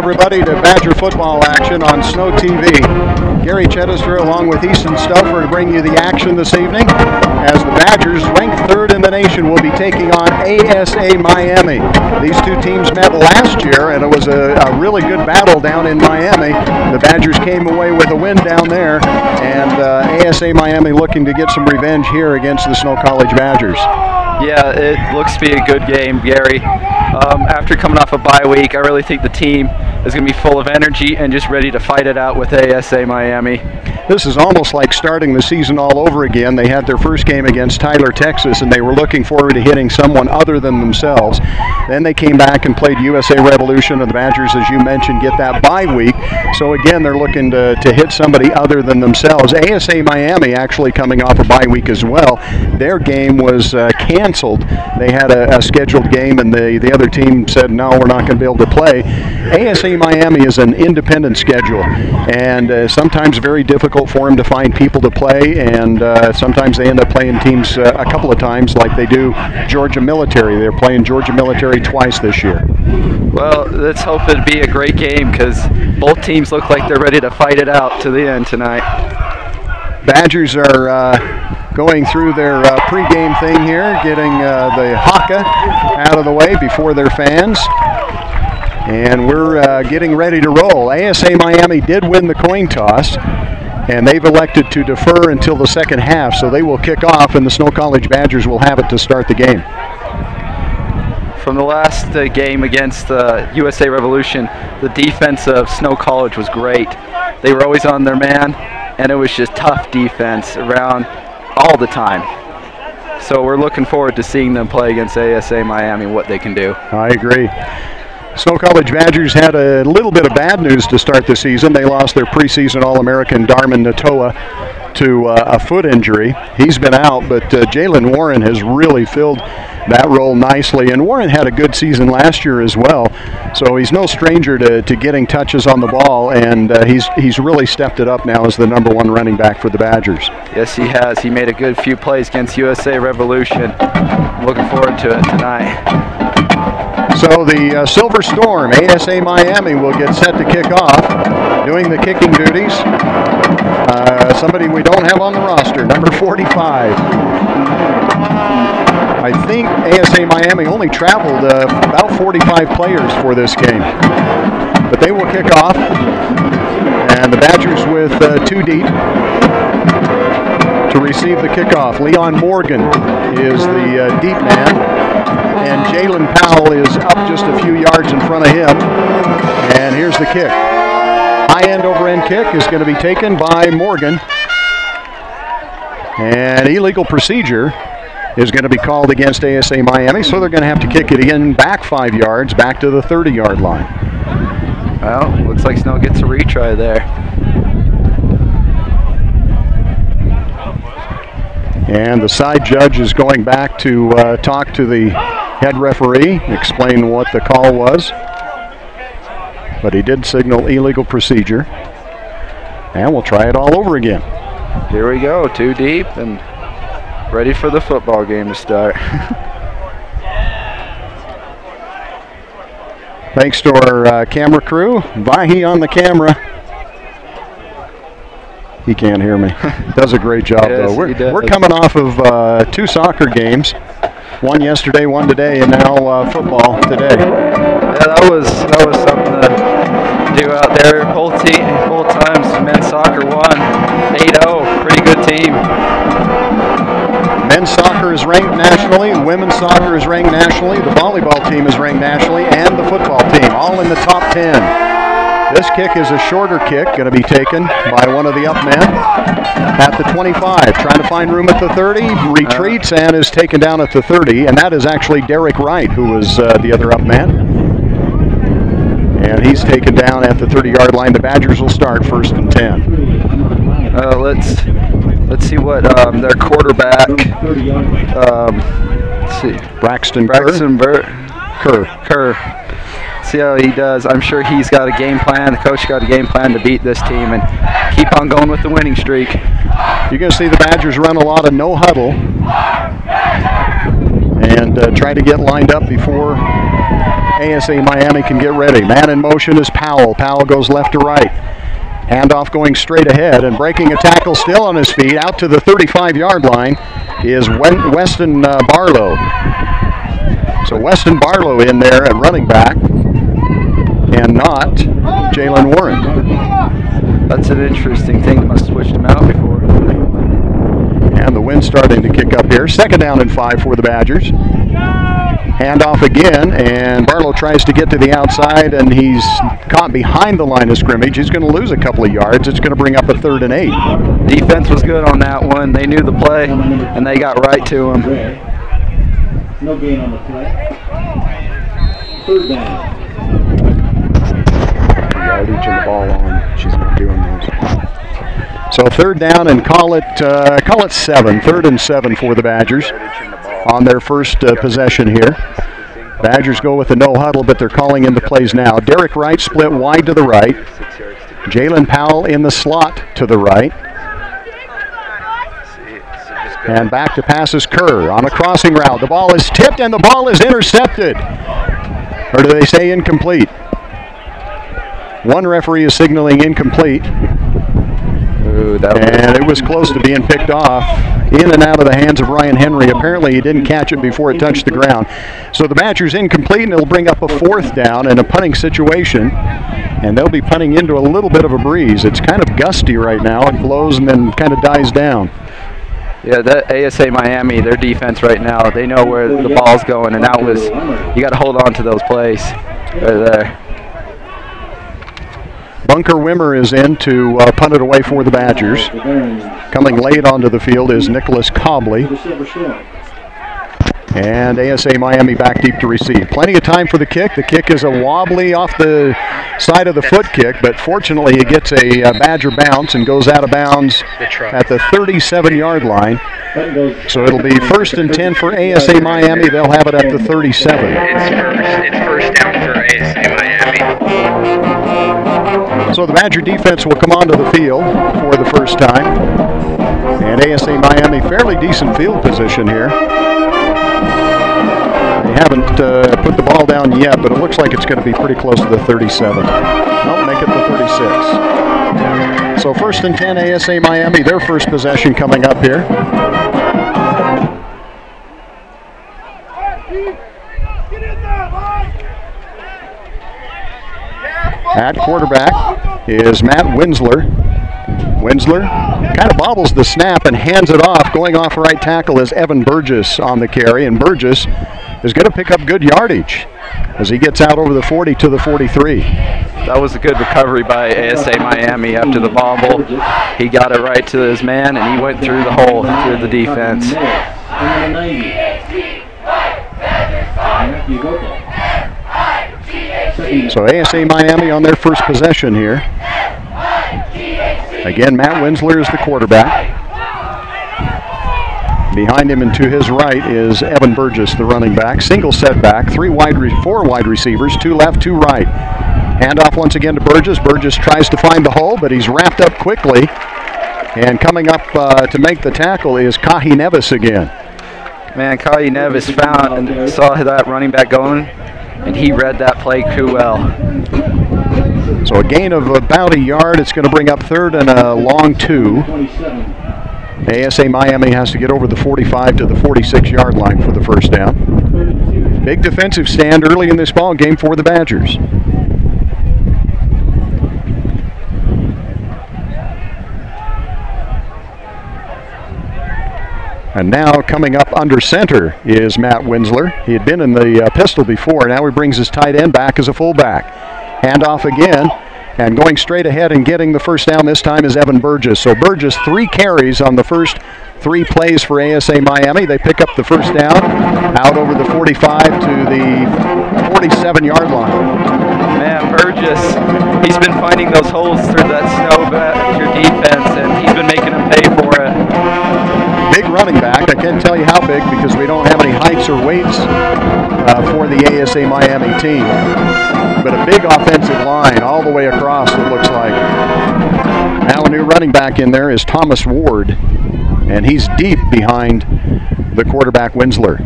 everybody, to Badger football action on Snow TV. Gary Chedester along with Easton Stouffer to bring you the action this evening as the Badgers, ranked third in the nation, will be taking on ASA Miami. These two teams met last year, and it was a really good battle down in Miami. The Badgers came away with a win down there, and ASA Miami looking to get some revenge here against the Snow College Badgers. Yeah, it looks to be a good game, Gary. After coming off a bye week, I really think the team is going to be full of energy and just ready to fight it out with ASA Miami. This is almost like starting the season all over again. They had their first game against Tyler, Texas, and they were looking forward to hitting someone other than themselves. Then they came back and played USA Revolution, and the Badgers, as you mentioned, get that bye week. So again, they're looking to hit somebody other than themselves. ASA Miami actually coming off a bye week as well. Their game was canceled. They had a scheduled game, and the other team said, no, we're not going to be able to play. ASA Miami is an independent schedule, and sometimes very difficult for them to find people to play, and sometimes they end up playing teams a couple of times, like they do Georgia Military. They're playing Georgia Military twice this year. Well, let's hope it'll be a great game, because both teams look like they're ready to fight it out to the end tonight. Badgers are going through their pregame thing here, getting the haka out of the way before their fans. And we're getting ready to roll. ASA Miami did win the coin toss, and they've elected to defer until the second half, so they will kick off, and the Snow College Badgers will have it to start the game. From the last game against USA Revolution, the defense of Snow College was great. They were always on their man, and it was just tough defense around all the time. So we're looking forward to seeing them play against ASA Miami, what they can do. I agree. Snow College Badgers had a little bit of bad news to start the season. They lost their preseason All-American Darman Natoa to a foot injury. He's been out, but Jalen Warren has really filled that role nicely. And Warren had a good season last year as well, so he's no stranger to getting touches on the ball, and he's really stepped it up now as the #1 running back for the Badgers. Yes, he has. He made a good few plays against USA Revolution. Looking forward to it tonight. So the Silver Storm, ASA Miami, will get set to kick off, doing the kicking duties. Somebody we don't have on the roster, number 45. I think ASA Miami only traveled about 45 players for this game. But they will kick off, and the Badgers with 2 deep to receive the kickoff. Leon Morgan is the deep man, and Jalen Powell is up just a few yards in front of him. And here's the kick. High end over end kick is going to be taken by Morgan. And illegal procedure is going to be called against ASA Miami, so they're going to have to kick it again back 5 yards, back to the 30-yard line. Well, looks like Snow gets a retry there. And the side judge is going back to talk to the head referee, explain what the call was. But he did signal illegal procedure. And we'll try it all over again. Here we go, 2 deep and ready for the football game to start. Thanks to our camera crew. Vahi on the camera. He can't hear me. Does a great job, yes, though. We're coming off of 2 soccer games. One yesterday, one today, and now football today. Yeah, that was something to do out there. Both times, men's soccer won 8-0. Pretty good team. Men's soccer is ranked nationally. Women's soccer is ranked nationally. The volleyball team is ranked nationally, and the football team, all in the top 10. This kick is a shorter kick, going to be taken by one of the up men at the 25. Trying to find room at the 30, retreats and is taken down at the 30, and that is actually Derek Wright, who was the other up man. And he's taken down at the 30-yard line. The Badgers will start 1st and 10. Let's see what their quarterback. Let's see, Braxton Kerr. See how he does. I'm sure he's got a game plan. The coach got a game plan to beat this team and keep on going with the winning streak. You're going to see the Badgers run a lot of no huddle and try to get lined up before ASA Miami can get ready. Man in motion is Powell. Powell goes left to right. Handoff going straight ahead and breaking a tackle still on his feet. Out to the 35-yard line is Weston Barlow. So Weston Barlow in there at running back and not Jalen Warren. That's an interesting thing. They must have switched him out before. And the wind's starting to kick up here. 2nd down and 5 for the Badgers. Handoff again, and Barlow tries to get to the outside, and he's caught behind the line of scrimmage. He's going to lose a couple of yards. It's going to bring up a 3rd and 8. Defense was good on that one. They knew the play, and they got right to him. No gain on the play. 3rd down. Yardage and the ball on. She's not doing those. So 3rd down, and call it 7. 3rd and 7 for the Badgers on their first possession here. Badgers go with the no huddle, but they're calling in the plays now. Derek Wright split wide to the right. Jalen Powell in the slot to the right. And back to pass is Kerr on a crossing route. The ball is tipped and the ball is intercepted. Or do they say incomplete? One referee is signaling incomplete. Ooh, and it was close to being picked off, in and out of the hands of Ryan Henry. Apparently he didn't catch it before it touched the ground. So the Badgers incomplete, and it'll bring up a 4th down in a punting situation. And they'll be punting into a little bit of a breeze. It's kind of gusty right now. It blows and then kind of dies down. Yeah, that ASA Miami, their defense right now, they know where the ball's going, and that was, you got to hold on to those plays right there. Bunker Wimmer is in to punt it away for the Badgers. Coming late onto the field is Nicholas Cobley. And ASA Miami back deep to receive. Plenty of time for the kick. The kick is a wobbly off the side of the foot kick, but fortunately it gets a Badger bounce and goes out of bounds at the 37-yard line. So it'll be 1st and 10 for ASA Miami. They'll have it at the 37. It's first down for ASA Miami. So the Badger defense will come onto the field for the first time. And ASA Miami, fairly decent field position here. They haven't put the ball down yet, but it looks like it's going to be pretty close to the 37. Nope, make it the 36. So 1st and 10, ASA Miami, their first possession coming up here. At quarterback is Matt Winsler. Winsler kind of bobbles the snap and hands it off. Going off right tackle is Evan Burgess on the carry, and Burgess is going to pick up good yardage as he gets out over the 40 to the 43. That was a good recovery by ASA Miami after the bobble. He got it right to his man, and he went through the hole through the defense. So ASA Miami on their first possession here. Again, Matt Winsler is the quarterback. Behind him and to his right is Evan Burgess, the running back. Single setback, 4 wide receivers, 2 left, 2 right. Handoff once again to Burgess. Burgess tries to find the hole, but he's wrapped up quickly. And coming up to make the tackle is Kahi Nevis again. Man, Kahi Nevis found and saw that running back going, and he read that play too well. So a gain of about a yard. It's going to bring up 3rd and a long 2. ASA Miami has to get over the 45 to the 46-yard line for the first down. Big defensive stand early in this ball game for the Badgers. And now coming up under center is Matt Winsler. He had been in the pistol before. Now he brings his tight end back as a fullback. Handoff again, and going straight ahead and getting the first down this time is Evan Burgess. So Burgess, 3 carries on the first 3 plays for ASA Miami. They pick up the first down out over the 45 to the 47-yard line. Man, Burgess, he's been finding those holes through that snow your defense, and he's been making them pay for it. Big running back. I can't tell you how big because we don't have any heights or weights for the ASA Miami team. But a big offensive line all the way across, it looks like. Now a new running back in there is Thomas Ward, and he's deep behind the quarterback Winsler.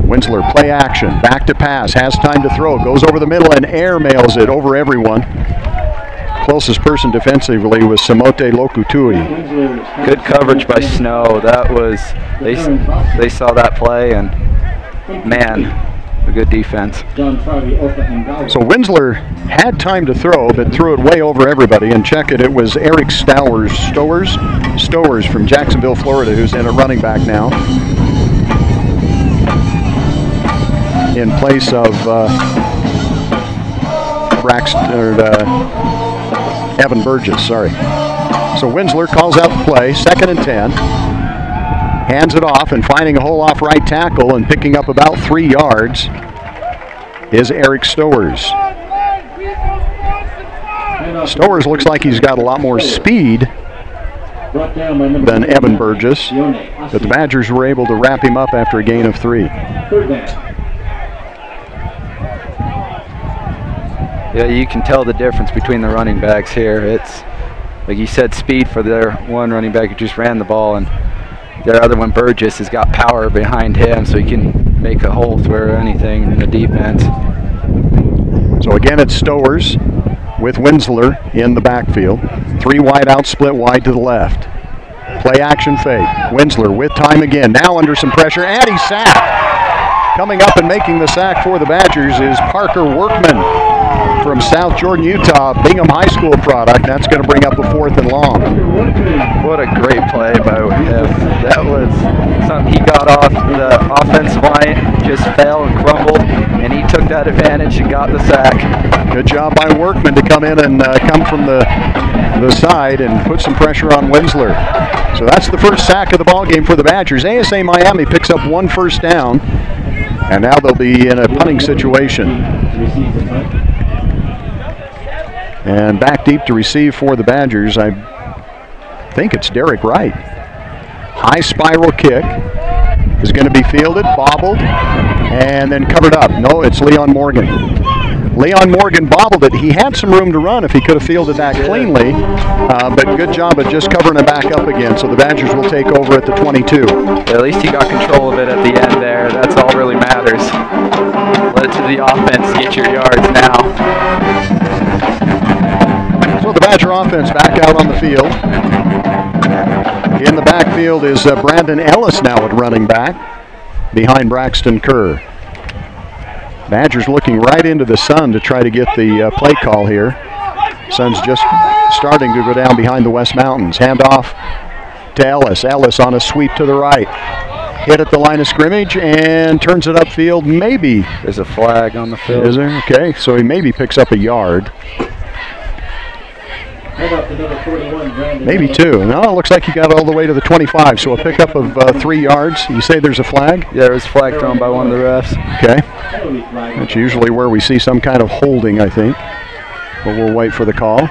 Winsler, play action, back to pass, has time to throw, goes over the middle and air mails it over everyone. Closest person defensively was Samote Lokutui. Good coverage by Snow. That was, they saw that play, and man, a good defense. So Winsler had time to throw, but threw it way over everybody. And check it, it was Eric Stowers from Jacksonville, Florida, who's in a running back now, in place of Evan Burgess, sorry. So Winsler calls out the play, 2nd and 10. Hands it off, and finding a hole off right tackle and picking up about 3 yards is Eric Stowers. Stowers looks like he's got a lot more speed than Evan Burgess, but the Badgers were able to wrap him up after a gain of 3. Yeah, you can tell the difference between the running backs here. It's, like you said, speed for their one running back who just ran the ball, and their other one, Burgess, has got power behind him, so he can make a hole through anything in the defense. So again, it's Stowers with Winsler in the backfield. 3 wide out, split wide to the left. Play action fake. Winsler with time again, now under some pressure, and he's sacked. Coming up and making the sack for the Badgers is Parker Workman from South Jordan, Utah, Bingham High School product. That's going to bring up a 4th and long. What a great play by him. That was something he got off. The offensive line just fell and crumbled, and he took that advantage and got the sack. Good job by Workman to come in and come from the side and put some pressure on Winsler. So that's the first sack of the ball game for the Badgers. ASA Miami picks up 1 first down, and now they'll be in a punting situation. And back deep to receive for the Badgers, I think it's Derek Wright. High spiral kick is going to be fielded, bobbled, and then covered up. No, it's Leon Morgan. Leon Morgan bobbled it. He had some room to run if he could have fielded that cleanly, but good job of just covering it back up again. So the Badgers will take over at the 22. At least he got control of it at the end there. That's all really matters. Let it to the offense, get your yards now. So the Badger offense back out on the field. In the backfield is Brandon Ellis now at running back, behind Braxton Kerr. Badgers looking right into the sun to try to get the play call here. Sun's just starting to go down behind the West Mountains. Hand off to Ellis. Ellis on a sweep to the right. Hit at the line of scrimmage and turns it upfield. Maybe. There's a flag on the field. Is there? Okay, so he maybe picks up a yard. Maybe 2. No, it looks like he got all the way to the 25, so a pickup of 3 yards. You say there's a flag? Yeah, there was a flag thrown by one of the refs. Okay. That's usually where we see some kind of holding, I think. But we'll wait for the call.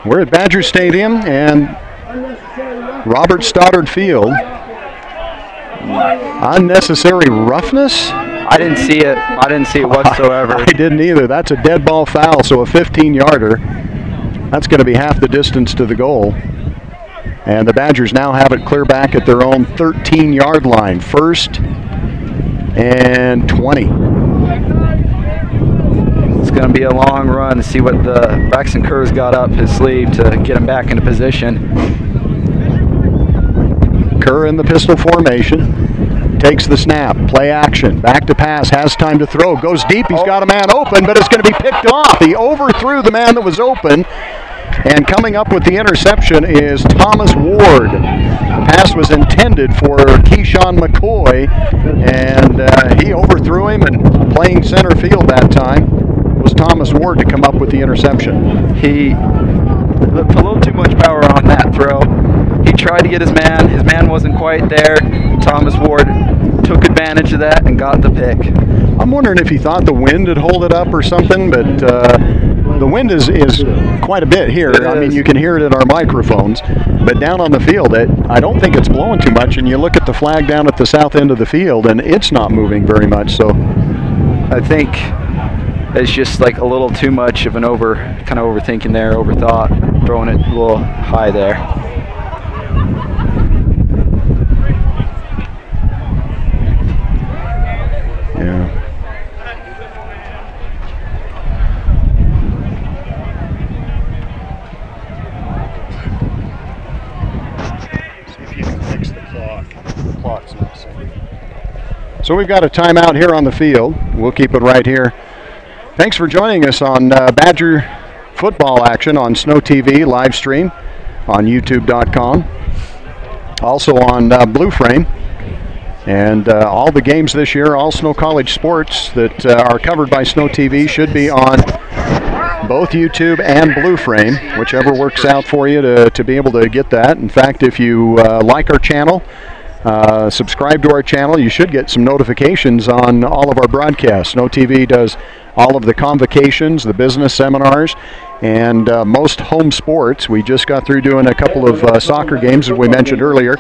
We're at Badger Stadium and Robert Stoddard Field. Unnecessary roughness? I didn't see it. I didn't see it whatsoever. I didn't either. That's a dead ball foul, so a 15-yarder. That's going to be half the distance to the goal. And the Badgers now have it clear back at their own 13-yard line. 1st and 20. It's going to be a long run to see what the Braxton Kerr's got up his sleeve to get him back into position. Kerr in the pistol formation. Takes the snap, play action, back to pass, has time to throw, goes deep, he's got a man open, but it's going to be picked off. He overthrew the man that was open, and coming up with the interception is Thomas Ward. The pass was intended for Keyshawn McCoy, and he overthrew him, and playing center field that time was Thomas Ward to come up with the interception. He put a little too much power on that throw. He tried to get his man wasn't quite there. Thomas Ward took advantage of that and got the pick. I'm wondering if he thought the wind had hold it up or something, but the wind is quite a bit here. I mean, you can hear it in our microphones, but down on the field, I don't think it's blowing too much, and you look at the flag down at the south end of the field, and it's not moving very much. So I think it's just like a little too much of an kind of overthinking there, overthought, throwing it a little high there. Yeah. See if you can fix the clock. The clock's not set. So we've got a timeout here on the field. We'll keep it right here. Thanks for joining us on Badger football action on Snow TV live stream on YouTube.com. Also on Blue Frame. And all the games this year, all Snow College sports that are covered by Snow TV should be on both YouTube and Blue Frame, whichever works out for you to be able to get that. In fact, if you like our channel, subscribe to our channel, you should get some notifications on all of our broadcasts. Snow TV does all of the convocations, the business seminars, and most home sports. We just got through doing a couple of soccer games, as we mentioned earlier.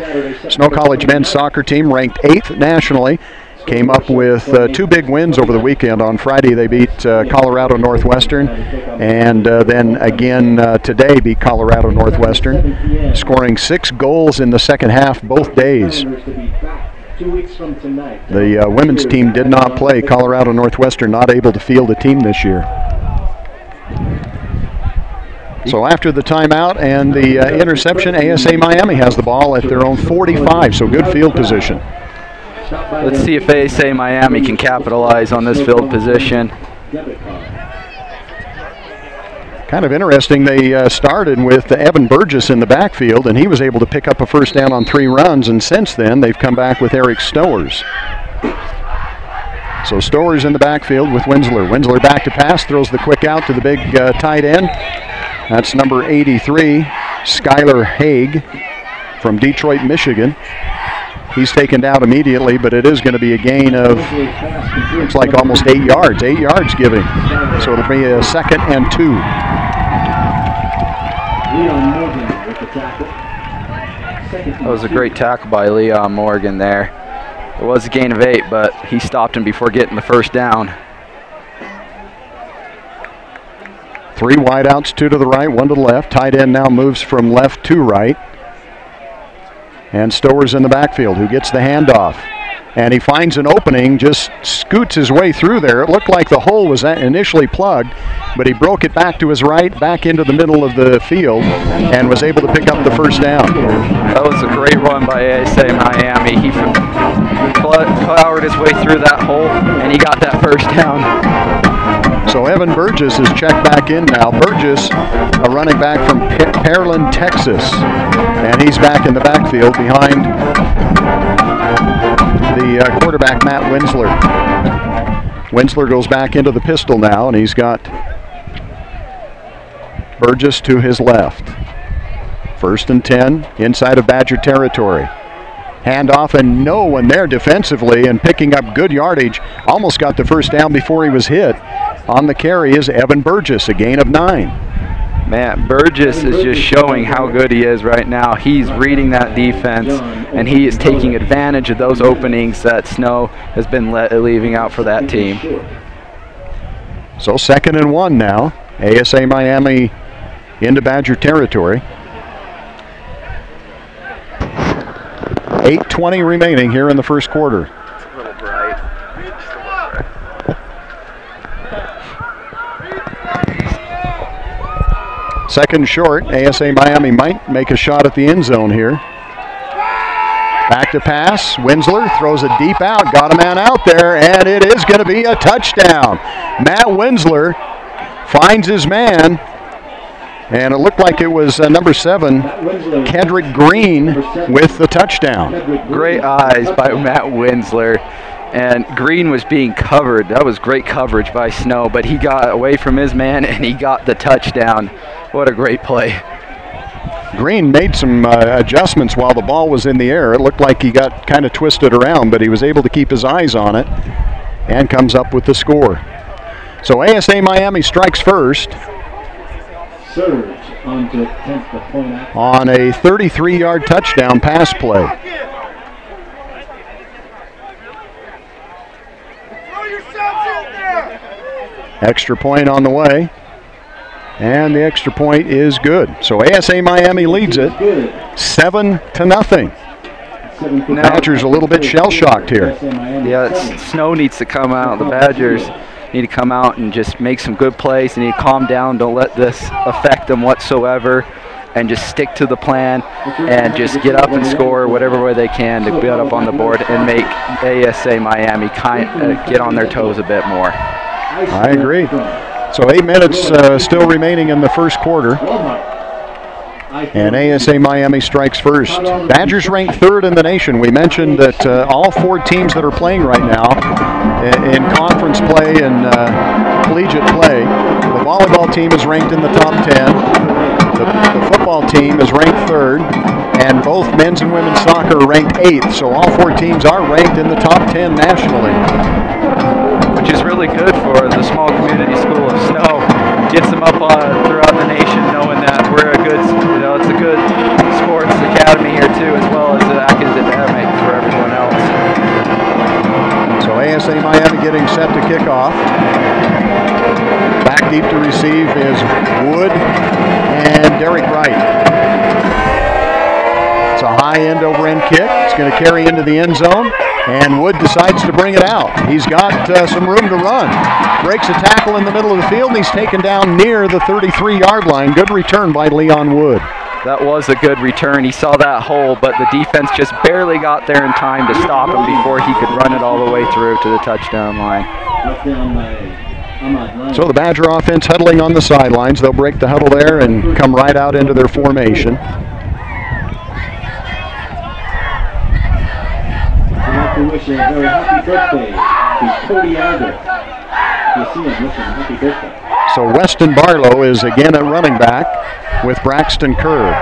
Snow College men's soccer team ranked 8th nationally. Came up with 2 big wins over the weekend. On Friday they beat Colorado Northwestern, and then again today beat Colorado Northwestern, scoring 6 goals in the second half both days. The women's team did not play. Colorado Northwestern not able to field a team this year. So after the timeout and the interception, ASA Miami has the ball at their own 45, so good field position. Let's see if ASA Miami can capitalize on this field position. Kind of interesting, they started with Evan Burgess in the backfield, and he was able to pick up a first down on 3 runs, and since then they've come back with Eric Stowers. So Stowers in the backfield with Winsler. Winsler back to pass, throws the quick out to the big tight end. That's number 83, Skylar Haig from Detroit, Michigan. He's taken down immediately, but it is going to be a gain of, looks like almost 8 yards. 8 yards giving. So it'll be a 2nd and 2. That was a great tackle by Leon Morgan there. It was a gain of 8, but he stopped him before getting the first down. 3 wideouts, 2 to the right, 1 to the left. Tight end now moves from left to right. And Stowers in the backfield, who gets the handoff. And he finds an opening, just scoots his way through there. It looked like the hole was initially plugged, but he broke it back to his right, back into the middle of the field, and was able to pick up the first down. That was a great run by ASA Miami. He plowed his way through that hole, and he got that first down. So Evan Burgess is checked back in now. Burgess, a running back from Pearland, Texas. And he's back in the backfield behind the quarterback, Matt Winsler. Winsler goes back into the pistol now, and he's got Burgess to his left. 1st and 10, inside of Badger territory. Handoff, and no one there defensively, and picking up good yardage. Almost got the first down before he was hit. On the carry is Evan Burgess, a gain of 9. Man, Burgess is just showing how good he is right now. He's reading that defense, and he is taking advantage of those openings that Snow has been leaving out for that team. So 2nd and 1 now. ASA Miami into Badger territory. 8:20 remaining here in the first quarter. It's a little bright. Second short. ASA Miami might make a shot at the end zone here. Back to pass. Winsler throws it deep out. Got a man out there, and it is going to be a touchdown. Matt Winsler finds his man, and it looked like it was number 7, Kendrick Green, with the touchdown. Great eyes by Matt Winsler, and Green was being covered. That was great coverage by Snow, but he got away from his man, and he got the touchdown. What a great play. Green made some adjustments while the ball was in the air. It looked like he got kind of twisted around, but he was able to keep his eyes on it and comes up with the score. So ASA Miami strikes first on a 33-yard touchdown pass play. Extra point on the way. And the extra point is good. So ASA Miami leads it 7-0. The Badgers a little bit shell-shocked here. Yeah, Snow needs to come out. The Badgers need to come out and just make some good plays. They need to calm down. Don't let this affect them whatsoever. And just stick to the plan and just get up and score whatever way they can to get up on the board and make ASA Miami get on their toes a bit more. I agree. So 8 minutes still remaining in the first quarter. And ASA Miami strikes first. Badgers ranked 3rd in the nation. We mentioned that all 4 teams that are playing right now in conference play and collegiate play, the volleyball team is ranked in the top 10. The football team is ranked 3rd, and both men's and women's soccer are ranked 8th. So all 4 teams are ranked in the top 10 nationally. Which is really good for the small community school of Snow. Gets them up throughout the nation, knowing that we're a good, it's a good sports academy here too, as well as the academic for everyone else. So ASA Miami getting set to kick off. Back deep to receive is Wood and Derek Wright. It's a high end-over-end kick. It's going to carry into the end zone, and Wood decides to bring it out. He's got some room to run. Breaks a tackle in the middle of the field, and he's taken down near the 33-yard line. Good return by Leon Wood. That was a good return. He saw that hole, but the defense just barely got there in time to stop him before he could run it all the way through to the touchdown line. So the Badger offense huddling on the sidelines. They'll break the huddle there and come right out into their formation. I'd like to wish a very happy birthday to Cody Adler. You see him, listen, happy birthday. So Weston Barlow is again at running back with Braxton Kerr.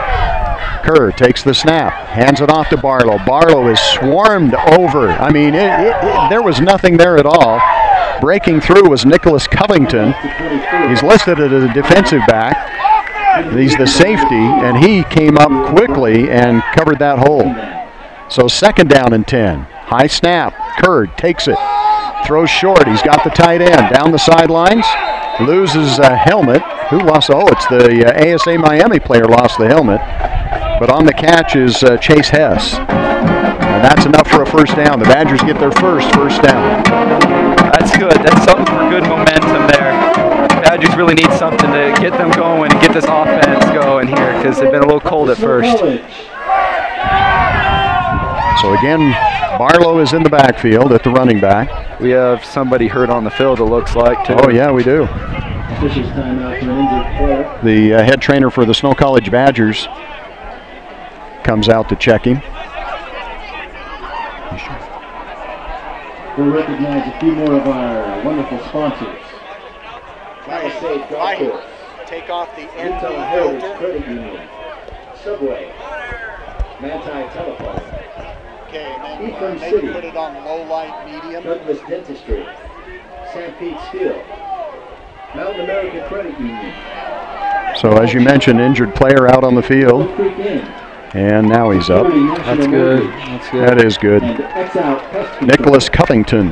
Kerr takes the snap, hands it off to Barlow. Barlow is swarmed over. I mean, there was nothing there at all. Breaking through was Nicholas Covington. He's listed as a defensive back. He's the safety, and he came up quickly and covered that hole. So 2nd down and 10. High snap. Kerr takes it. Throws short. He's got the tight end down the sidelines. Loses a helmet. Who lost? Oh, it's the ASA Miami player lost the helmet. But on the catch is Chase Hess. And that's enough for a first down. The Badgers get their first down. That's good. That's something for good momentum there. Badgers really need something to get them going and get this offense going here because they've been a little cold at first. So again, Barlow is in the backfield at the running back. We have somebody hurt on the field, it looks like, too. Oh, yeah, we do. The head trainer for the Snow College Badgers comes out to check him. We'll recognize a few more of our wonderful sponsors. Take off the end filter. Credit Union, Subway, Manti Telephone. Okay, and then maybe put it on low light medium. Douglas Dentistry, St. Pete Steel, Mountain American Credit Union. So as you mentioned, injured player out on the field. And now he's up. That's good. That's good. That is good. Nicholas Covington,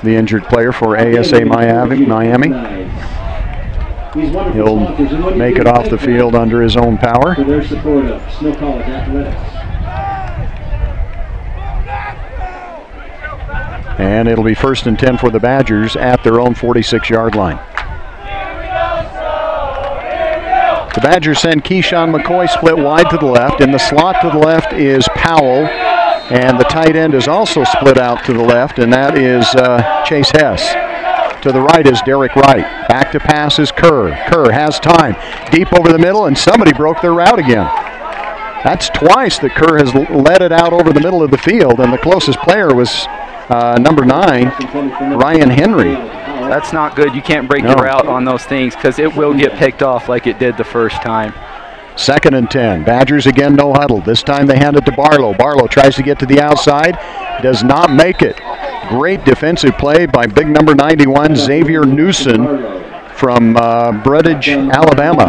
the injured player for ASA Miami. He'll make it off the field under his own power. For their support of Snow College Athletics. And it'll be 1st and 10 for the Badgers at their own 46-yard line. The Badgers send Keyshawn McCoy split wide to the left. In the slot to the left is Powell. And the tight end is also split out to the left, and that is Chase Hess. To the right is Derek Wright. Back to pass is Kerr. Kerr has time. Deep over the middle, and somebody broke their route again. That's twice that Kerr has led it out over the middle of the field, and the closest player was number 9, Ryan Henry. That's not good. You can't break your route on those things because it will get picked off like it did the first time. 2nd and 10. Badgers again no huddle. This time they hand it to Barlow. Barlow tries to get to the outside. Does not make it. Great defensive play by big number 91, Xavier Newson from Breckenridge, Alabama.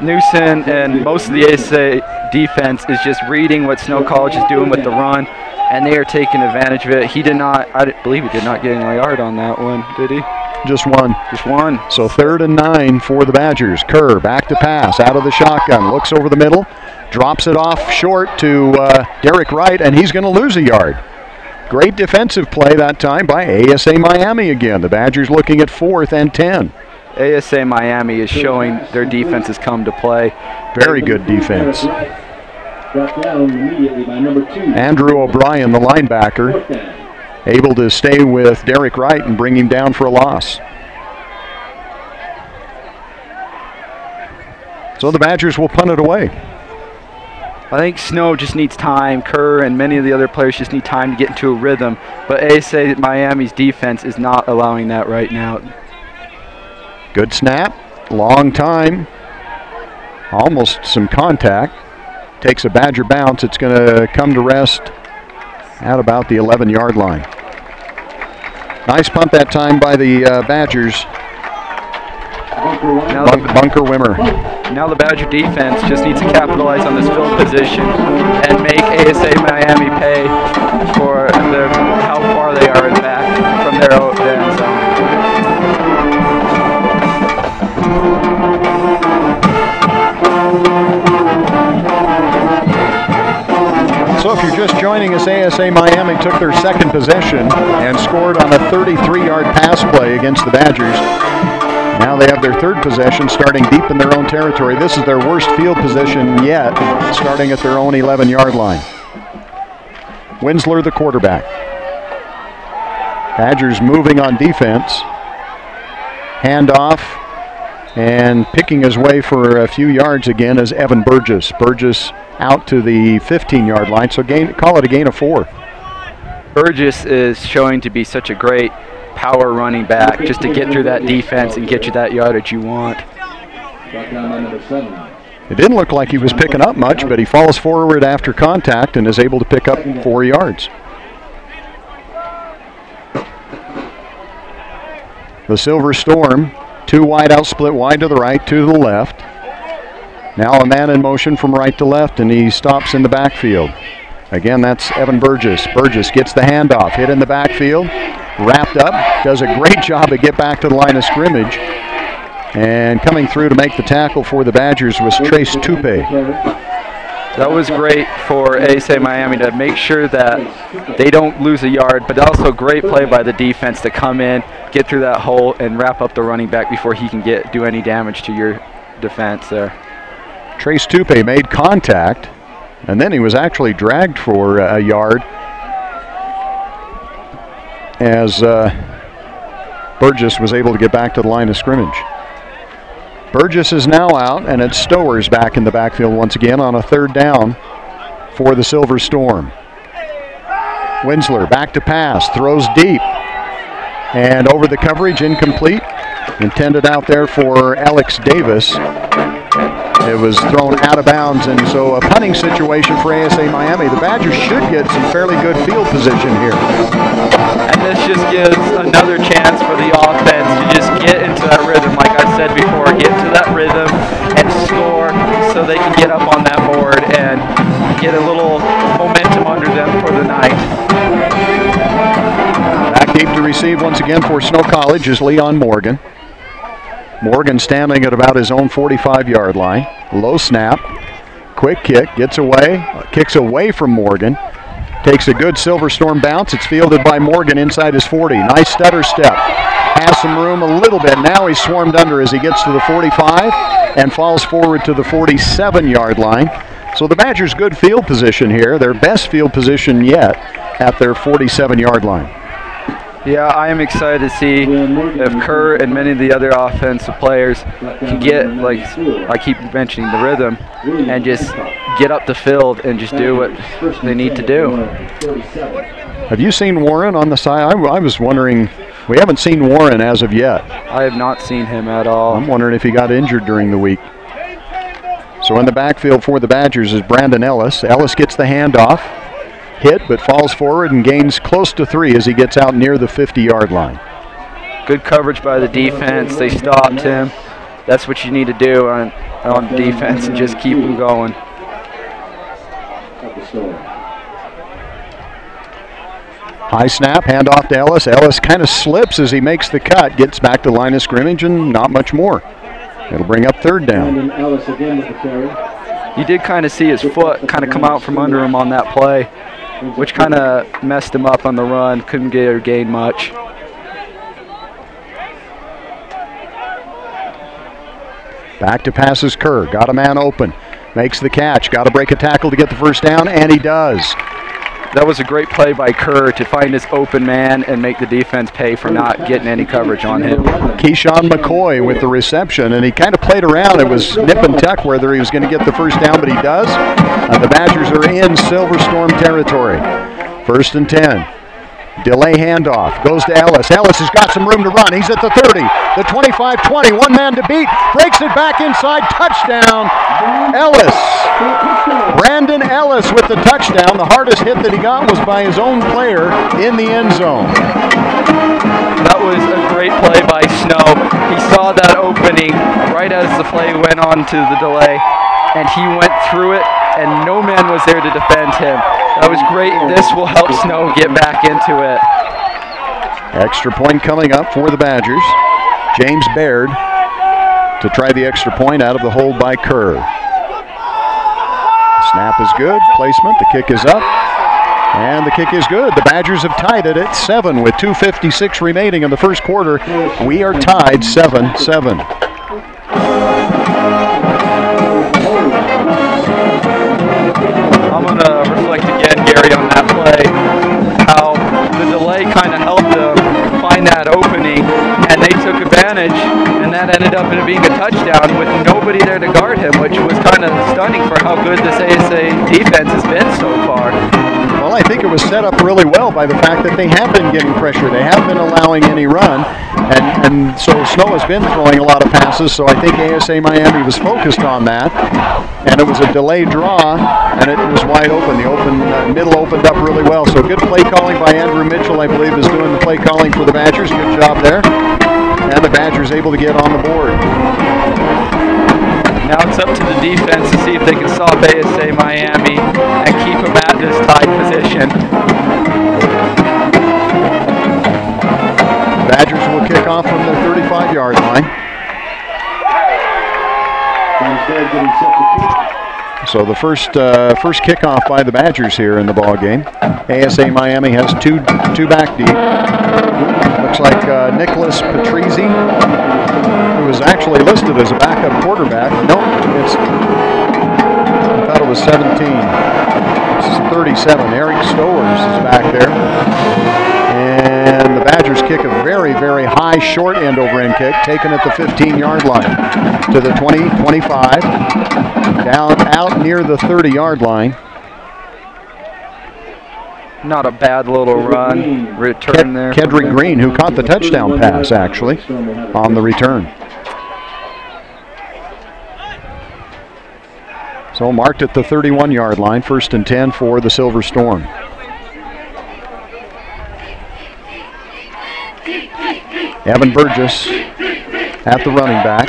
Newson and most of the ASA defense is just reading what Snow College is doing with the run, and they are taking advantage of it. He did not, I believe he did not get any yard on that one, did he? Just one. Just one. So 3rd and 9 for the Badgers. Kerr back to pass, out of the shotgun, looks over the middle, drops it off short to Derek Wright, and he's going to lose a yard. Great defensive play that time by ASA Miami again. The Badgers looking at 4th and 10. ASA Miami is showing their defense has come to play. Very good defense. Brought down immediately by number 2. Andrew O'Brien, the linebacker, able to stay with Derek Wright and bring him down for a loss. So the Badgers will punt it away. I think Snow just needs time. Kerr and many of the other players just need time to get into a rhythm. But ASA Miami's defense is not allowing that right now. Good snap, long time, almost some contact. Takes a Badger bounce. It's going to come to rest at about the 11-yard line. Nice punt that time by the Badgers. Bunker Wimmer. Now the Badger defense just needs to capitalize on this field position and make ASA Miami pay for how far they are in back from their end zone. So if you're just joining us, ASA Miami took their 2nd possession and scored on a 33-yard pass play against the Badgers. Now they have their 3rd possession starting deep in their own territory. This is their worst field position yet, starting at their own 11-yard line. Winsler, the quarterback. Badgers moving on defense. Handoff and picking his way for a few yards again is Evan Burgess. Burgess out to the 15-yard line, so call it a gain of 4. Burgess is showing to be such a great power running back just to get through that defense and get you that yardage you want. It didn't look like he was picking up much, but he falls forward after contact and is able to pick up 4 yards. The Silver Storm, 2 wide out, split wide to the right, 2 to the left. Now a man in motion from right to left, and he stops in the backfield. Again, that's Evan Burgess. Burgess gets the handoff, hit in the backfield, wrapped up, does a great job to get back to the line of scrimmage. And coming through to make the tackle for the Badgers was Trace Tupe. That was great for ASA Miami to make sure that they don't lose a yard, but also great play by the defense to come in, get through that hole, and wrap up the running back before he can do any damage to your defense there. Trace Tupe made contact, and then he was actually dragged for a yard as Burgess was able to get back to the line of scrimmage. Burgess is now out, and it's Stowers back in the backfield once again on a 3rd down for the Silver Storm. Winsler back to pass, throws deep, and over the coverage, incomplete. Intended out there for Alex Davis. It was thrown out of bounds, and so a punting situation for ASA Miami. The Badgers should get some fairly good field position here. And this just gives another chance for the offense to just get into that rhythm. Like I said before, get into that rhythm and score so they can get up on that board and get a little momentum under them for the night. Back deep to receive once again for Snow College is Leon Morgan. Morgan standing at about his own 45-yard line. Low snap, quick kick, gets away, kicks away from Morgan. Takes a good Silver Storm bounce. It's fielded by Morgan inside his 40. Nice stutter step. Has some room a little bit. Now he's swarmed under as he gets to the 45 and falls forward to the 47-yard line. So the Badgers' good field position here, their best field position yet at their 47-yard line. Yeah, I am excited to see if Kerr and many of the other offensive players can get, like I keep mentioning, the rhythm and just get up the field and just do what they need to do. Have you seen Warren on the side? I was wondering, we haven't seen Warren as of yet. I have not seen him at all. I'm wondering if he got injured during the week. So in the backfield for the Badgers is Brandon Ellis. Ellis gets the handoff. Hit, but falls forward and gains close to 3 as he gets out near the 50-yard line. Good coverage by the defense. They stopped him. That's what you need to do on defense and just keep them going. High snap, handoff to Ellis. Ellis kind of slips as he makes the cut, gets back to the line of scrimmage, and not much more. It'll bring up third down. Ellis again with the carry. You did kind of see his foot kind of come out from under him on that play, which kind of messed him up on the run. Couldn't get or gain much. Back to passes Kerr. Got a man open. Makes the catch. Got to break a tackle to get the first down, and he does. That was a great play by Kerr to find his open man and make the defense pay for not getting any coverage on him. Keyshawn McCoy with the reception, and he kind of played around. It was nip and tuck whether he was going to get the first down, but he does. The Badgers are in Silver Storm territory. 1st and 10. Delay handoff. Goes to Ellis. Ellis has got some room to run. He's at the 30, the 25-20. One man to beat. Breaks it back inside. Touchdown. Ellis. Brandon Ellis with the touchdown. The hardest hit that he got was by his own player in the end zone. That was a great play by Snow. He saw that opening right as the play went on to the delay, and he went through it, and no man was there to defend him. That was great. This will help Snow get back into it. Extra point coming up for the Badgers. James Baird to try the extra point out of the hold by Kerr. Snap is good. Placement. The kick is up. And the kick is good. The Badgers have tied it at 7 with 2:56 remaining in the first quarter. We are tied 7-7. I'm going to reflect again, Gary, on that play. How the delay kind of helped them find that opening, and they took advantage, and that ended up in being a touchdown with nobody there to guard him, which was kind of stunning for how good this ASA defense has been so far. Well, I think it was set up really well by the fact that they have been getting pressure. They haven't been allowing any run, and so Snow has been throwing a lot of passes, so I think ASA Miami was focused on that. And it was a delayed draw, and it was wide open. The middle opened up really well. So good play calling by Andrew Mitchell, I believe, is doing the play calling for the Badgers. Good job there. And the Badgers able to get on the board. Now it's up to the defense to see if they can stop ASA Miami and keep them at this tied position. Badgers will kick off from their 35-yard line. So the first kickoff by the Badgers here in the ball game. ASA Miami has two back deep. Looks like Nicholas Patrizzi, who was actually listed as a backup quarterback. No, I thought it was 17. It's 37. Eric Stowers is back there. And the Badgers kick a very, very high short end over end kick, taken at the 15-yard line to the 20, 25, down out near the 30-yard line. Not a bad little run. Return there. Kedrick Green, who caught the touchdown pass, actually, on the return. So marked at the 31-yard line, 1st and 10 for the Silver Storm. Evan Burgess at the running back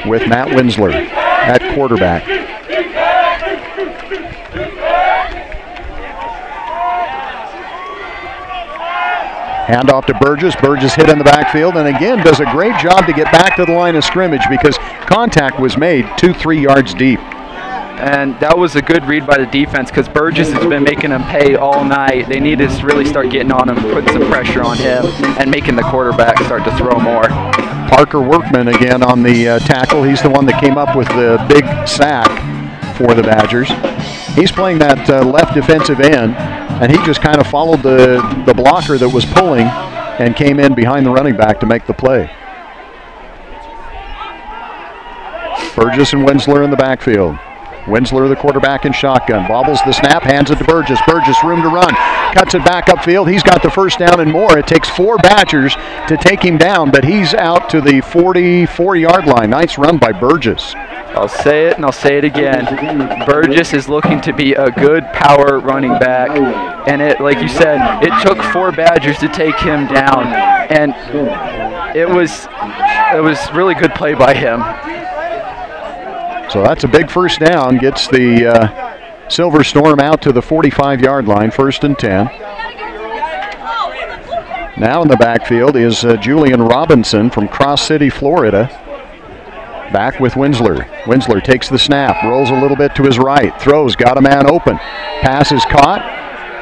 with Matt Winsler at quarterback. Handoff to Burgess. Burgess hit in the backfield and again does a great job to get back to the line of scrimmage because contact was made 2-3 yards deep. And that was a good read by the defense because Burgess has been making them pay all night. They need to really start getting on him, putting some pressure on him, and making the quarterback start to throw more. Parker Workman again on the tackle. He's the one that came up with the big sack for the Badgers. He's playing that left defensive end, and he just kind of followed the blocker that was pulling and came in behind the running back to make the play. Burgess and Winsler in the backfield. Winsler, the quarterback in shotgun, bobbles the snap, hands it to Burgess. Burgess, room to run, cuts it back upfield. He's got the first down and more. It takes 4 Badgers to take him down, but he's out to the 44-yard line. Nice run by Burgess. I'll say it and I'll say it again. Burgess is looking to be a good power running back, and it, like you said, it took 4 Badgers to take him down, and it was really good play by him. So that's a big first down, gets the Silver Storm out to the 45-yard line, 1st and 10. Now in the backfield is Julian Robinson from Cross City, Florida. Back with Winsler. Winsler takes the snap, rolls a little bit to his right, throws, got a man open. Pass is caught.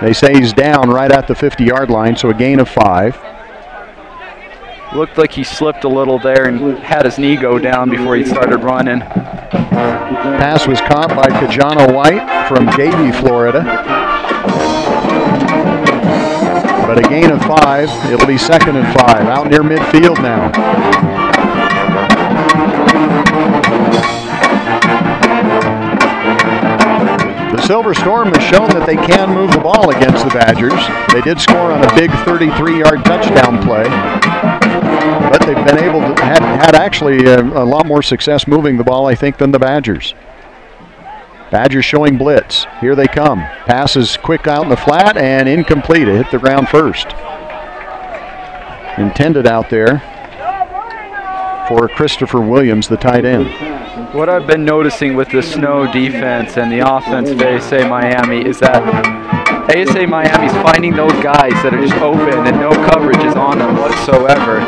They say he's down right at the 50-yard line, so a gain of 5. Looked like he slipped a little there and had his knee go down before he started running. Pass was caught by Kajana White from Davie, Florida. But a gain of 5. It'll be 2nd and 5, out near midfield now. The Silver Storm has shown that they can move the ball against the Badgers. They did score on a big 33-yard touchdown play, but they've been able to had actually a lot more success moving the ball, I think, than the Badgers. Badgers showing blitz. Here they come. Pass is quick out in the flat and incomplete. It hit the ground first. Intended out there for Christopher Williams, the tight end. What I've been noticing with the snow defense and the offense of ASA Miami is that ASA Miami's finding those guys that are just open and no coverage is on them whatsoever.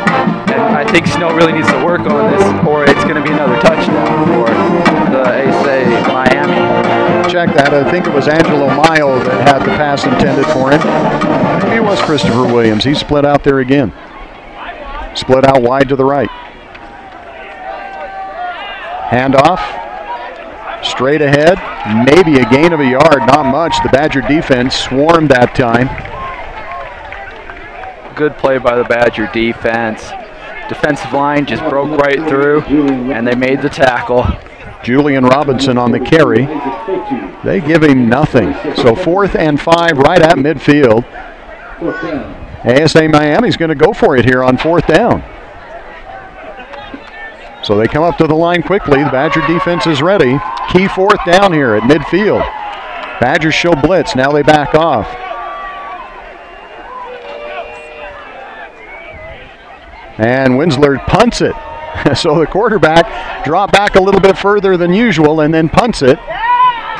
And I think Snow really needs to work on this, or it's going to be another touchdown for the ASA Miami. Check that. I think it was Angelo Mayo that had the pass intended for him. Maybe it was Christopher Williams. He split out there again. Split out wide to the right. Handoff. Straight ahead. Maybe a gain of a yard. Not much. The Badger defense swarmed that time. Good play by the Badger defense. Defensive line just broke right through, and they made the tackle. Julian Robinson on the carry. They give him nothing. So 4th and 5 right at midfield. ASA Miami's going to go for it here on 4th down. So they come up to the line quickly. The Badger defense is ready. Key 4th down here at midfield. Badgers show blitz. Now they back off. And Winsler punts it. So the quarterback dropped back a little bit further than usual and then punts it.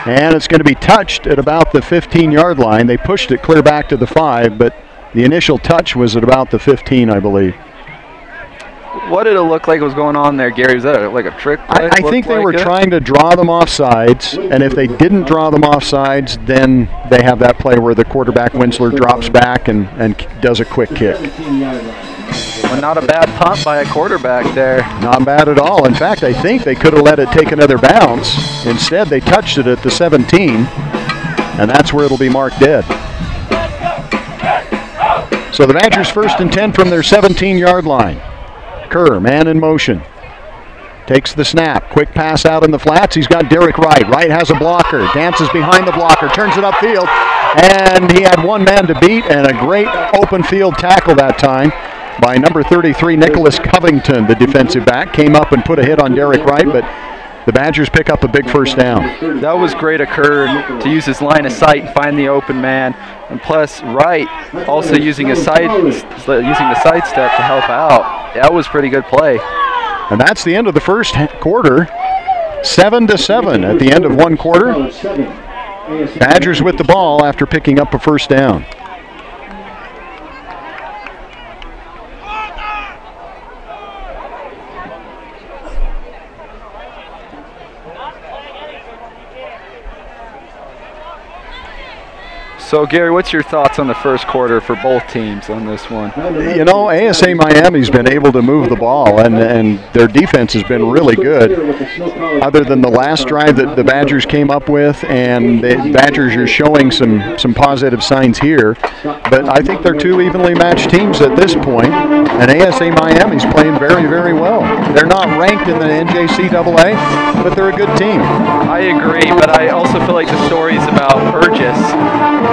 And it's going to be touched at about the 15-yard line. They pushed it clear back to the 5, but the initial touch was at about the 15, I believe. What did it look like was going on there, Gary? Was that like a trick play? I think they were trying to draw them off sides, and if they didn't draw them off sides, then they have that play where the quarterback Winsler drops back and does a quick kick. Well, not a bad punt by a quarterback there. Not bad at all. In fact, I think they could have let it take another bounce. Instead, they touched it at the 17, and that's where it'll be marked dead. So the Badgers 1st and 10 from their 17-yard line. Kerr, man in motion. Takes the snap. Quick pass out in the flats. He's got Derek Wright. Wright has a blocker. Dances behind the blocker. Turns it upfield. And he had one man to beat and a great open field tackle that time by number 33, Nicholas Covington, the defensive back. Came up and put a hit on Derek Wright, but the Badgers pick up a big 1st down. That was great of Kerr to use his line of sight and find the open man. And plus, Wright also using a side step to help out. That was pretty good play. And that's the end of the first quarter. 7-7 at the end of one quarter. Badgers with the ball after picking up a 1st down. So, Gary, what's your thoughts on the first quarter for both teams on this one? You know, ASA Miami's been able to move the ball, and their defense has been really good, other than the last drive that the Badgers came up with, and the Badgers are showing some positive signs here. But I think they're two evenly matched teams at this point, and ASA Miami's playing very, very well. They're not ranked in the NJCAA, but they're a good team. I agree, but I also feel like the stories about Burgess.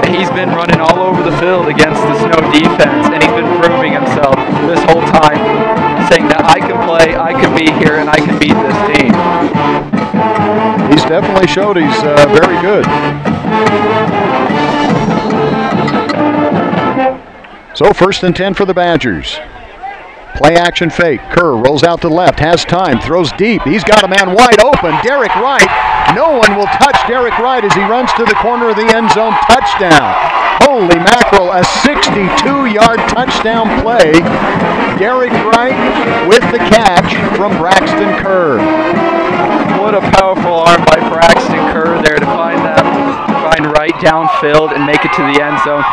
He's been running all over the field against the Snow defense, and he's been proving himself this whole time, saying that I can play, I can be here, and I can beat this team. He's definitely showed he's very good. So 1st and 10 for the Badgers. Play action fake. Kerr rolls out to the left, has time, throws deep. He's got a man wide open. Derek Wright. No one will touch Derek Wright as he runs to the corner of the end zone. Touchdown. Holy mackerel, a 62-yard touchdown play. Derek Wright with the catch from Braxton Kerr. What a powerful arm by Braxton Kerr there to find Wright downfield and make it to the end zone.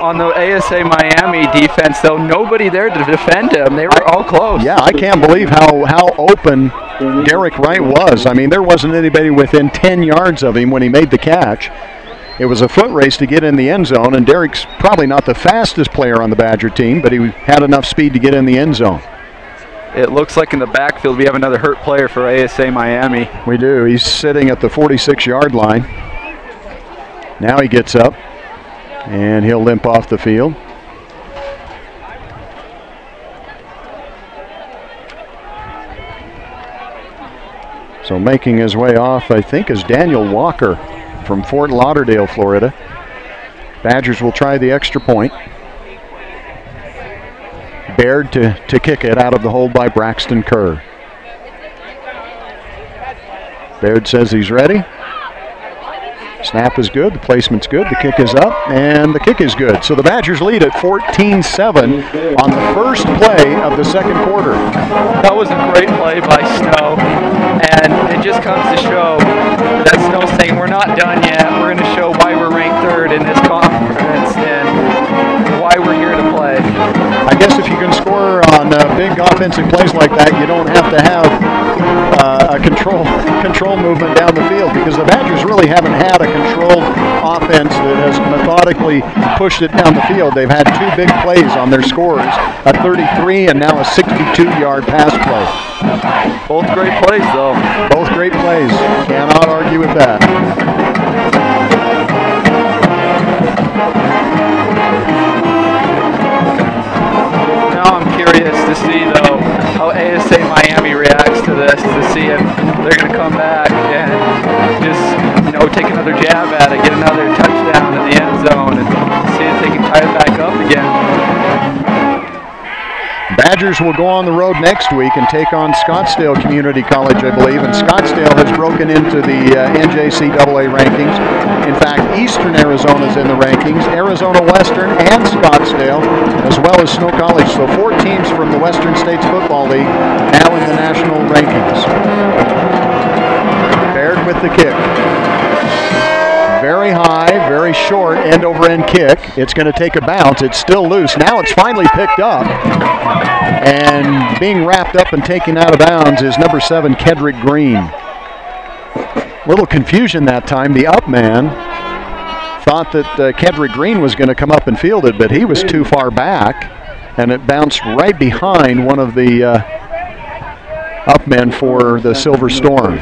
On the ASA Miami defense, though, nobody there to defend him. They were all close. Yeah, I can't believe how open Derek Wright was. I mean, there wasn't anybody within 10 yards of him when he made the catch. It was a foot race to get in the end zone, and Derek's probably not the fastest player on the Badger team, but he had enough speed to get in the end zone. It looks like in the backfield we have another hurt player for ASA Miami. We do. He's sitting at the 46-yard line. Now he gets up, and he'll limp off the field. So making his way off, I think, is Daniel Walker from Fort Lauderdale, Florida. Badgers will try the extra point. Baird to kick it out of the hold by Braxton Kerr. Baird says he's ready. Snap is good, the placement's good, the kick is up, and the kick is good. So the Badgers lead at 14-7 on the first play of the second quarter. That was a great play by Snow, and it just comes to show that Snow's saying we're not done yet. We're going to show why we're ranked third in this conference and why we're here to play. I guess if you can score on big offensive plays like that, you don't have to have a control movement down the field, because the Badgers really haven't had a controlled offense that has methodically pushed it down the field. They've had two big plays on their scores, a 33 and now a 62-yard pass play. Both great plays, though. Both great plays. Cannot argue with that. Now I'm curious to see, though, how ASA Miami reacts to this, to see if they're going to come back and just, take another jab at it, get another touchdown in the end zone, and see if they can tie it back up again. Badgers will go on the road next week and take on Scottsdale Community College, I believe, and Scottsdale has broken into the NJCAA rankings. In fact, Eastern Arizona is in the rankings, Arizona Western and Scottsdale, as well as Snow College. So 4 teams from the Western States Football League now in the national rankings. Baird with the kick. Very high, very short, end-over-end kick. It's going to take a bounce. It's still loose. Now it's finally picked up. And being wrapped up and taken out of bounds is number 7, Kedrick Green. Little confusion that time. The up man thought that Kedrick Green was going to come up and field it, but he was too far back, and it bounced right behind one of the up men for the Silver Storm.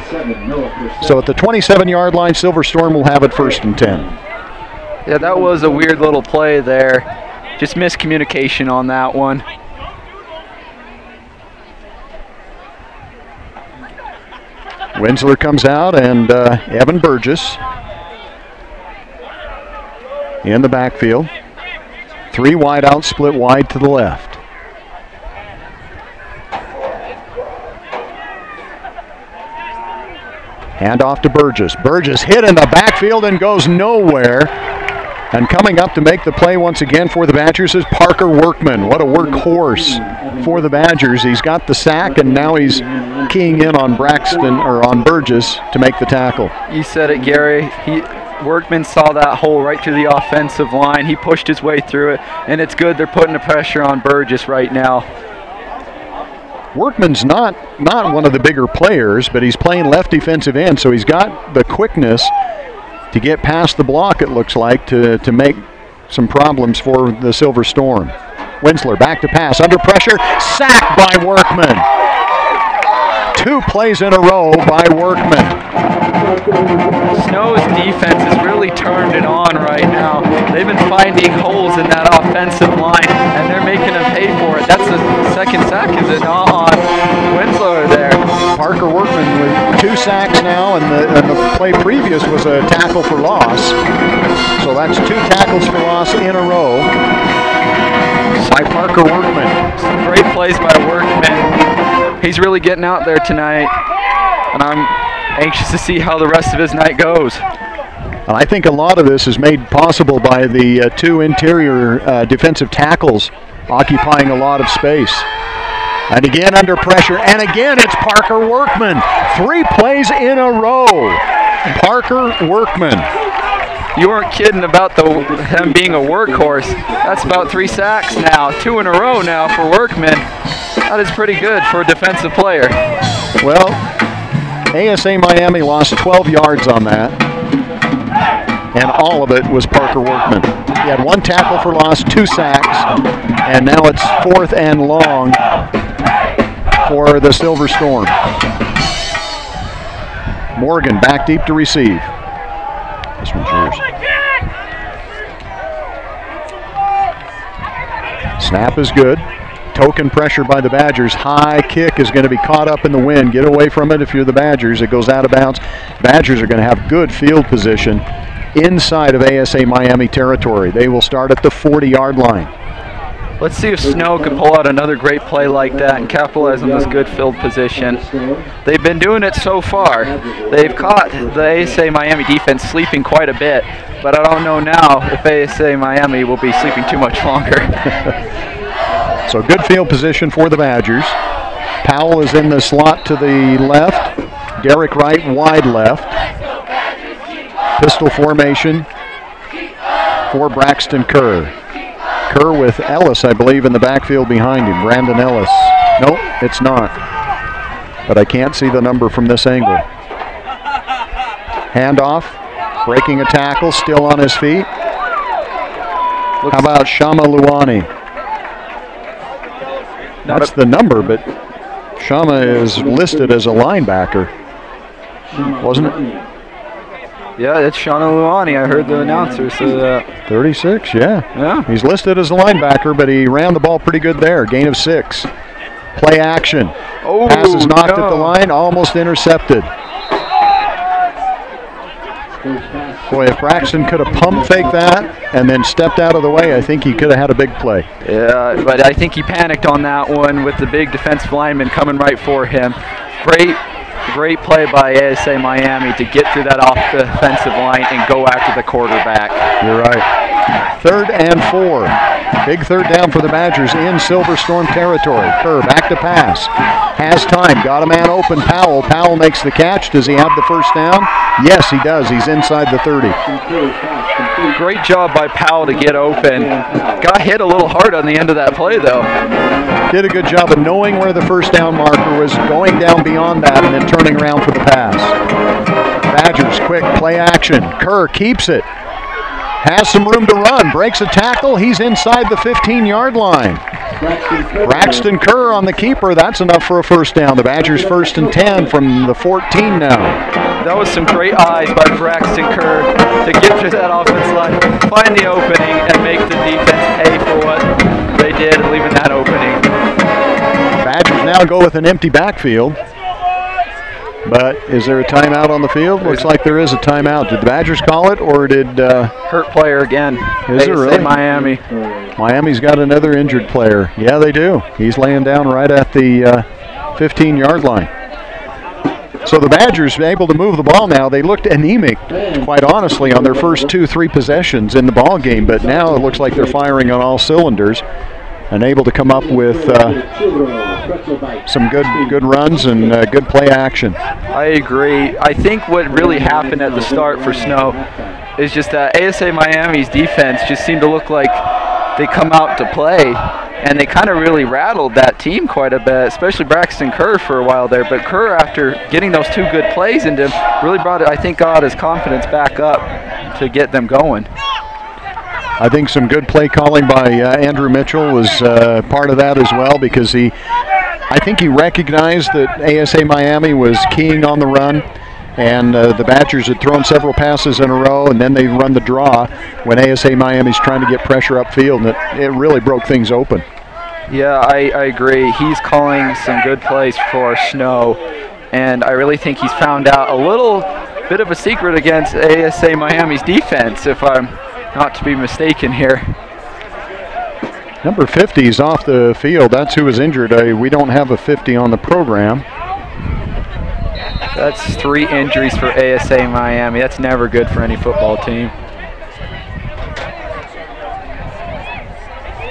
So at the 27-yard line, Silver Storm will have it 1st and 10. Yeah, that was a weird little play there. Just miscommunication on that one. Winsler comes out, and Evan Burgess in the backfield. 3 wide out, split wide to the left. Hand off to Burgess. Burgess hit in the backfield and goes nowhere. And coming up to make the play once again for the Badgers is Parker Workman. What a workhorse for the Badgers. He's got the sack, and now he's keying in on on Burgess to make the tackle. You said it, Gary. Workman saw that hole right through the offensive line. He pushed his way through it, and it's good they're putting the pressure on Burgess right now. Workman's not one of the bigger players, but he's playing left defensive end, so he's got the quickness to get past the block, it looks like, to make some problems for the Silver Storm. Winsler back to pass, under pressure, sacked by Workman. 2 plays in a row by Workman. Snow's defense has really turned it on right now. They've been finding holes in that offensive line, and they're making them pay for it. That's the 2nd sack, is it not, on Winslow there? Parker Workman with 2 sacks now, and the play previous was a tackle for loss. So that's 2 tackles for loss in a row. by Parker Workman. Some great plays by Workman. He's really getting out there tonight, and I'm anxious to see how the rest of his night goes. And I think a lot of this is made possible by the two interior defensive tackles occupying a lot of space. And again under pressure, and again it's Parker Workman. 3 plays in a row. Parker Workman. You weren't kidding about him being a workhorse. That's about 3 sacks now, 2 in a row now for Workman. That is pretty good for a defensive player. Well, ASA Miami lost 12 yards on that, and all of it was Parker Workman. He had 1 tackle for loss, 2 sacks, and now it's 4th and long for the Silver Storm. Morgan back deep to receive. This one's yours. Snap is good. Token pressure by the Badgers. High kick is going to be caught up in the wind. Get away from it if you're the Badgers. It goes out of bounds. Badgers are going to have good field position inside of ASA Miami territory. They will start at the 40-yard line. Let's see if Snow can pull out another great play like that and capitalize on this good field position. They've been doing it so far. They've caught the ASA Miami defense sleeping quite a bit, but I don't know now if ASA Miami will be sleeping too much longer. So good field position for the Badgers. Powell is in the slot to the left. Derek Wright wide left. Pistol formation for Braxton Kerr. Kerr with Ellis, I believe, in the backfield behind him. Brandon Ellis. Nope, it's not. But I can't see the number from this angle. Handoff. Breaking a tackle. Still on his feet. How about Shama Luani? That's the number, but Shama is listed as a linebacker. Wasn't it? Yeah, it's Shauna Luani. I heard the announcer say that. 36, yeah. He's listed as a linebacker, but he ran the ball pretty good there. Gain of 6. Play action. Oh, pass is knocked at the line, almost intercepted. Boy, if Braxton could have pump faked that and then stepped out of the way, I think he could have had a big play. Yeah, but I think he panicked on that one with the big defensive lineman coming right for him. Great play by ASA Miami to get through that offensive line and go after the quarterback. You're right. 3rd and 4. Big 3rd down for the Badgers in Silver Storm territory. Kerr back to pass. Has time. Got a man open. Powell. Powell makes the catch. Does he have the first down? Yes, he does. He's inside the 30. Great job by Powell to get open. Got hit a little hard on the end of that play, though. Did a good job of knowing where the first down marker was, going down beyond that, and then turning around for the pass. Badgers, quick play action. Kerr keeps it. Has some room to run. Breaks a tackle. He's inside the 15-yard line. Braxton Kerr on the keeper. That's enough for a first down. The Badgers 1st and 10 from the 14 now. That was some great eyes by Braxton Kerr to get through that offensive line, find the opening, and make the defense pay for what they did, leaving that opening. Badgers now go with an empty backfield. But is there a timeout on the field? Looks like there is a timeout. Did the Badgers call it, or did... hurt player again. Is it really? Miami. Miami's got another injured player. Yeah, they do. He's laying down right at the 15-yard line. So the Badgers are able to move the ball now. They looked anemic, quite honestly, on their first 2-3 possessions in the ball game, but now it looks like they're firing on all cylinders and able to come up with some good runs and good play action. I agree. I think what really happened at the start for Snow is just that ASA Miami's defense just seemed to look like they come out to play, and they kind of really rattled that team quite a bit, especially Braxton Kerr for a while there. But Kerr, after getting those 2 good plays into him, really brought it, I think, got his confidence back up to get them going. I think some good play calling by Andrew Mitchell was part of that as well, because I think he recognized that ASA Miami was keying on the run, and the Badgers had thrown several passes in a row, and then they run the draw when ASA Miami's trying to get pressure upfield, and it really broke things open. Yeah, I agree. He's calling some good plays for Snow, and I really think he's found out a little bit of a secret against ASA Miami's defense, if I'm not to be mistaken here. Number 50 is off the field. That's who was injured. We don't have a 50 on the program. That's 3 injuries for ASA Miami. That's never good for any football team.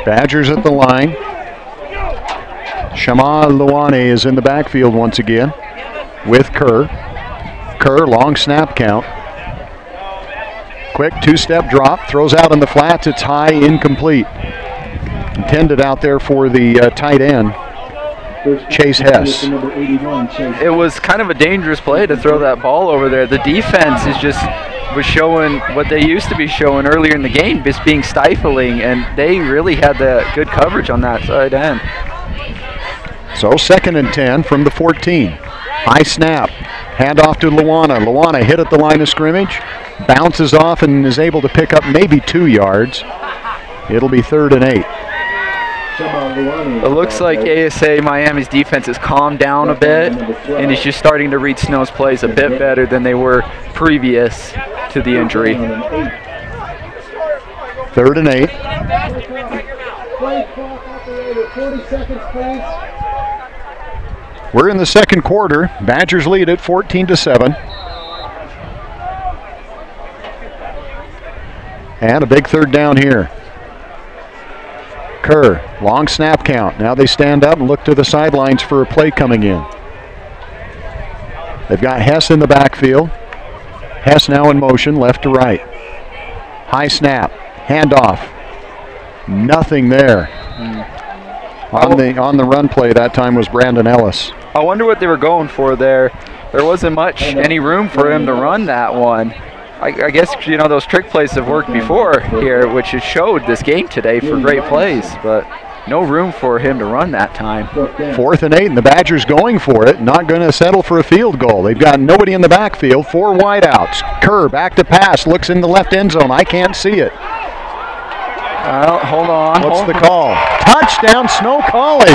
Badgers at the line. Shama Luane is in the backfield once again with Kerr. Kerr, long snap count. Quick 2-step drop, throws out in the flats. It's high, incomplete. Intended out there for the tight end, Chase Hess. It was kind of a dangerous play to throw that ball over there. The defense was showing what they used to be showing earlier in the game, just being stifling, and they really had the good coverage on that side end. So 2nd and 10 from the 14. High snap, handoff to Luana. Luana hit at the line of scrimmage, bounces off and is able to pick up maybe 2 yards. It'll be 3rd and 8. It looks like ASA Miami's defense has calmed down a bit and is just starting to read Snow's plays a bit better than they were previous to the injury. 3rd and 8. We're in the 2nd quarter. Badgers lead it 14-7. And a big 3rd down here. Kerr, long snap count. Now they stand up and look to the sidelines for a play coming in. They've got Hess in the backfield. Hess now in motion, left to right. High snap, handoff. Nothing there. On the run play that time was Brandon Ellis. I wonder what they were going for there. There wasn't any room for him to run that one. I guess, you know, those trick plays have worked before here, which has showed this game today for great plays, but no room for him to run that time. 4th and 8, and the Badgers going for it, not going to settle for a field goal. They've got nobody in the backfield, 4 wideouts. Kerr back to pass, looks in the left end zone. I can't see it. Well, hold on. What's the call? Touchdown, Snow College.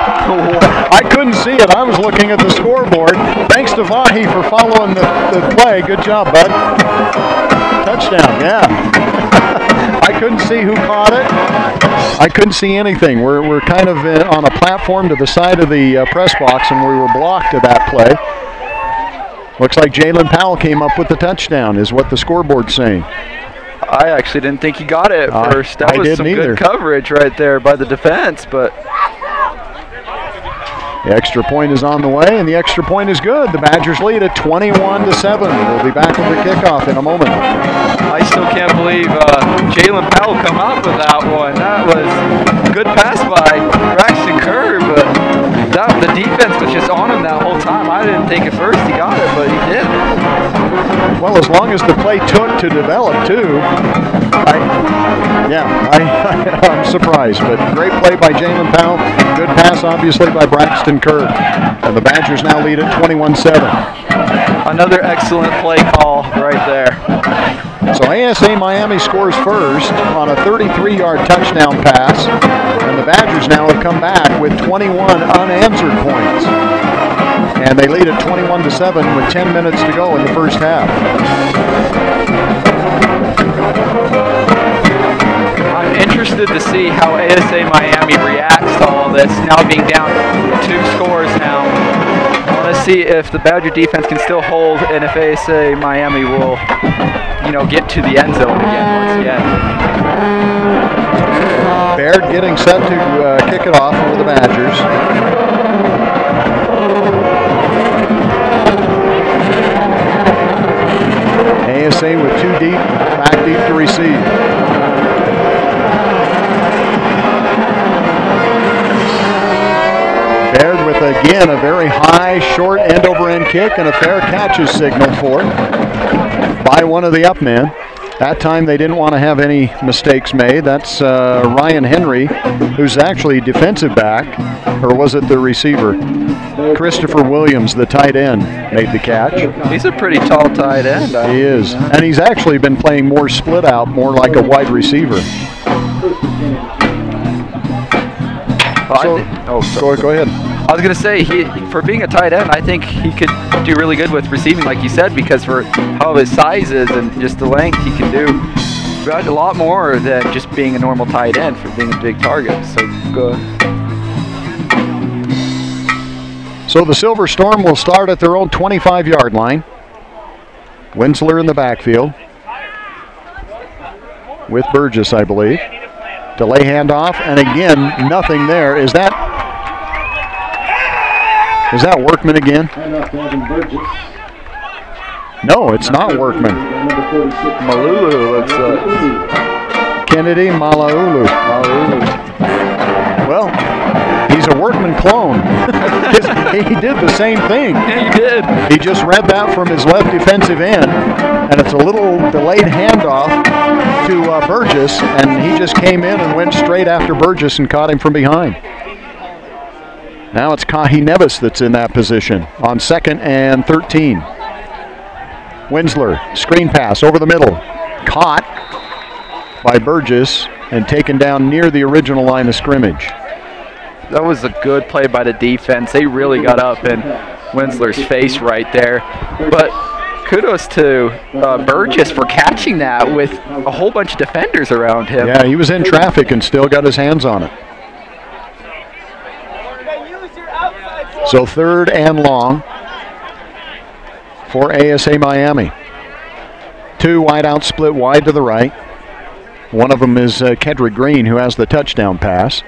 I couldn't see it. I was looking at the scoreboard. Thanks to Vahi for following the play. Good job, bud. Touchdown, yeah. I couldn't see who caught it. I couldn't see anything. We're kind of on a platform to the side of the press box, and we were blocked to that play. Looks like Jalen Powell came up with the touchdown, is what the scoreboard's saying. I actually didn't think he got it at first. That was some good coverage right there by the defense, but the extra point is on the way, and the extra point is good. The Badgers lead at 21-7. We'll be back with the kickoff in a moment. I still can't believe Jalen Powell come up with that one. That was a good pass by Braxton Kerr, but the defense was just on him that whole time. I didn't think at first he got it, but he did. Well, as long as the play took to develop, too, I'm surprised. But great play by Jalen Powell. Good pass, obviously, by Braxton Kerr. And the Badgers now lead at 21-7. Another excellent play call right there. So ASA Miami scores first on a 33-yard touchdown pass. And the Badgers now have come back with 21 unanswered points. And they lead at 21-7 with 10 minutes to go in the first half. I'm interested to see how ASA Miami reacts to all this, now being down 2 scores now. I want to see if the Badger defense can still hold and if ASA Miami will, get to the end zone again once again. Baird getting set to kick it off for the Badgers. ASA with 2 deep, back deep to receive. Baird with, again, a very high, short end-over-end kick, and a fair catch is signaled for by one of the up men. That time they didn't want to have any mistakes made. That's Ryan Henry, who's actually defensive back, or was it the receiver? Christopher Williams, the tight end, made the catch. He's a pretty tall tight end. He is, and he's actually been playing more split out, more like a wide receiver. Go ahead. I was going to say, for being a tight end, I think he could do really good with receiving, like you said, because for how his size is and just the length, he can do got a lot more than just being a normal tight end for being a big target. So good. So the Silver Storm will start at their own 25-yard line. Winsler in the backfield with Burgess, I believe. Delay handoff, and again, nothing there. Is that Workman again? No, it's not Workman. Malulu looks like. Kennedy Malaulu. Well, he's a Workman clone. He did the same thing. Yeah, he did. He just read that from his left defensive end, and it's a little delayed handoff to Burgess, and he just came in and went straight after Burgess and caught him from behind. Now it's Kahi Nevis that's in that position on 2nd and 13. Winsler, screen pass over the middle. Caught by Burgess and taken down near the original line of scrimmage. That was a good play by the defense. They really got up in Winsler's face right there. But kudos to Burgess for catching that with a whole bunch of defenders around him. Yeah, he was in traffic and still got his hands on it. So 3rd and long for ASA Miami. 2 wide out, split wide to the right. One of them is Kedrick Green, who has the touchdown pass.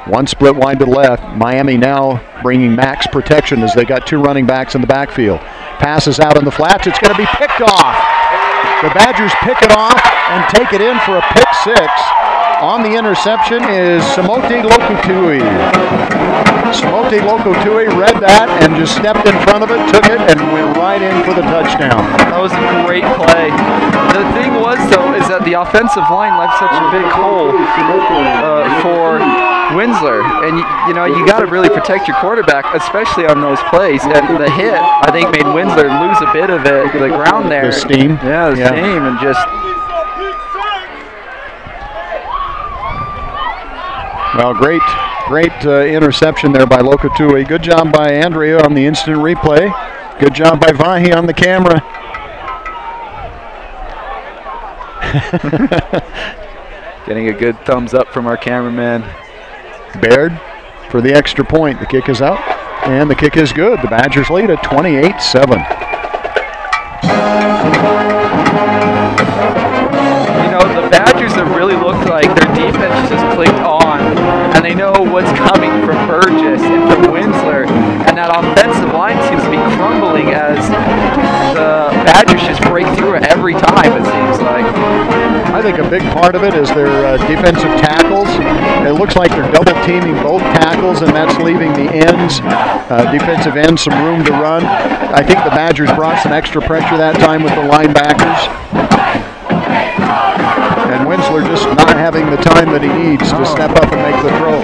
1 split wide to the left. Miami now bringing max protection as they got 2 running backs in the backfield. Passes out in the flats. It's going to be picked off. The Badgers pick it off and take it in for a pick 6. On the interception is Samote Lokutui. Samote Lokutui read that and just stepped in front of it, took it, and went right in for the touchdown. That was a great play. The thing was, though, is that the offensive line left such a big hole for Winsler. And, you know, you got to really protect your quarterback, especially on those plays. And the hit, I think, made Winsler lose a bit of it, the ground there. The steam. Yeah, the steam, and just... Well, great interception there by Lokutui. Good job by Andrea on the instant replay. Good job by Vahi on the camera. Getting a good thumbs up from our cameraman. Baird for the extra point. The kick is out, and the kick is good. The Badgers lead at 28-7. You know, the Badgers have really looked like their defense just clicked on, and they know what's coming from Burgess and from Winsler, and that offensive line seems to be crumbling as the Badgers just break through it every time, it seems like. I think a big part of it is their defensive tackles. It looks like they're double teaming both tackles, and that's leaving the ends, defensive ends, some room to run. I think the Badgers brought some extra pressure that time with the linebackers. And Winsler just not having the time that he needs to step up and make the throw.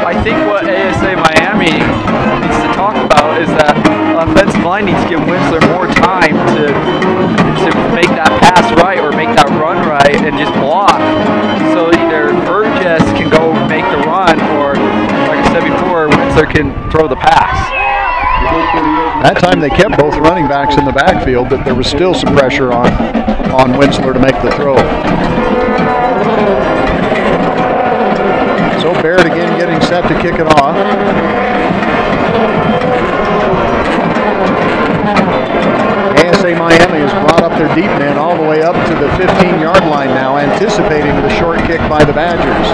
I think what ASA Miami needs to talk about is that offensive line needs to give Winsler more time to make that pass right or make that run right and just block. So either Burgess can go make the run, or, like I said before, Winsler can throw the pass. That time they kept both running backs in the backfield, but there was still some pressure on Winsler to make the throw. So Baird again getting set to kick it off. ASA Miami has brought up their deep man all the way up to the 15-yard line now, anticipating the short kick by the Badgers.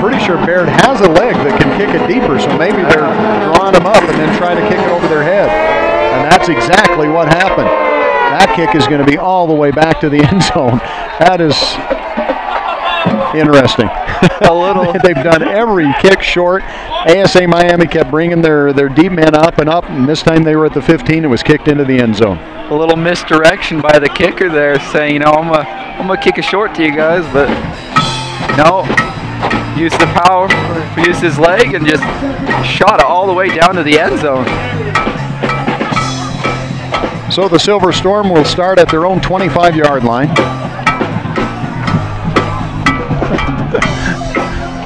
Pretty sure Baird has a leg that can kick it deeper, so maybe they're drawing him up and then trying to kick it over their head. And that's exactly what happened. That kick is going to be all the way back to the end zone. That is interesting. A little. They've done every kick short. ASA Miami kept bringing their deep man up, and this time they were at the 15 and was kicked into the end zone. A little misdirection by the kicker there, saying, you know, I'm gonna kick it short to you guys, but no. Used the power, used his leg, and just shot it all the way down to the end zone. So the Silver Storm will start at their own 25-yard line.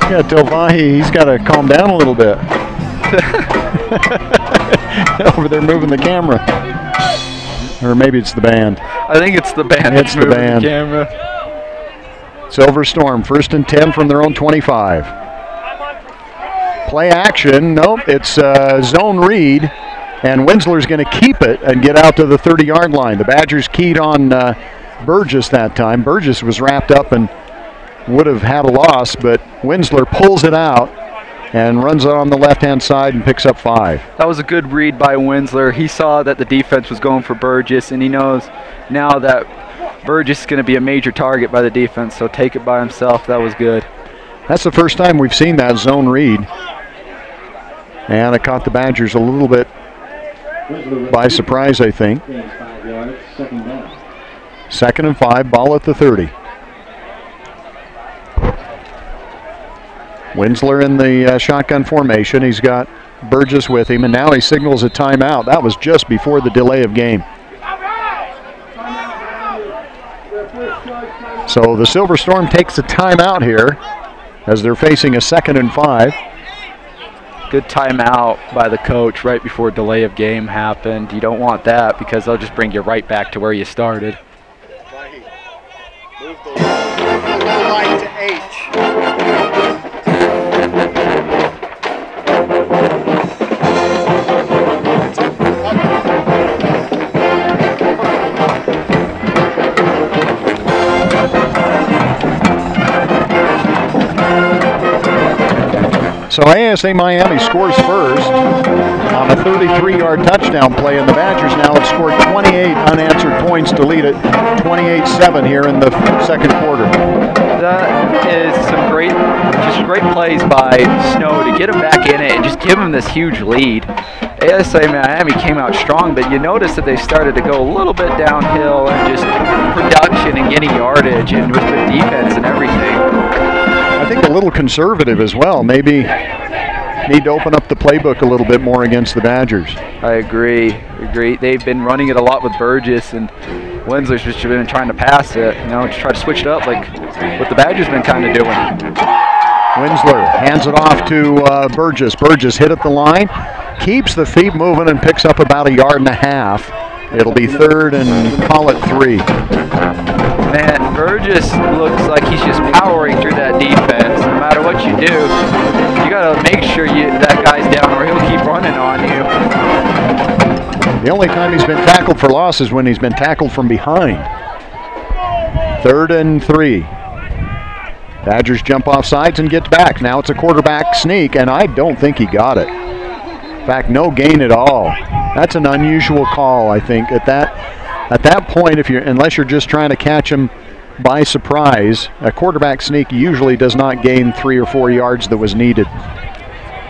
Yeah, Tilvahi, he's got to calm down a little bit. Over there moving the camera. Or maybe it's the band. I think it's the band. It's the band. The camera. Silver Storm, 1st and 10 from their own 25. Play action. Nope, it's zone read. And Winsler's going to keep it and get out to the 30-yard line. The Badgers keyed on Burgess that time. Burgess was wrapped up and would have had a loss, but Winsler pulls it out and runs it on the left-hand side and picks up 5. That was a good read by Winsler. He saw that the defense was going for Burgess, and he knows now that Burgess is going to be a major target by the defense, so take it by himself. That was good. That's the first time we've seen that zone read. And it caught the Badgers a little bit by surprise, I think. 2nd and 5, ball at the 30. Winsler in the shotgun formation. He's got Burgess with him, and now he signals a timeout. That was just before the delay of game. So the Silver Storm takes a timeout here as they're facing a 2nd and 5. Good timeout by the coach right before delay of game happened. You don't want that because they'll just bring you right back to where you started. Move the line to H. So ASA Miami scores first on a 33-yard touchdown play, and the Badgers now have scored 28 unanswered points to lead it 28-7 here in the 2nd quarter. That is some great plays by Snow to get him back in it and just give him this huge lead. ASA Miami came out strong, but you notice that they started to go a little bit downhill and just production and getting yardage and with the defense and everything. I think a little conservative as well. Maybe need to open up the playbook a little bit more against the Badgers. I agree. They've been running it a lot with Burgess, and Winsler's just been trying to pass it, to try to switch it up like what the Badgers been kind of doing. Winsler hands it off to Burgess. Burgess hit at the line, keeps the feet moving and picks up about 1.5 yards. It'll be 3rd and call it 3. Man, Burgess looks like he's just powering through that defense. No matter what you do, you got to make sure that guy's down or he'll keep running on you. The only time he's been tackled for loss is when he's been tackled from behind. 3rd and 3. Badgers jump off sides and get back. Now it's a quarterback sneak, and I don't think he got it. In fact, no gain at all. That's an unusual call, I think. At that point, unless you're just trying to catch him by surprise, a quarterback sneak usually does not gain 3 or 4 yards that was needed.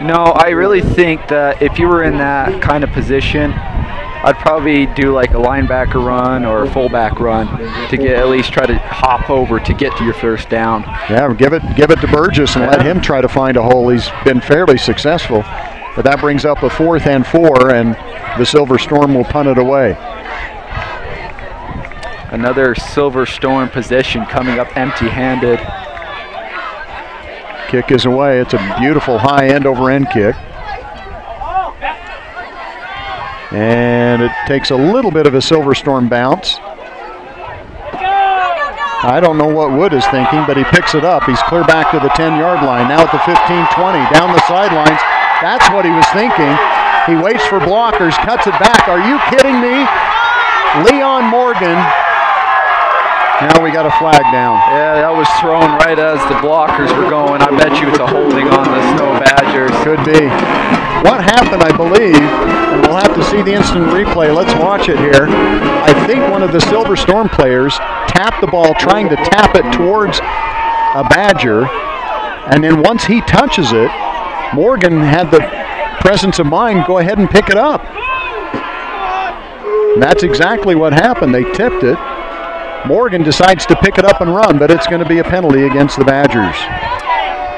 No, I really think that if you were in that kind of position, I'd probably do like a linebacker run or a fullback run to at least try to hop over to get to your first down. Yeah, give it to Burgess and let him try to find a hole. He's been fairly successful, but that brings up a 4th and 4, and the Silver Storm will punt it away. Another Silver Storm possession coming up empty-handed. Kick is away. It's a beautiful high end-over-end kick. And it takes a little bit of a Silver Storm bounce. I don't know what Wood is thinking, but he picks it up. He's clear back to the 10-yard line. Now at the 15-20, down the sidelines. That's what he was thinking. He waits for blockers, cuts it back. Are you kidding me? Leon Morgan. Now we got a flag down. Yeah, that was thrown right as the blockers were going. I bet you it's a holding on the Snow Badgers. Could be. What happened, I believe, and we'll have to see the instant replay. Let's watch it here. I think one of the Silver Storm players tapped the ball, trying to tap it towards a Badger, and then once he touches it, Morgan had the presence of mind, go ahead and pick it up. And that's exactly what happened. They tipped it. Morgan decides to pick it up and run, but it's going to be a penalty against the Badgers.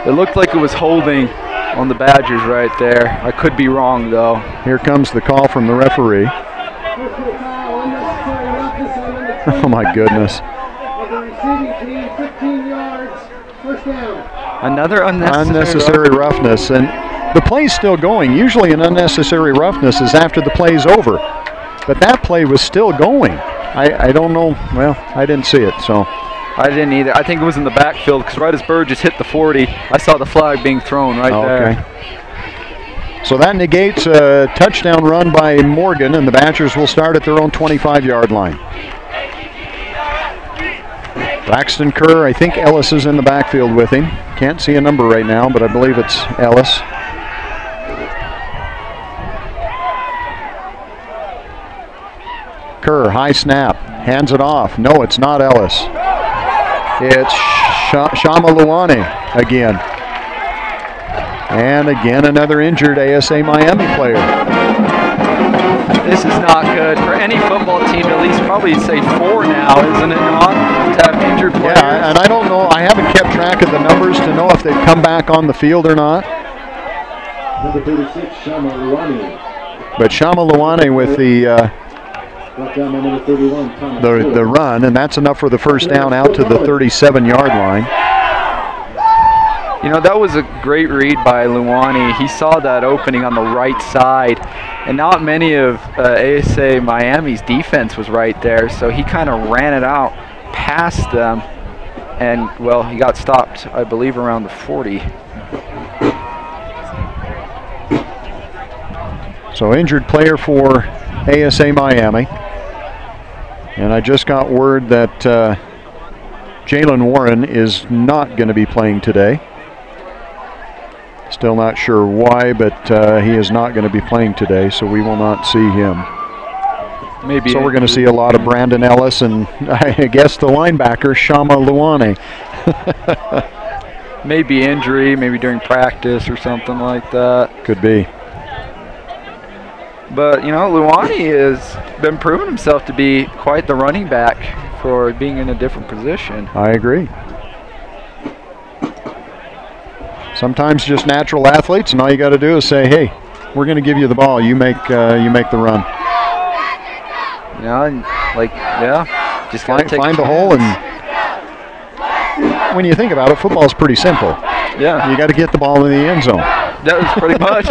It looked like it was holding on the Badgers right there. I could be wrong, though. Here comes the call from the referee. Oh, my goodness. Another unnecessary roughness. And the play's still going. Usually an unnecessary roughness is after the play's over. But that play was still going. I don't know. Well, I didn't see it, so. I didn't either. I think it was in the backfield because right as Burgess hit the 40, I saw the flag being thrown right there. Okay. So that negates a touchdown run by Morgan, and the Badgers will start at their own 25-yard line. Braxton Kerr, I think Ellis is in the backfield with him. Can't see a number right now, but I believe it's Ellis. Kerr, high snap, hands it off. No, it's not Ellis. It's Shama Luane again. And again, another injured ASA Miami player. This is not good for any football team, at least probably say 4 now, isn't it not, to have injured players? Yeah, and I don't know, I haven't kept track of the numbers to know if they've come back on the field or not. Number 36, Shama Luane. But Shama Luane with the run, and that's enough for the first down out to the 37-yard line. You know, that was a great read by Luane. He saw that opening on the right side, and not many of ASA Miami's defense was right there, so he kind of ran it out past them, and, well, he got stopped, I believe, around the 40. So injured player for ASA Miami. And I just got word that Jalen Warren is not going to be playing today. Still not sure why, but he is not going to be playing today, so we will not see him. Maybe. So we're going to see a lot of Brandon Ellis and I guess the linebacker, Shama Luane. Maybe injury, maybe during practice or something like that. Could be. But, you know, Luane has been proving himself to be quite the running back for being in a different position. I agree. Sometimes just natural athletes, and all you got to do is say, hey, we're going to give you the ball. You make the run. You know, and like, yeah, just find the hole. And when you think about it, football is pretty simple. Yeah. You got to get the ball in the end zone. That was pretty much.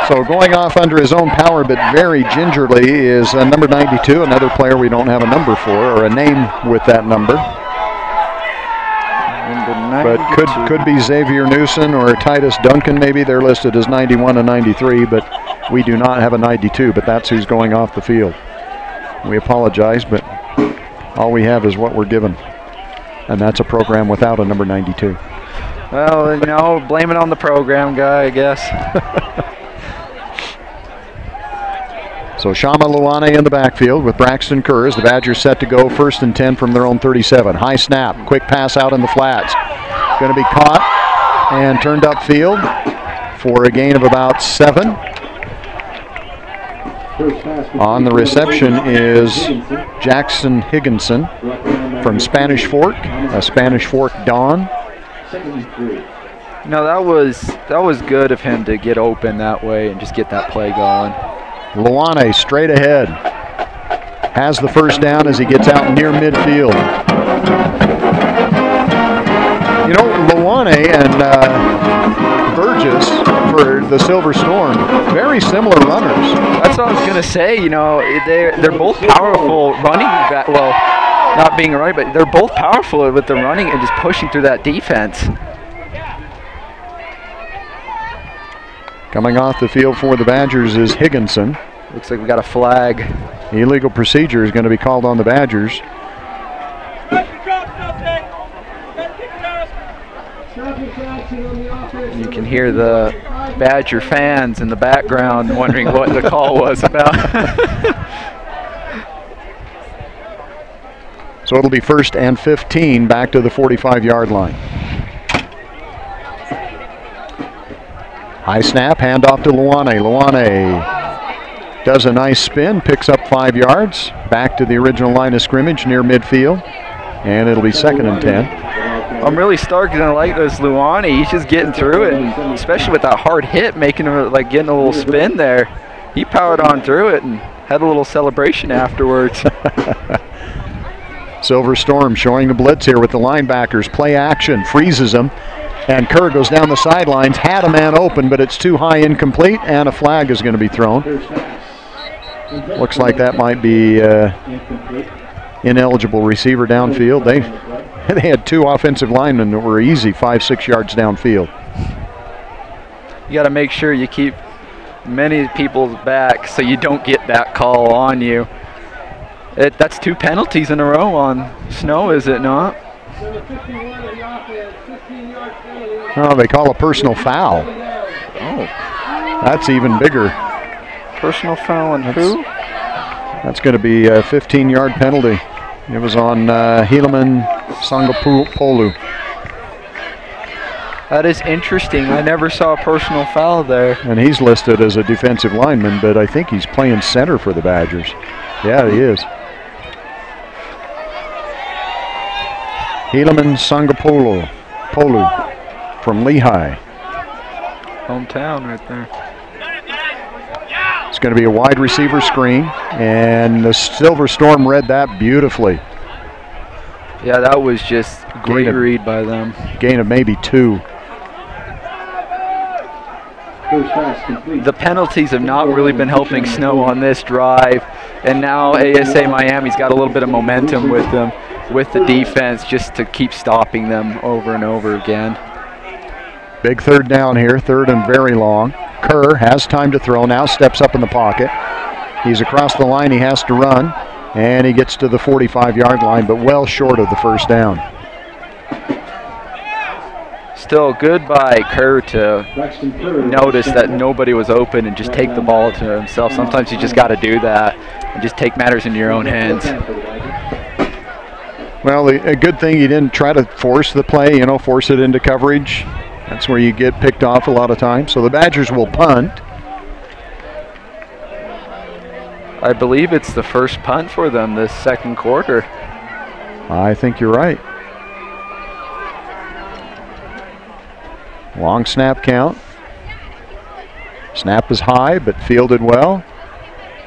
So going off under his own power, but very gingerly, is number 92, another player we don't have a number for, or a name with that number. But could be Xavier Newsom or Titus Duncan maybe. They're listed as 91 and 93, but we do not have a 92, but that's who's going off the field. We apologize, but all we have is what we're given. And that's a program without a number 92. Well, you know, blame it on the program guy, I guess. So Shama Luane in the backfield with Braxton Kerr. The Badgers set to go 1st and 10 from their own 37. High snap, quick pass out in the flats. Going to be caught and turned upfield for a gain of about 7. On the reception is Jackson Higginson from Spanish Fork, a Spanish Fork Don. No, that was good of him to get open that way and just get that play going. Luane straight ahead. Has the first down as he gets out near midfield. You know, Luane and Burgess for the Silver Storm, very similar runners. That's what I was going to say. You know, they're both powerful running back. Well, not being right, but they're both powerful with the running and just pushing through that defense. Coming off the field for the Badgers is Higginson. Looks like we got a flag. Illegal procedure is going to be called on the Badgers. You can hear the Badger fans in the background wondering what the call was about. So it'll be 1st and 15 back to the 45-yard line. High snap, handoff to Luane. Luane does a nice spin, picks up 5 yards, back to the original line of scrimmage near midfield, and it'll be 2nd and 10. I'm really starting to like this Luane. He's just getting through it, and especially with that hard hit, making him like getting a little spin there. He powered on through it and had a little celebration afterwards. Silver Storm showing the blitz here with the linebackers. Play action, freezes them. And Kerr goes down the sidelines, had a man open, but it's too high, incomplete, and a flag is going to be thrown. Looks like that might be ineligible receiver downfield. They had 2 offensive linemen that were easy 5-6 yards downfield. You got to make sure you keep many people's back so you don't get that call on you. That's 2 penalties in a row on Snow, is it not? Oh, they call a personal foul. Oh. That's even bigger. Personal foul on who? That's going to be a 15-yard penalty. It was on Helaman Sangapolu. That is interesting. I never saw a personal foul there. And he's listed as a defensive lineman, but I think he's playing center for the Badgers. Yeah, he is. Helaman Sangapolu from Lehigh. Hometown right there. It's going to be a wide receiver screen, and the Silver Storm read that beautifully. Yeah, that was just a great read by them. Gain of maybe 2. The penalties have not really been helping Snow on this drive, and now ASA Miami's got a little bit of momentum with them, with the defense, just to keep stopping them over and over again. Big 3rd down here, 3rd and very long. Kerr has time to throw, now steps up in the pocket. He's across the line, he has to run, and he gets to the 45-yard line, but well short of the 1st down. Still good by Kerr to notice that nobody was open and just take the ball to himself. Sometimes you just got to do that and just take matters into your own hands. Well, a good thing he didn't try to force the play, force it into coverage. That's where you get picked off a lot of times. So the Badgers will punt. I believe it's the first punt for them this 2nd quarter. I think you're right. Long snap count. Snap is high, but fielded well.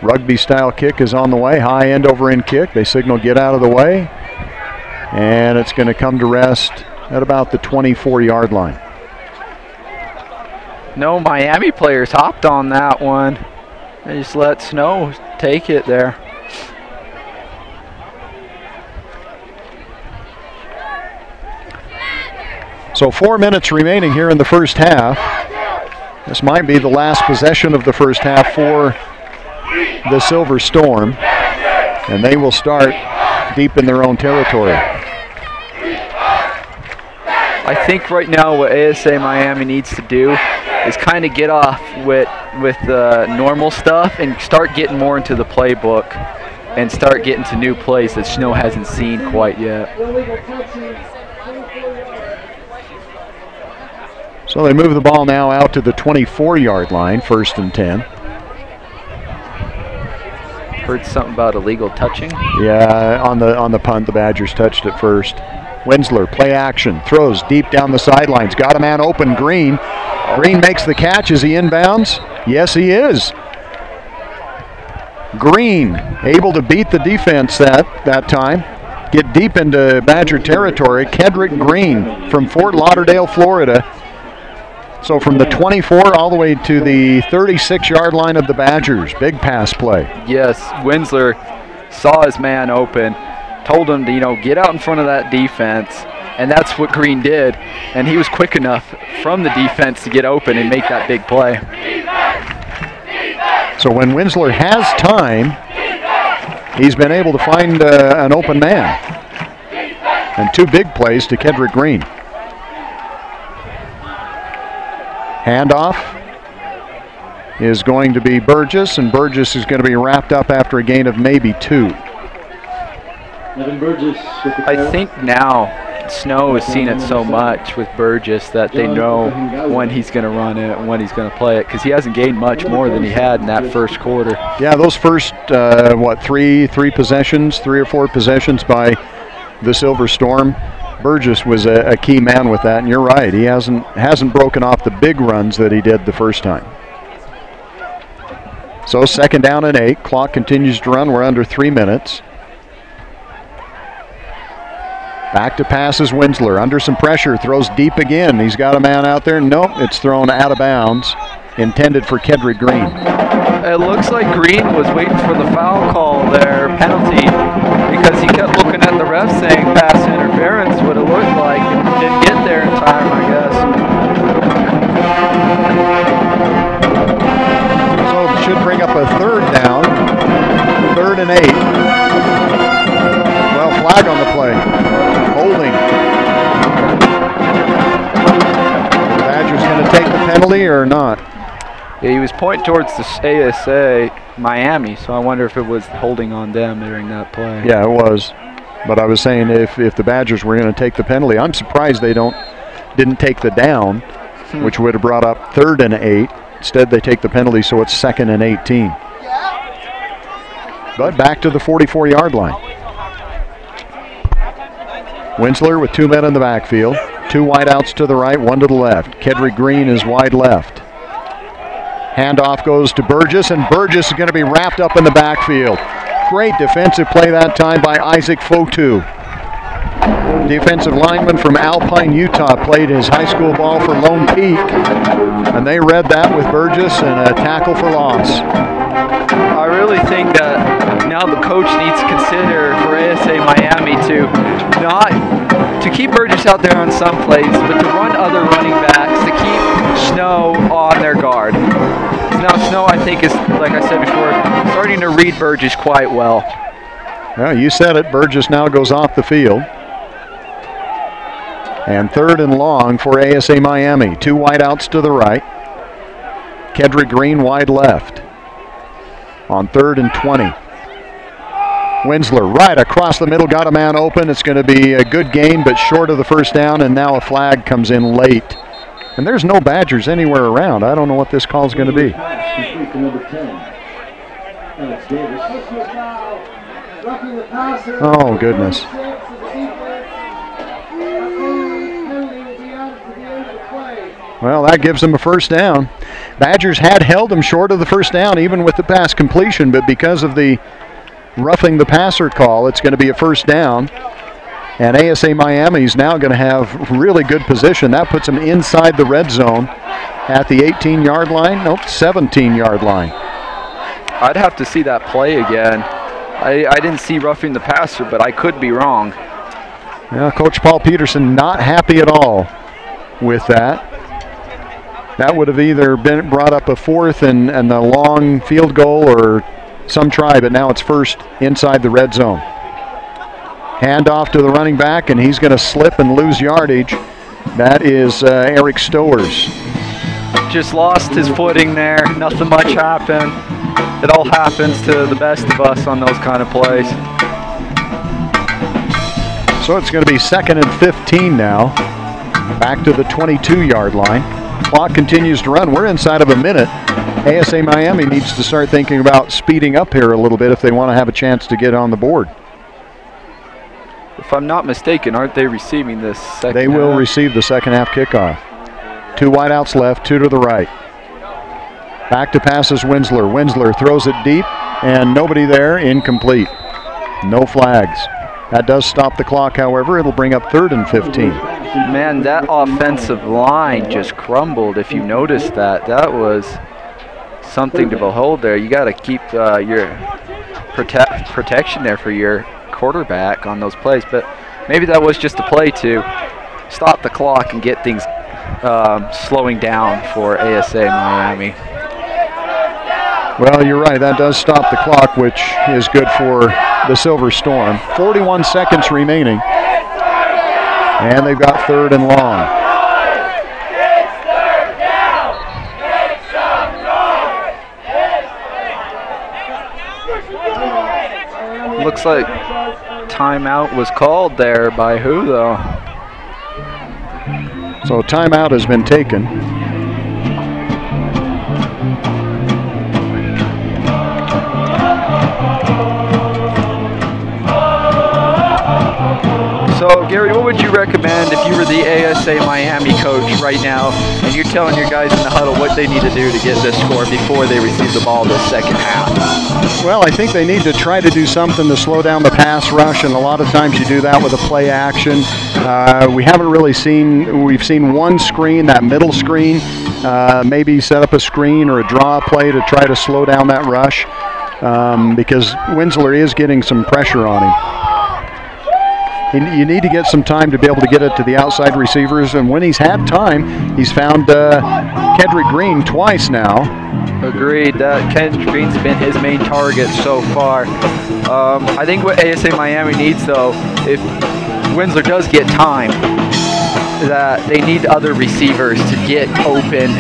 Rugby-style kick is on the way. High end over end kick. They signal get out of the way. And it's going to come to rest at about the 24-yard line. No Miami players hopped on that one. They just let Snow take it there. So 4 minutes remaining here in the 1st half. This might be the last possession of the 1st half for the Silver Storm. And they will start deep in their own territory. I think right now what ASA Miami needs to do is kind of get off with the normal stuff and start getting more into the playbook and start getting to new plays that Snow hasn't seen quite yet. So they move the ball now out to the 24-yard line, 1st and 10. Heard something about illegal touching? Yeah, on the punt, the Badgers touched it first. Winsler, play action, throws deep down the sidelines. Got a man open, Green. Green makes the catch. Is he inbounds? Yes, he is. Green able to beat the defense that time. Get deep into Badger territory. Kedrick Green from Fort Lauderdale, Florida. So from the 24 all the way to the 36-yard line of the Badgers. Big pass play. Yes, Winsler saw his man open, told him to, get out in front of that defense, and that's what Green did. And he was quick enough from the defense to get open and make that big play. So when Winsler has time, he's been able to find an open man. And 2 big plays to Kedrick Green. Handoff is going to be Burgess, and Burgess is going to be wrapped up after a gain of maybe 2. I think now Snow has seen it so much with Burgess that they know when he's going to run it and when he's going to play it, because he hasn't gained much more than he had in that 1st quarter. Yeah, those first, 3 possessions, 3 or 4 possessions by the Silver Storm, Burgess was a key man with that, and you're right, he hasn't broken off the big runs that he did the first time. So 2nd down and 8, clock continues to run, we're under 3 minutes. Back to passes Winsler. Under some pressure. Throws deep again. He's got a man out there. Nope, it's thrown out of bounds. Intended for Kedrick Green. It looks like Green was waiting for the foul call there, penalty, because he kept looking at the ref saying pass interference, what it looked like, and didn't get there in time, I guess. So it should bring up a third down. 3rd and 8. Well, flag on the play. Holding. The Badgers going to take the penalty or not? Yeah, he was pointing towards the ASA Miami, so I wonder if it was holding on them during that play. Yeah, it was. But I was saying if the Badgers were going to take the penalty, I'm surprised they didn't take the down, which would have brought up 3rd and 8. Instead, they take the penalty, so it's 2nd and 18. But back to the 44-yard line. Winsler with 2 men in the backfield. 2 wideouts to the right, 1 to the left. Kedrick Green is wide left. Handoff goes to Burgess, and Burgess is going to be wrapped up in the backfield. Great defensive play that time by Isaac Fotu. Defensive lineman from Alpine, Utah, played his high school ball for Lone Peak, and they read that with Burgess and a tackle for loss. I really think that now the coach needs to consider for ASA Miami to keep Burgess out there on some plays, but to run other running backs to keep Snow on their guard. Now Snow, I think, is, like I said before, starting to read Burgess quite well. Well, you said it. Burgess now goes off the field. And 3rd and long for ASA Miami. 2 wideouts to the right. Kedrick Green wide left. On 3rd and 20. Winsler right across the middle, got a man open. It's going to be a good gain, but short of the first down, and now a flag comes in late. And there's no Badgers anywhere around. I don't know what this call is going to be. Oh, goodness. Well, that gives them a first down. Badgers had held them short of the first down, even with the pass completion, but because of the roughing the passer call, it's going to be a first down. And ASA Miami is now going to have really good position. That puts them inside the red zone at the 18-yard line. Nope, 17-yard line. I'd have to see that play again. I didn't see roughing the passer, but I could be wrong. Yeah, Coach Paul Peterson not happy at all with that. That would have either been brought up a 4th and a long field goal or some try, but now it's first inside the red zone. Handoff to the running back, and he's going to slip and lose yardage. That is Eric Stowers. Just lost his footing there. Nothing much happened. It all happens to the best of us on those kind of plays. So it's going to be 2nd and 15 now. Back to the 22-yard line. Clock continues to run. We're inside of a minute. ASA Miami needs to start thinking about speeding up here a little bit if they want to have a chance to get on the board. If I'm not mistaken, aren't they receiving this second They will receive the second half kickoff. 2 wideouts left, 2 to the right. Back to passes Winsler. Winsler throws it deep, and nobody there, incomplete. No flags. That does stop the clock, however. It'll bring up 3rd and 15. Man, that offensive line just crumbled, if you noticed that. That was something to behold there. You got to keep your protection there for your quarterback on those plays, but maybe that was just a play to stop the clock and get things slowing down for ASA Miami. Well, you're right. That does stop the clock, which is good for the Silver Storm. 41 seconds remaining, and they've got 3rd and long. Looks like timeout was called there by who, though? So timeout has been taken. So Gary, what would you recommend if you were the ASA Miami coach right now and you're telling your guys in the huddle what they need to do to get this score before they receive the ball this second half? Well, I think they need to try to do something to slow down the pass rush, and a lot of times you do that with a play action. We haven't really we've seen one screen, that middle screen, maybe set up a screen or a draw play to try to slow down that rush because Winsler is getting some pressure on him. You need to get some time to be able to get it to the outside receivers, and when he's had time, he's found Kendrick Green twice now. Agreed. Kendrick Green's been his main target so far. I think what ASA Miami needs, though, if Winsler does get time, that they need other receivers to get open.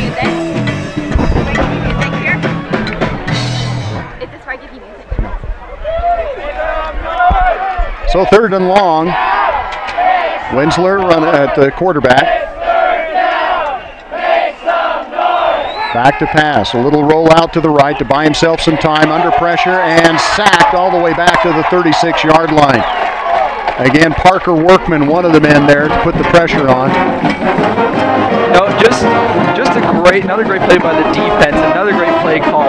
So 3rd and long. Winsler run at the quarterback. Back to pass. A little roll out to the right to buy himself some time under pressure and sacked all the way back to the 36-yard line. Again, Parker Workman, one of the men there to put the pressure on. No, just another great play by the defense, another great play call.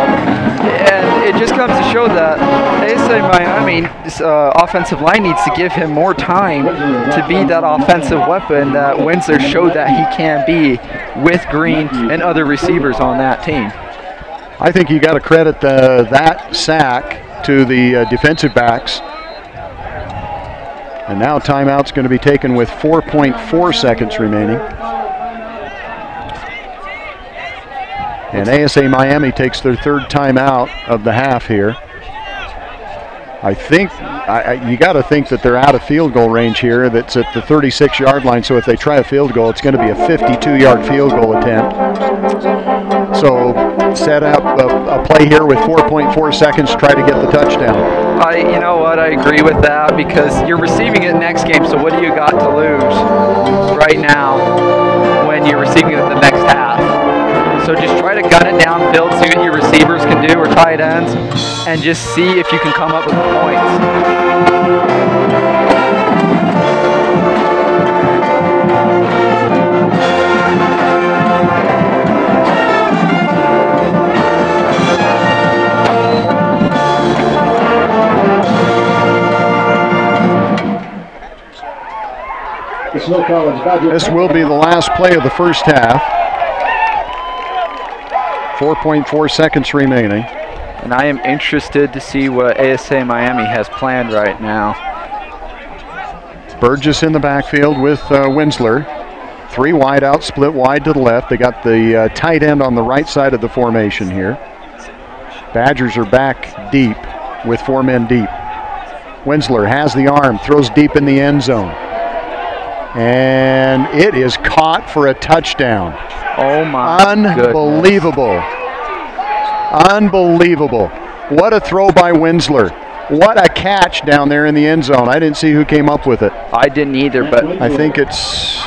And it just comes to show that ASA Miami's offensive line needs to give him more time to be that offensive weapon that Winsler showed that he can be with Green and other receivers on that team. I think you got to credit that sack to the defensive backs. And now timeout's going to be taken with 4.4 seconds remaining. And ASA Miami takes their 3rd timeout of the half here. I think you got to think that they're out of field goal range here. That's at the 36-yard line. So if they try a field goal, it's going to be a 52-yard field goal attempt. So set up a play here with 4.4 seconds to try to get the touchdown. You know what? I agree with that because you're receiving it next game. So what do you got to lose right now when you're receiving it the next half? So just try to gun it downfield, see what your receivers can do or tight ends, and just see if you can come up with the points. This will be the last play of the first half. 4.4 seconds remaining. And I am interested to see what ASA Miami has planned right now. Burgess in the backfield with Winsler. 3 wide out, split wide to the left. They got the tight end on the right side of the formation here. Badgers are back deep with 4 men deep. Winsler has the arm, throws deep in the end zone. And it is caught for a touchdown. Oh my Unbelievable. Goodness. Unbelievable. What a throw by Winsler. What a catch down there in the end zone. I didn't see who came up with it. I didn't either, but I think it's...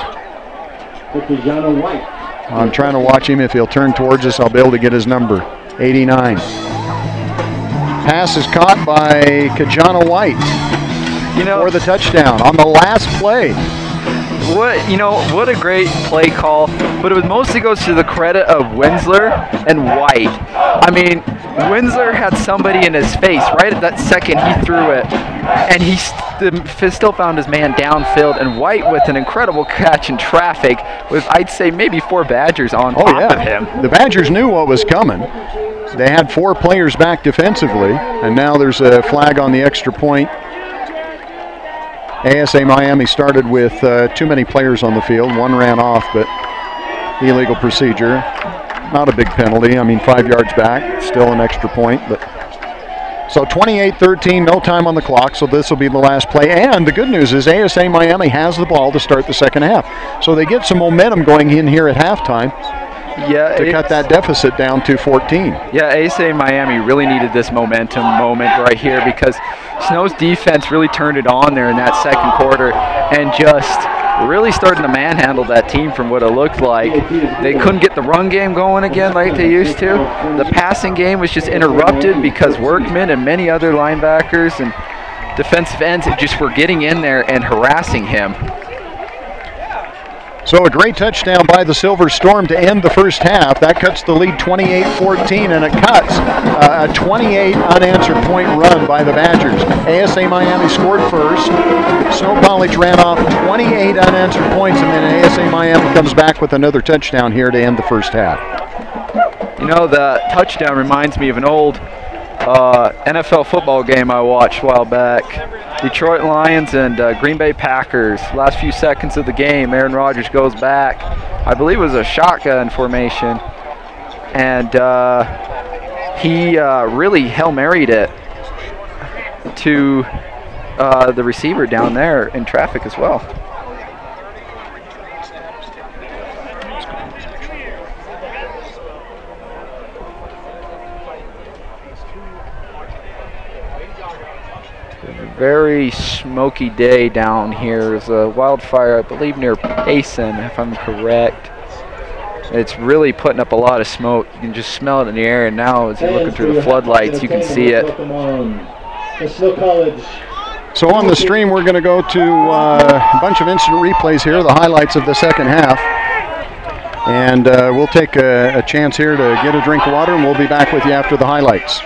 I'm trying to watch him. If he'll turn towards us, I'll be able to get his number. 89. Pass is caught by Kajana White for the touchdown on the last play. What a great play call, but it mostly goes to the credit of Winsler and White. I mean, Winsler had somebody in his face right at that second he threw it, and he still found his man downfield, and White with an incredible catch in traffic with, I'd say, maybe 4 Badgers on top of him. The Badgers knew what was coming. They had 4 players back defensively, and now there's a flag on the extra point. ASA Miami started with too many players on the field. 1 ran off, but illegal procedure. Not a big penalty. I mean, 5 yards back, still an extra point. But so 28-13, no time on the clock, so this will be the last play. And the good news is ASA Miami has the ball to start the second half. So they get some momentum going in here at halftime. Yeah, to cut that deficit down to 14. Yeah, ASA Miami really needed this momentum moment right here because Snow's defense really turned it on there in that second quarter and just really starting to manhandle that team from what it looked like. They couldn't get the run game going again like they used to. The passing game was just interrupted because Workman and many other linebackers and defensive ends just were getting in there and harassing him. So a great touchdown by the Silver Storm to end the first half. That cuts the lead 28-14, and it cuts a 28 unanswered point run by the Badgers. ASA Miami scored first. Snow College ran off 28 unanswered points, and then ASA Miami comes back with another touchdown here to end the first half. You know, the touchdown reminds me of an old NFL football game I watched a while back. Detroit Lions and Green Bay Packers. Last few seconds of the game, Aaron Rodgers goes back. I believe it was a shotgun formation. And he really Hail Mary'd it to the receiver down there in traffic as well. Very smoky day down here. There's a wildfire, I believe, near Payson, if I'm correct. It's really putting up a lot of smoke. You can just smell it in the air, and now as you're looking through the floodlights, you can see it. So on the stream, we're going to go to a bunch of instant replays here, the highlights of the second half. And we'll take a chance here to get a drink of water, and we'll be back with you after the highlights.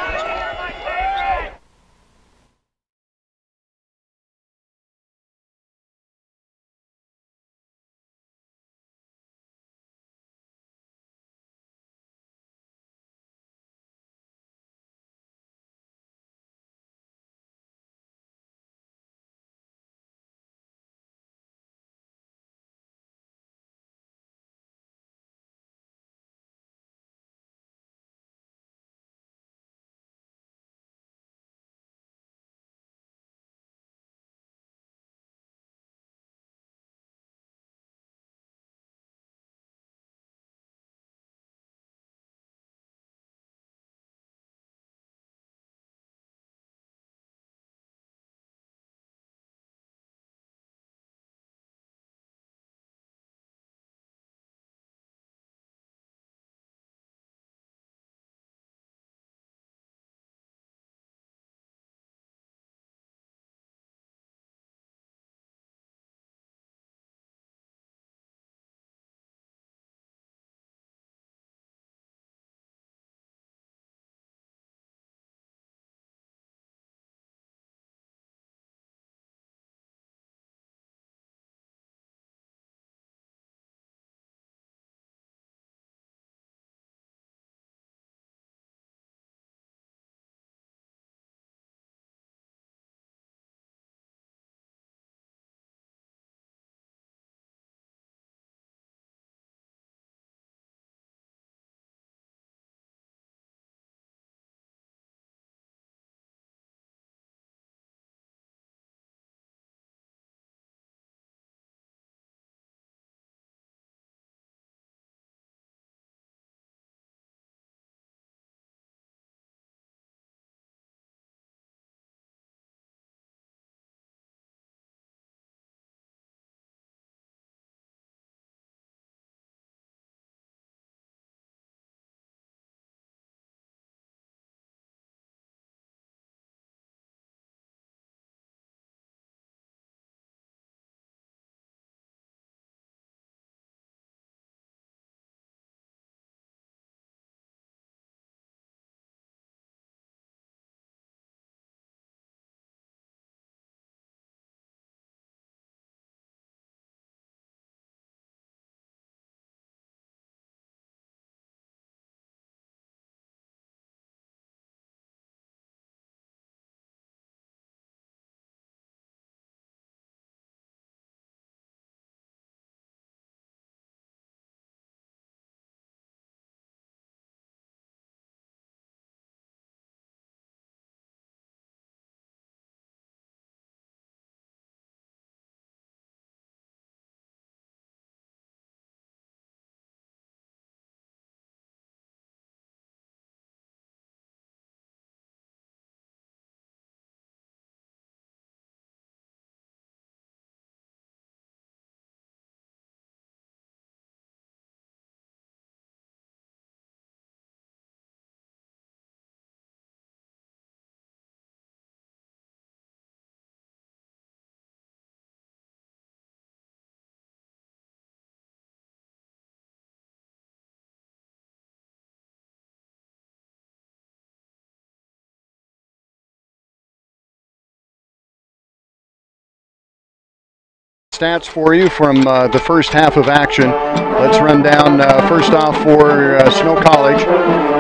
stats for you from the first half of action. Let's run down first off for Snow College.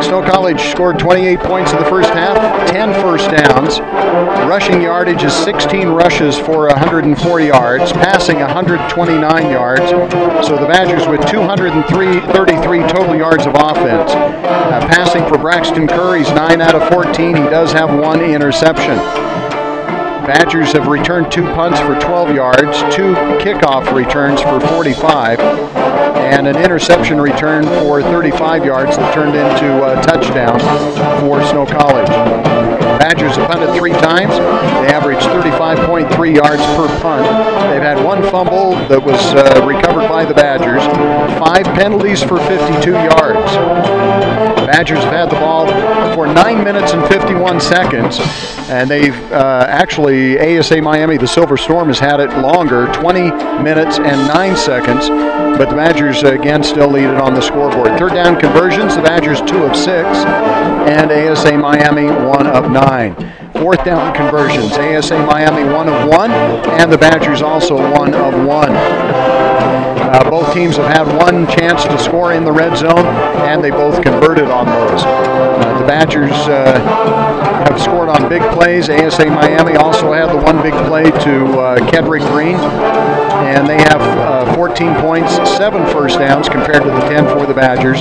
Snow College scored 28 points in the first half, 10 first downs. Rushing yardage is 16 rushes for 104 yards, passing 129 yards. So the Badgers with 233 total yards of offense. Passing for Braxton Curry's 9 out of 14. He does have 1 interception. Badgers have returned 2 punts for 12 yards, 2 kickoff returns for 45, and an interception return for 35 yards that turned into a touchdown for Snow College. Badgers have punted 3 times. They averaged 35.3 yards per punt. They've had 1 fumble that was recovered by the Badgers, 5 penalties for 52 yards. Badgers have had the ball for 9 minutes and 51 seconds, and they've actually, ASA Miami, the Silver Storm, has had it longer, 20 minutes and 9 seconds, but the Badgers again still lead it on the scoreboard. Third down conversions, the Badgers 2 of 6, and ASA Miami 1 of 9. Fourth down conversions, ASA Miami 1 of 1, and the Badgers also 1 of 1. Both teams have had 1 chance to score in the red zone, and they both converted on those. The Badgers have scored on big plays. ASA Miami also had the 1 big play to Kedrick Green, and they have 14 points, 7 first downs compared to the 10 for the Badgers.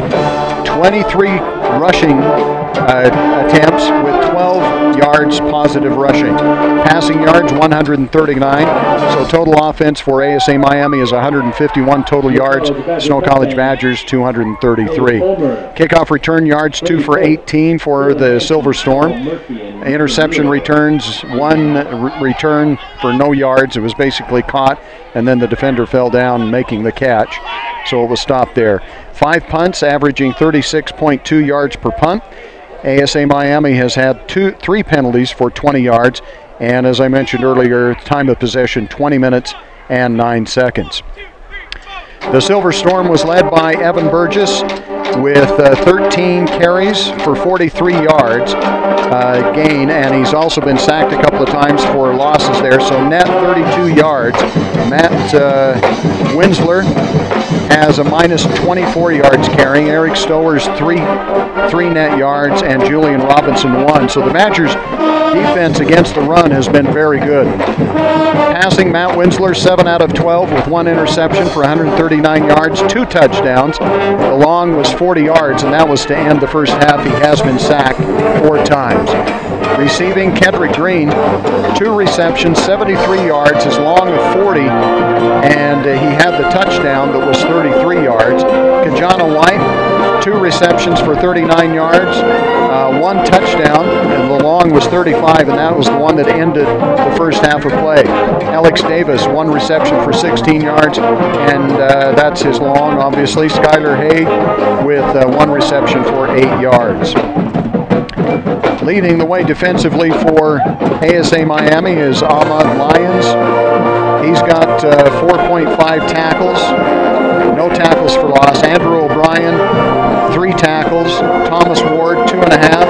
23 rushing attempts with 12 yards positive rushing. Passing yards 139, so total offense for ASA Miami is 151 total yards. Snow College Badgers 233. Kickoff return yards 2 for 18 for the Silver Storm. Interception returns 1 return for no yards. It was basically caught, and then the defender fell down making the catch, so it was stopped there. 5 punts averaging 36.2 yards per punt. ASA Miami has had 3 penalties for 20 yards, and as I mentioned earlier, time of possession 20 minutes and 9 seconds. The Silver Storm was led by Evan Burgess with 13 carries for 43 yards gain, and he's also been sacked a couple of times for losses there, so net 32 yards. Matt Winsler has a minus 24 yards carrying. Eric Stowers 3 net yards, and Julian Robinson 1. So the Badgers' defense against the run has been very good. Passing, Matt Winsler 7 out of 12 with 1 interception for 139 yards, 2 touchdowns. The long was 40 yards, and that was to end the first half. He has been sacked 4 times. Receiving, Kedrick Green, 2 receptions, 73 yards, his long of 40, and he had the touchdown that was 33 yards. Kajana White, 2 receptions for 39 yards, 1 touchdown, and the long was 35, and that was the one that ended the first half of play. Alex Davis, 1 reception for 16 yards, and that's his long, obviously. Skylar Hay with 1 reception for 8 yards. Leading the way defensively for ASA Miami is Ahmad Lyons. He's got 4.5 tackles, no tackles for loss. Andrew O'Brien, 3 tackles. Thomas Ward, 2.5,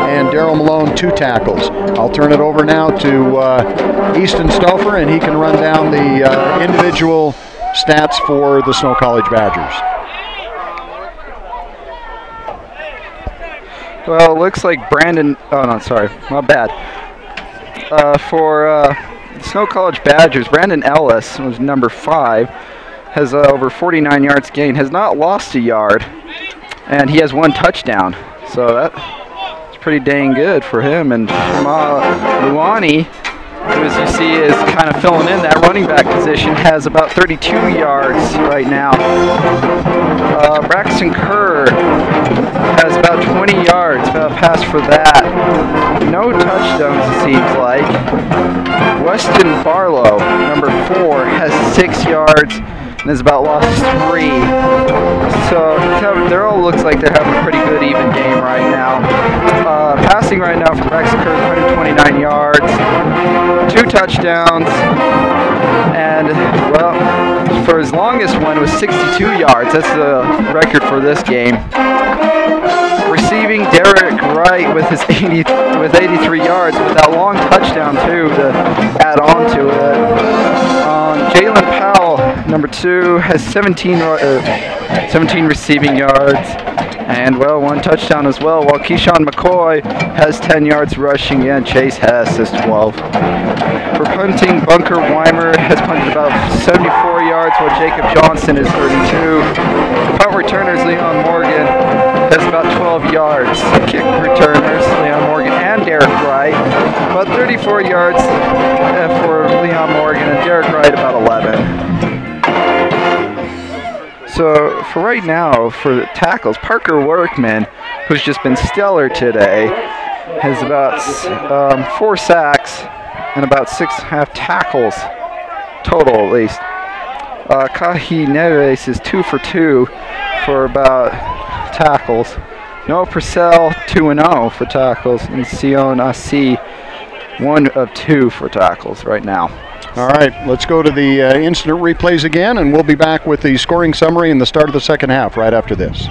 and Daryl Malone, 2 tackles. I'll turn it over now to Easton Stouffer, and he can run down the individual stats for the Snow College Badgers. Well, it looks like Brandon, oh no, sorry, my bad. For Snow College Badgers, Brandon Ellis was number 5, has over 49 yards gained, has not lost a yard, and he has 1 touchdown. So that's pretty dang good for him. And Luani, who as you see is kind of filling in that running back position, has about 32 yards right now. Braxton Kerr has about 20 yards, about a pass for that. No touchdowns, it seems like. Weston Barlow, number 4, has 6 yards and is about lost 3. So they all looks like they're having a pretty good even game right now. Passing right now for Braxton Kerr, 129 yards, 2 touchdowns, and well, for his longest one was 62 yards. That's the record for this game. Receiving, Derek Wright with his 83 yards, with that long touchdown too to add on to it. Jalen Powell number 2, has 17 receiving yards, and, well, 1 touchdown as well, while Keyshawn McCoy has 10 yards rushing, and Chase Hess has 12. For punting, Bunker Weimer has punted about 74 yards, while Jacob Johnson is 32. For punt returners, Leon Morgan has about 12 yards. Kick returners, Leon Morgan and Derek Wright, about 34 yards for Leon Morgan, and Derek Wright about 11. So for right now, for the tackles, Parker Workman, who's just been stellar today, has about 4 sacks and about 6.5 tackles total, at least. Kahi Neves is 2 for 2 for about tackles. Noah Purcell 2-0 for tackles, and Sion Asi 1 of 2 for tackles right now. All right, let's go to the incident replays again, and we'll be back with the scoring summary and the start of the second half right after this.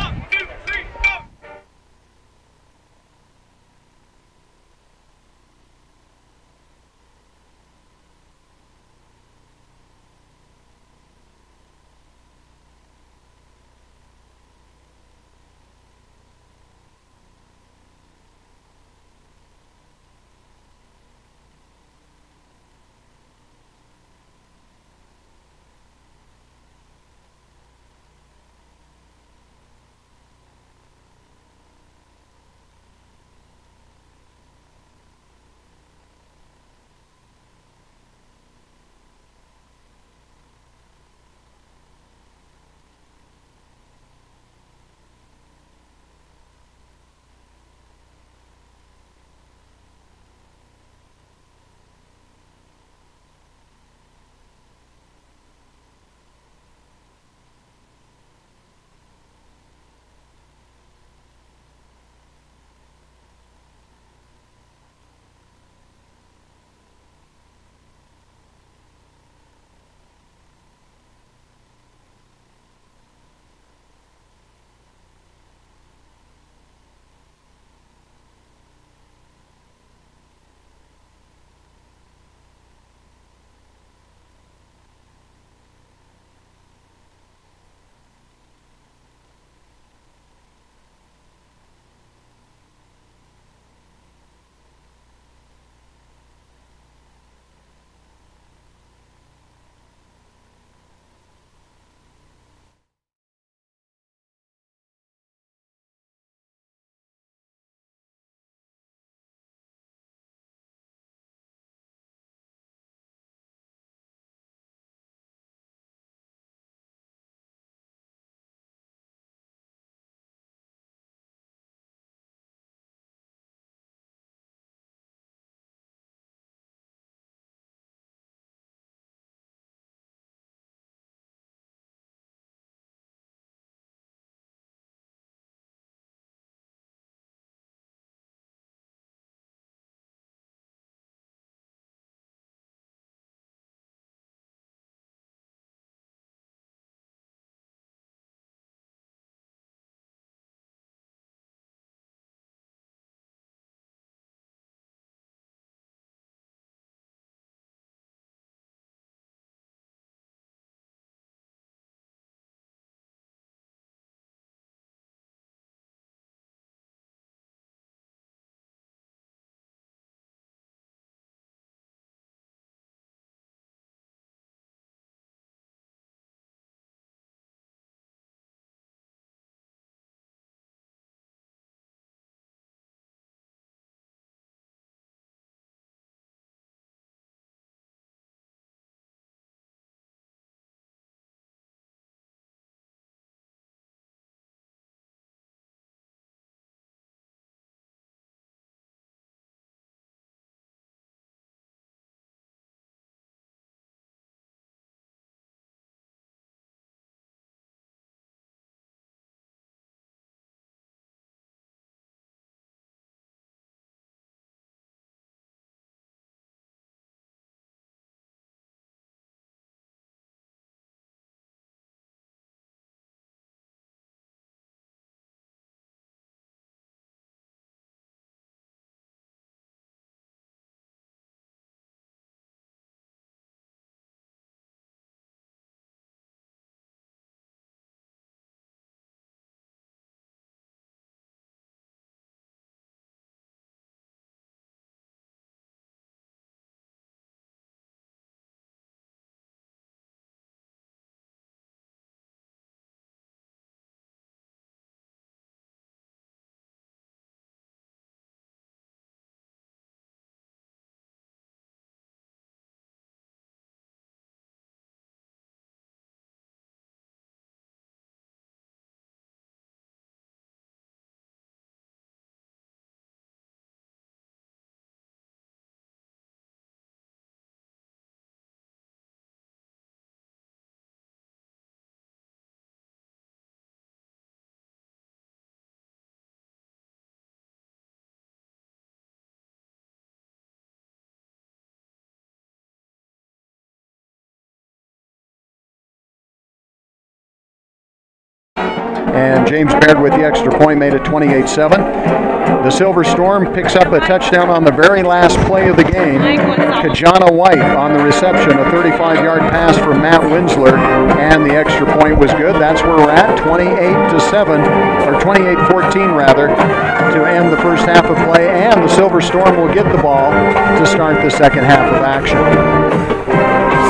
And James Baird with the extra point made it 28-7. The Silver Storm picks up a touchdown on the very last play of the game. Kajana White on the reception, a 35-yard pass from Matt Winsler, and the extra point was good. That's where we're at, 28-7, or 28-14 rather, to end the first half of play, and the Silver Storm will get the ball to start the second half of action.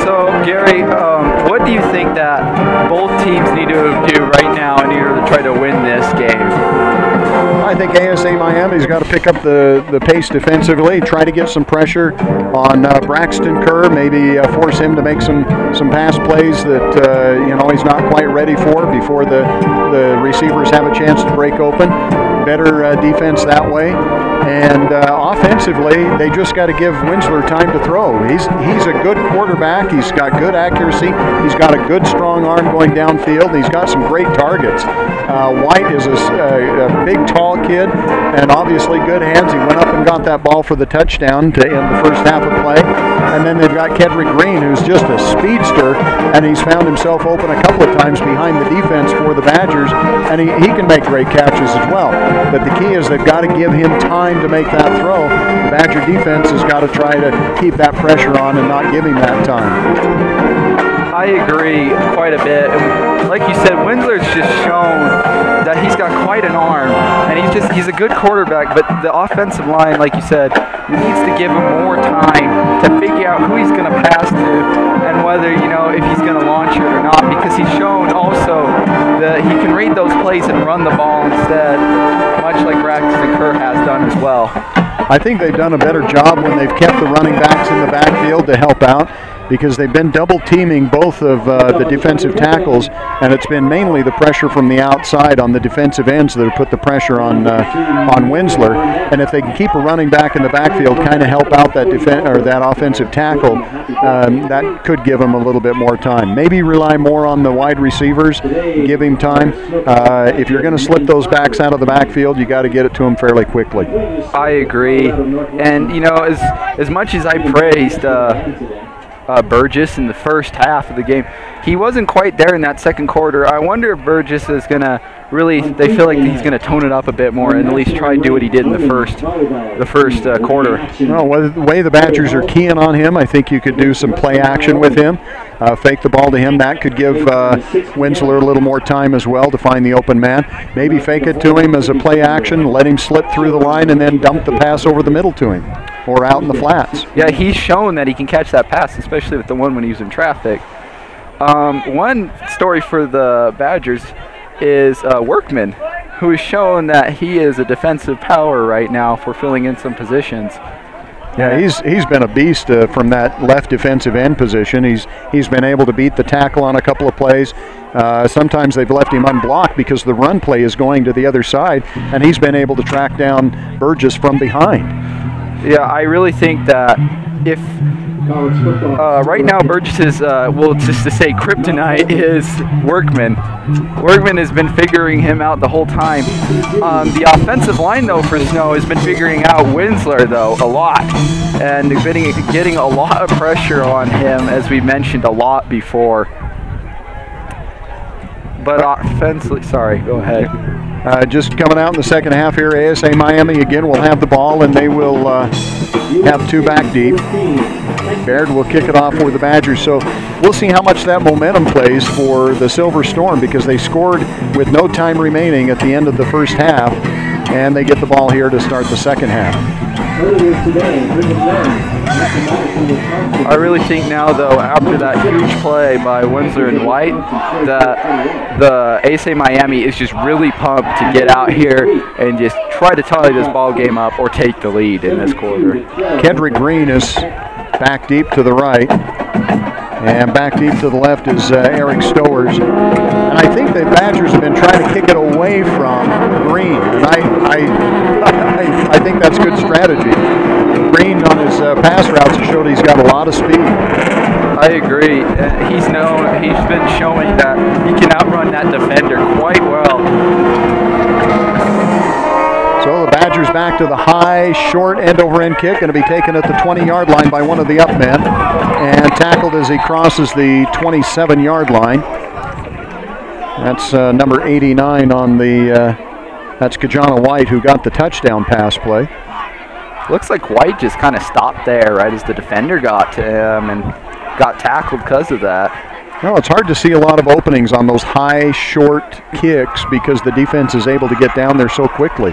So, Gary, what do you think that both teams need to do right now in order to try to win this game? I think ASA Miami's got to pick up the pace defensively, try to get some pressure on Braxton Kerr, maybe force him to make some pass plays that he's not quite ready for before the receivers have a chance to break open. Better defense that way. And offensively, they just got to give Winsler time to throw. He's a good quarterback. He's got good accuracy. He's got a good, strong arm going downfield. He's got some great targets. White is a big, tall kid and obviously good hands. He went up and got that ball for the touchdown to end the first half of play. And then they've got Kedrick Green, who's just a speedster, and he's found himself open a couple of times behind the defense for the Badgers, and he can make great catches as well. But the key is they've got to give him time to make that throw. The Badger defense has got to try to keep that pressure on and not give him that time. I agree quite a bit. And like you said, Winsler's just shown that he's got quite an arm, and he's a good quarterback, but the offensive line, like you said, needs to give him more time to figure out who he's going to pass to and whether, if he's going to launch it or not, because he's shown also that he can read those plays and run the ball instead, much like Braxton Kerr has done as well. I think they've done a better job when they've kept the running backs in the backfield to help out, because they've been double teaming both of the defensive tackles, and it's been mainly the pressure from the outside on the defensive ends that have put the pressure on Winsler. And if they can keep a running back in the backfield, kind of help out that offensive tackle, that could give them a little bit more time. Maybe rely more on the wide receivers, give him time. If you're going to slip those backs out of the backfield, you got to get it to them fairly quickly. I agree, and as much as I praised Burgess in the first half of the game, he wasn't quite there in that second quarter. I wonder if Burgess is going to they feel like he's going to tone it up a bit more and at least try to do what he did in the first quarter. Well, the way the Badgers are keying on him, I think you could do some play action with him, fake the ball to him. That could give Winsler a little more time as well to find the open man. Maybe fake it to him as a play action, let him slip through the line, and then dump the pass over the middle to him or out in the flats. Yeah, he's shown that he can catch that pass, especially with the one when he was in traffic. One story for the Badgers is Workman, who has shown that he is a defensive power right now for filling in some positions. Yeah, he's been a beast from that left defensive end position. He's been able to beat the tackle on a couple of plays. Sometimes they've left him unblocked because the run play is going to the other side, and he's been able to track down Burgess from behind. Yeah, I really think that if right now Burgess's, just to say kryptonite is Workman. Workman has been figuring him out the whole time. The offensive line, though, for Snow has been figuring out Winsler, though, a lot. And getting a lot of pressure on him, as we mentioned a lot before. But offensively, sorry, go ahead. Just coming out in the second half here, ASA Miami again will have the ball, and they will have two back deep. Baird will kick it off for the Badgers. So we'll see how much that momentum plays for the Silver Storm, because they scored with no time remaining at the end of the first half, and they get the ball here to start the second half. I really think now, though, after that huge play by Winsler and White, that the ASA Miami is just really pumped to get out here and just try to tie this ball game up or take the lead in this quarter. Kedrick Green is back deep to the right, and back deep to the left is Eric Stowers. And I think the Badgers have been trying to kick it away from Green, and I think that's good strategy. Green on his pass routes has showed he's got a lot of speed. I agree. He's been showing that he can outrun that defender quite well. So the Badgers back to the high, short end-over-end kick, going to be taken at the 20-yard line by one of the up men, and tackled as he crosses the 27-yard line. That's number 89 on the, that's Kajana White, who got the touchdown pass play. Looks like White just kind of stopped there right as the defender got to him and got tackled because of that. Well, it's hard to see a lot of openings on those high, short kicks because the defense is able to get down there so quickly.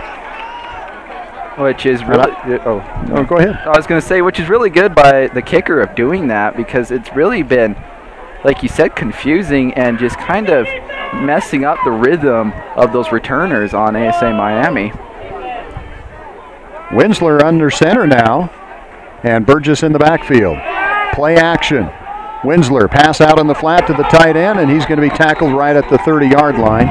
Which is really... go ahead. I was going to say, which is really good by the kicker of doing that, because it's really been, like you said, confusing and just kind of messing up the rhythm of those returners on ASA Miami. Winsler under center now, and Burgess in the backfield. Play action. Winsler pass out in the flat to the tight end, and he's going to be tackled right at the 30-yard line.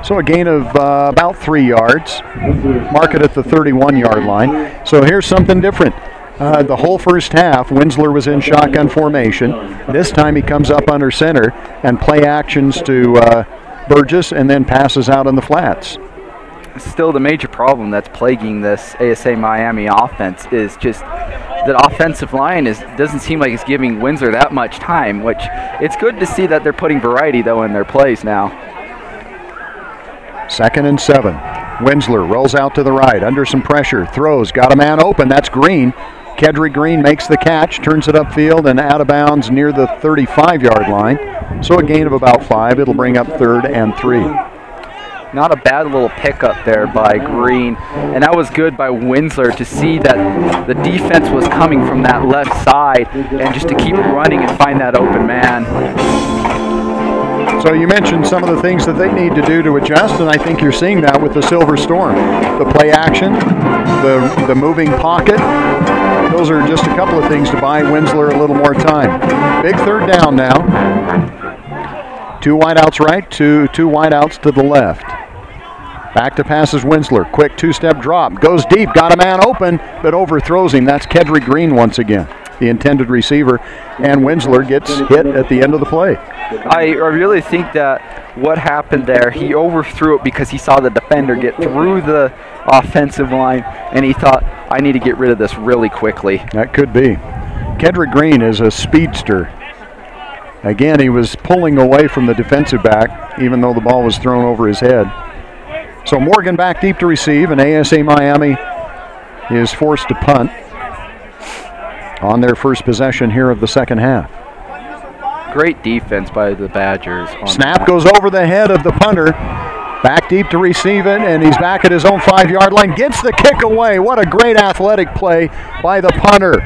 So a gain of about 3 yards. Mark it at the 31-yard line. So here's something different. The whole first half, Winsler was in shotgun formation. This time he comes up under center and play actions to Burgess and then passes out in the flats. Still, the major problem that's plaguing this ASA Miami offense is just that offensive line doesn't seem like it's giving Winsler that much time, which it's good to see that they're putting variety, though, in their plays now. 2nd and 7. Winsler rolls out to the right, under some pressure, throws, got a man open, that's Green. Kedrick Green makes the catch, turns it upfield and out of bounds near the 35-yard line. So a gain of about 5. It'll bring up 3rd and 3. Not a bad little pickup there by Green, and that was good by Winsler to see that the defense was coming from that left side and just to keep running and find that open man. So you mentioned some of the things that they need to do to adjust, and I think you're seeing that with the Silver Storm. The play action, the moving pocket, those are just a couple of things to buy Winsler a little more time. Big 3rd down now. 2 wideouts right, two wideouts to the left. Back to passes Winsler. Quick 2-step drop. Goes deep. Got a man open, but overthrows him. That's Kedrick Green once again, the intended receiver. And Winsler gets hit at the end of the play. I really think that what happened there, he overthrew it because he saw the defender get through the offensive line, and he thought, I need to get rid of this really quickly. That could be. Kedrick Green is a speedster. Again, he was pulling away from the defensive back, even though the ball was thrown over his head. So Morgan back deep to receive, and ASA Miami is forced to punt on their first possession here of the second half. Great defense by the Badgers. Snap goes over the head of the punter. Back deep to receive it, and he's back at his own 5-yard line. Gets the kick away. What a great athletic play by the punter.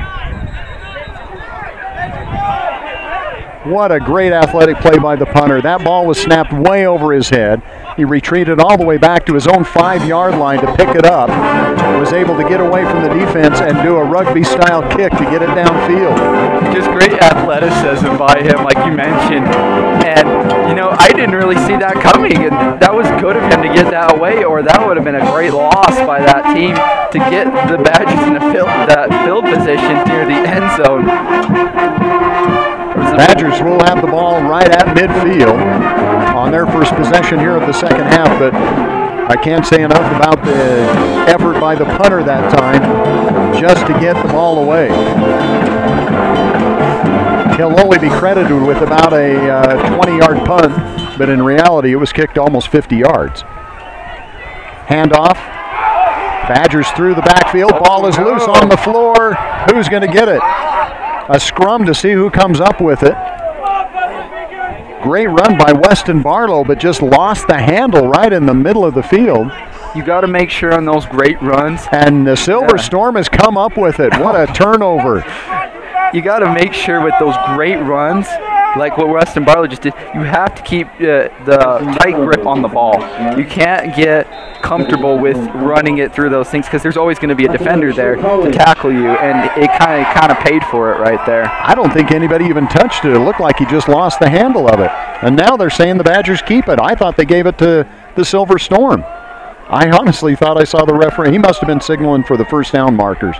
What a great athletic play by the punter. That ball was snapped way over his head. He retreated all the way back to his own 5-yard line to pick it up. Was able to get away from the defense and do a rugby-style kick to get it downfield. Just great athleticism by him, like you mentioned. And, you know, I didn't really see that coming. And that was good of him to get that away, or that would have been a great loss by that team to get the Badgers in that field position near the end zone. Badgers will have the ball right at midfield on their first possession here of the second half, but I can't say enough about the effort by the punter that time just to get the ball away. He'll only be credited with about a 20-yard punt, but in reality it was kicked almost 50 yards. Handoff. Badgers through the backfield. Ball is loose on the floor. Who's going to get it? A scrum to see who comes up with it. Great run by Weston Barlow, but just lost the handle right in the middle of the field. You got to make sure on those great runs. And the Silver Storm has come up with it. What a turnover. You got to make sure with those great runs, like what Weston Barlow just did, you have to keep the tight grip on the ball. You can't get comfortable with running it through those things because there's always going to be a defender there to tackle you, and it kind of paid for it right there. I don't think anybody even touched it. It looked like he just lost the handle of it. And now they're saying the Badgers keep it. I thought they gave it to the Silver Storm. I honestly thought I saw the referee. He must have been signaling for the first down markers.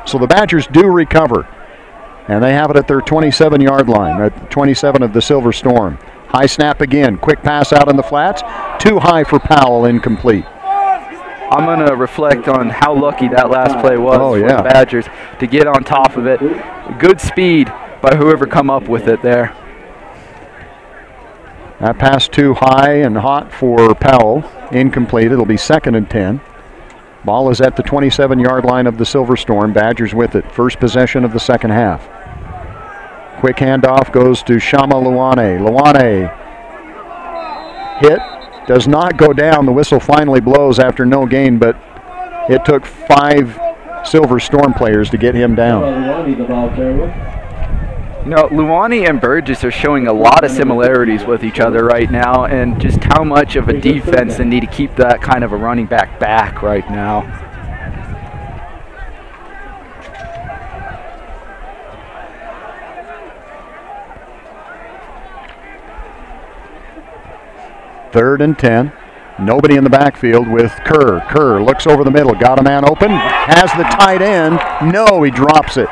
So the Badgers do recover. And they have it at their 27-yard line, at 27 of the Silver Storm. High snap again. Quick pass out in the flats. Too high for Powell, incomplete. I'm going to reflect on how lucky that last play was for the Badgers to get on top of it. Good speed by whoever come up with it there. That pass too high and hot for Powell. Incomplete. It'll be 2nd and 10. Ball is at the 27-yard line of the Silver Storm. Badgers with it. First possession of the second half. Quick handoff goes to Shama Luane. Luane hit. Does not go down. The whistle finally blows after no gain, but it took 5 Silver Storm players to get him down. Luani and Burgess are showing a lot of similarities with each other right now, and just how much of a defense they need to keep that kind of a running back right now. Third and 10. Nobody in the backfield with Kerr. Kerr looks over the middle. Got a man open. Has the tight end. No, he drops it.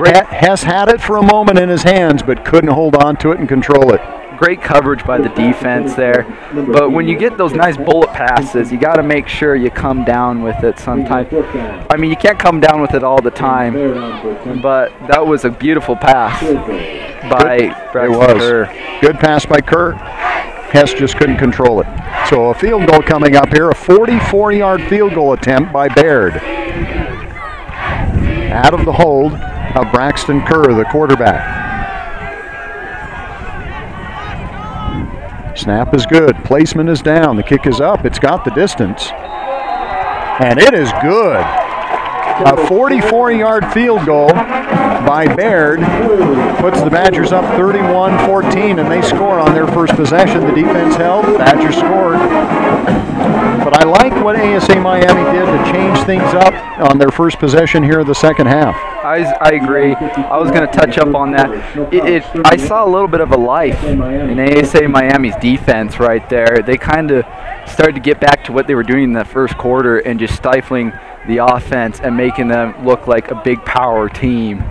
Has had it for a moment in his hands, but couldn't hold on to it and control it. Great coverage by the defense there. But when you get those nice bullet passes, you got to make sure you come down with it sometimes. I mean, you can't come down with it all the time, but that was a beautiful pass by Kerr. Good pass by Kerr. Hess just couldn't control it. So a field goal coming up here, a 44-yard field goal attempt by Baird. Out of the hold of Braxton Kerr, the quarterback. Snap is good. Placement is down. The kick is up. It's got the distance. And it is good. A 44-yard field goal by Baird puts the Badgers up 31-14, and they score on their first possession. The defense held. Badgers scored. But I like what ASA Miami did to change things up on their first possession here in the second half. I agree. I was going to touch up on that. I saw a little bit of a life in ASA Miami's defense right there. They kind of started to get back to what they were doing in that first quarter and just stifling the offense and making them look like a big power team.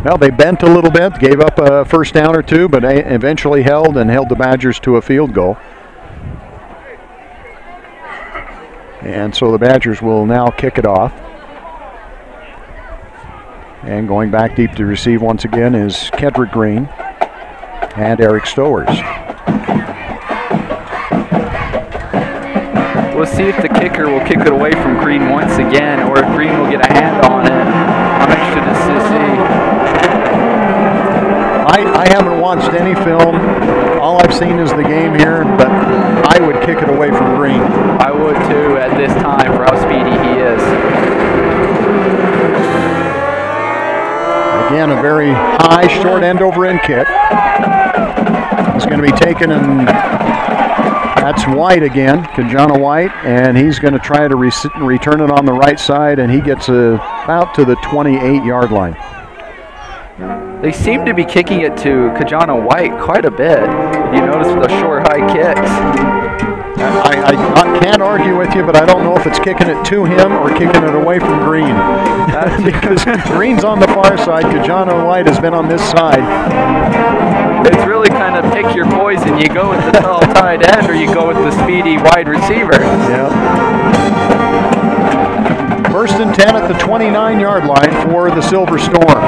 Well, they bent a little bit, gave up a first down or two, but eventually held the Badgers to a field goal. And so the Badgers will now kick it off. And going back deep to receive once again is Kedrick Green and Eric Stowers. We'll see if the kicker will kick it away from Green once again, or if Green will get a hand on it. I'm interested to see. I haven't watched any film. All I've seen is the game here, but I would kick it away from Green. I would too at this time for how speedy he is. Again, a very high short end over end kick. It's going to be taken, and that's White again, Kajana White, and he's going to try to return it on the right side, and he gets about to the 28-yard line. They seem to be kicking it to Kajana White quite a bit. You notice with those short, high kicks. I can't argue with you, but I don't know if it's kicking it to him or kicking it away from Green. Because Green's on the far side, Kajana White has been on this side. It's really kind of pick your poison. You go with the tall tight end or you go with the speedy wide receiver. Yeah. First and 10 at the 29-yard line for the Silver Storm.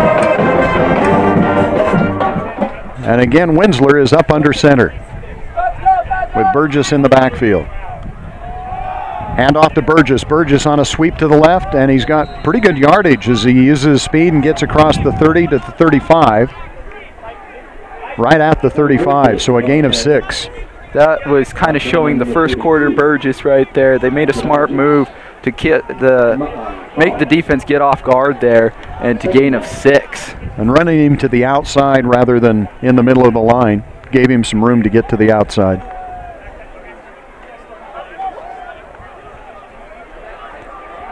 And again, Winsler is up under center with Burgess in the backfield. Hand off to Burgess. Burgess on a sweep to the left, and he's got pretty good yardage as he uses speed and gets across the 30 to the 35. Right at the 35, so a gain of 6. That was kind of showing the first quarter Burgess right there. They made a smart move to make the defense get off guard there and to gain of 6. And running him to the outside rather than in the middle of the line gave him some room to get to the outside.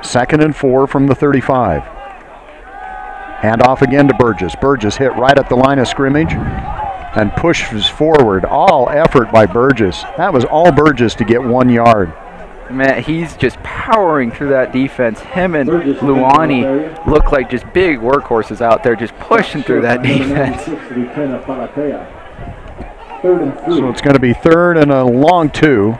Second and 4 from the 35. Hand off again to Burgess. Burgess hit right at the line of scrimmage and pushes forward. All effort by Burgess. That was all Burgess to get 1 yard. Man, he's just powering through that defense. Him and Luani look like just big workhorses out there, just pushing through that defense. So it's going to be third and a long 2.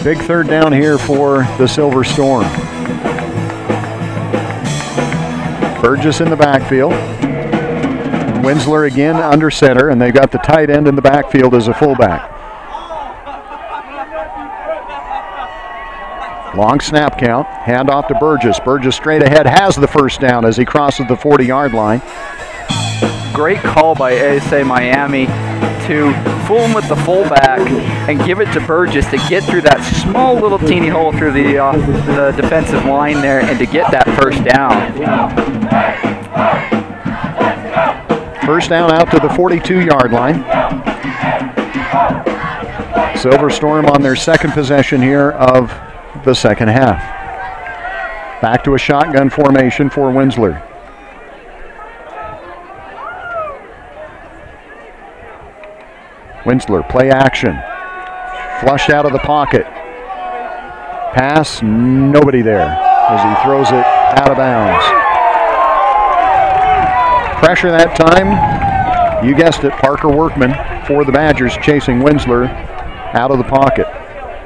Big third down here for the Silver Storm. Burgess in the backfield. Winsler again under center, and they've got the tight end in the backfield as a fullback. Long snap count, handoff to Burgess. Burgess straight ahead, has the first down as he crosses the 40-yard line. Great call by ASA Miami to fool him with the fullback and give it to Burgess to get through that small little teeny hole through the defensive line there and to get that first down. First down out to the 42-yard line. Silver Storm on their second possession here of the second half. Back to a shotgun formation for Winsler. Winsler, play action. Flushed out of the pocket. Pass, nobody there as he throws it out of bounds. Pressure that time, you guessed it, Parker Workman for the Badgers chasing Winsler out of the pocket.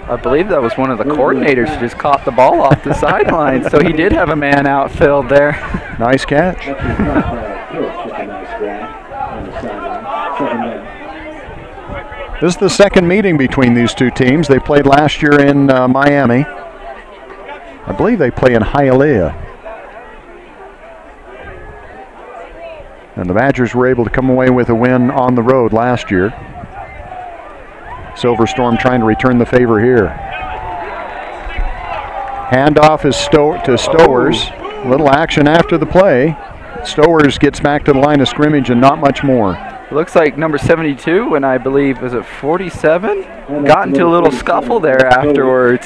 I believe that was one of the coordinators who just caught the ball off the sideline, so he did have a man outfield there. Nice catch. This is the second meeting between these two teams. They played last year in Miami. I believe they play in Hialeah. And the Badgers were able to come away with a win on the road last year. Silver Storm trying to return the favor here. Handoff is to Stowers. Little action after the play. Stowers gets back to the line of scrimmage and not much more. Looks like number 72, and I believe, was it 47? Got into a little scuffle there afterwards.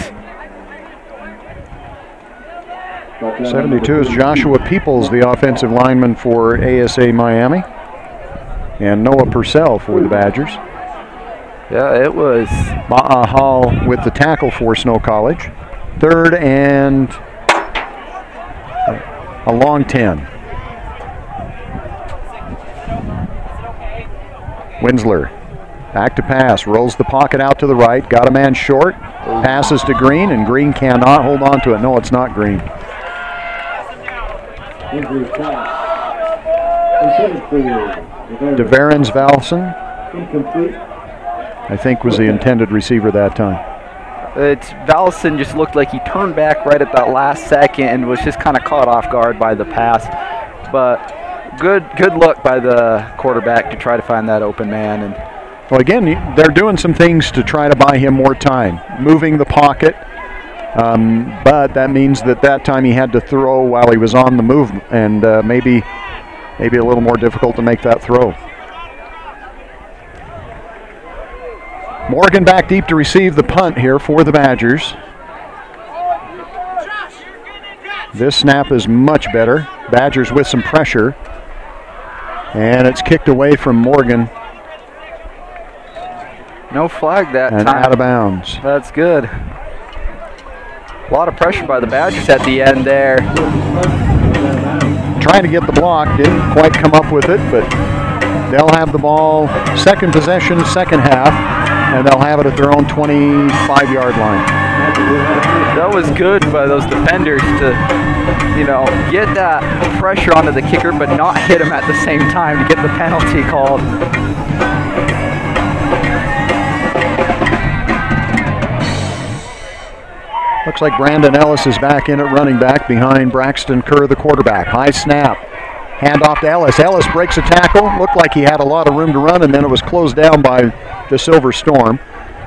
72 is Joshua Peoples, the offensive lineman for ASA Miami. And Noah Purcell for the Badgers. Yeah, it was. Ba'a Hall with the tackle for Snow College. Third and a long 10. Winsler, back to pass, rolls the pocket out to the right, got a man short, passes to Green, and Green cannot hold on to it. No, it's not Green. DeVarens Valson, I think, was the intended receiver that time. Valson just looked like he turned back right at that last second and was just kind of caught off guard by the pass. But good look by the quarterback to try to find that open man. And well, again, they're doing some things to try to buy him more time, moving the pocket. But that means that time he had to throw while he was on the move, and maybe a little more difficult to make that throw. Morgan back deep to receive the punt here for the Badgers. This snap is much better. Badgers with some pressure. And it's kicked away from Morgan. No flag that and time. Out of bounds. That's good. A lot of pressure by the Badgers at the end there. Trying to get the block, didn't quite come up with it, but they'll have the ball, second possession, second half, and they'll have it at their own 25-yard line. That was good by those defenders to, get that pressure onto the kicker, but not hit him at the same time to get the penalty called. Looks like Brandon Ellis is back in at running back behind Braxton Kerr, the quarterback. High snap. Hand off to Ellis. Ellis breaks a tackle. Looked like he had a lot of room to run, and then it was closed down by the Silver Storm.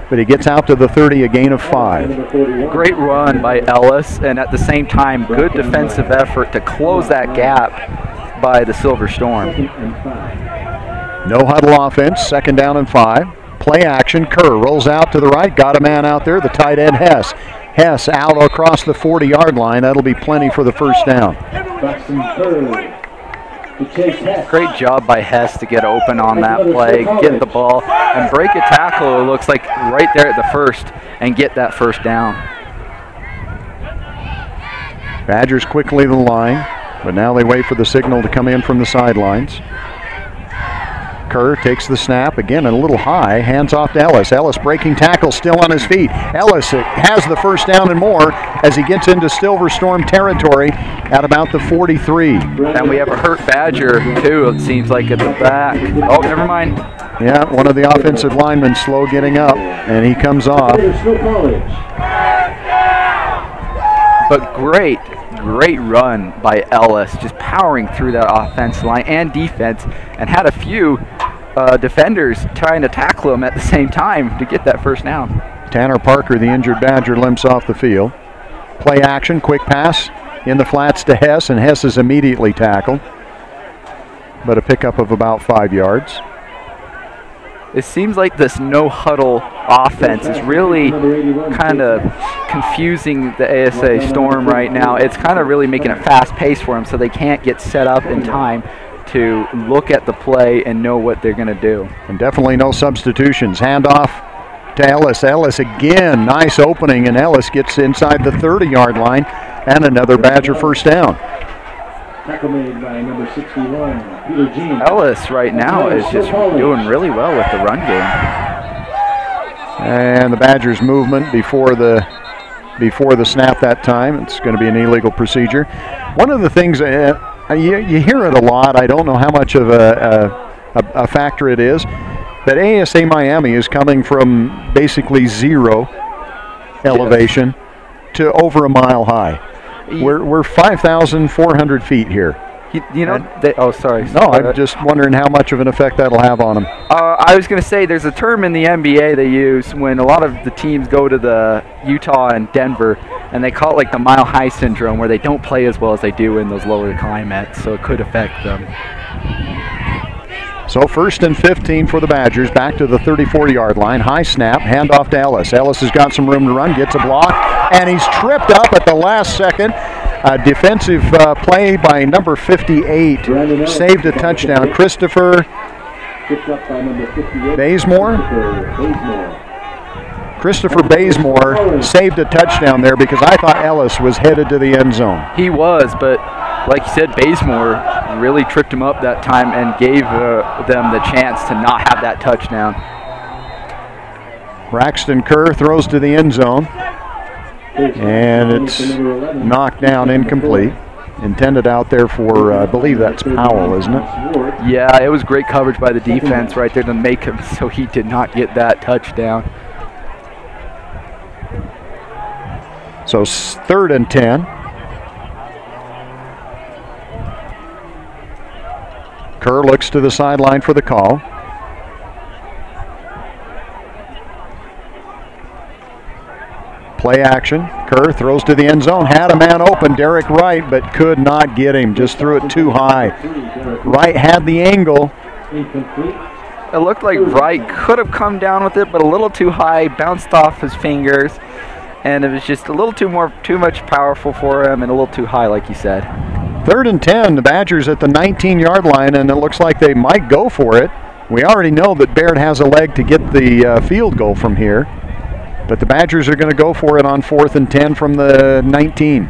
But he gets out to the 30, a gain of 5. Great run by Ellis, and at the same time, good defensive effort to close that gap by the Silver Storm. No huddle offense, second down and 5. Play action, Kerr rolls out to the right, got a man out there, the tight end Hess. Hess out across the 40-yard line. That'll be plenty for the first down. Great job by Hess to get open on that play, get the ball, and break a tackle, it looks like, right there at the first, and get that first down. Badgers quickly to the line, but now they wait for the signal to come in from the sidelines. Kerr takes the snap, again a little high, hands off to Ellis. Ellis breaking tackle, still on his feet. Ellis has the first down and more as he gets into Silver Storm territory at about the 43. And we have a hurt Badger, too, it seems like, at the back. Oh, never mind. Yeah, one of the offensive linemen slow getting up, and he comes off. But great run by Ellis, just powering through that offensive line and defense, and had a few defenders trying to tackle him at the same time to get that first down. Tanner Parker, the injured Badger, limps off the field. Play action, quick pass in the flats to Hess, and Hess is immediately tackled, but a pickup of about 5 yards. It seems like this no-huddle offense is really kind of confusing the ASA Storm right now. It's kind of really making it fast-paced for them, so they can't get set up in time to look at the play and know what they're going to do. And definitely no substitutions. Handoff to Ellis. Ellis again, nice opening, and Ellis gets inside the 30-yard line, and another Badger first down. Tackle made by number 61, Peter Jean. Ellis right now is just doing really well with the run game. And the Badgers' movement before the snap that time. It's going to be an illegal procedure. One of the things, you hear it a lot. I don't know how much of a factor it is, but ASA Miami is coming from basically zero elevation to over a mile high. We're 5,400 feet here. You know, sorry. No, I'm just wondering how much of an effect that'll have on them. I was going to say there's a term in the NBA they use when a lot of the teams go to the Utah and Denver, and they call it like the mile high syndrome, where they don't play as well as they do in those lower climates, so it could affect them. So 1st and 15 for the Badgers, back to the 34-yard line. High snap, handoff to Ellis. Ellis has got some room to run, gets a block, and he's tripped up at the last second. A defensive play by number 58, saved a touchdown. Christopher Bazemore? Christopher Bazemore saved a touchdown there because I thought Ellis was headed to the end zone. He was, but like you said, Bazemore really tripped him up that time and gave them the chance to not have that touchdown. Braxton Kerr throws to the end zone, and it's knocked down, incomplete. Intended out there for, I believe that's Powell, isn't it? Yeah, it was great coverage by the defense right there to make him so he did not get that touchdown. So 3rd and 10. Kerr looks to the sideline for the call. Play action. Kerr throws to the end zone. Had a man open, Derek Wright, but could not get him. Just threw it too high. Wright had the angle. It looked like Wright could have come down with it, but a little too high, bounced off his fingers, and it was just a little too much powerful for him and a little too high, like you said. 3rd and 10, the Badgers at the 19-yard line, and it looks like they might go for it. We already know that Baird has a leg to get the field goal from here, but the Badgers are going to go for it on 4th and 10 from the 19.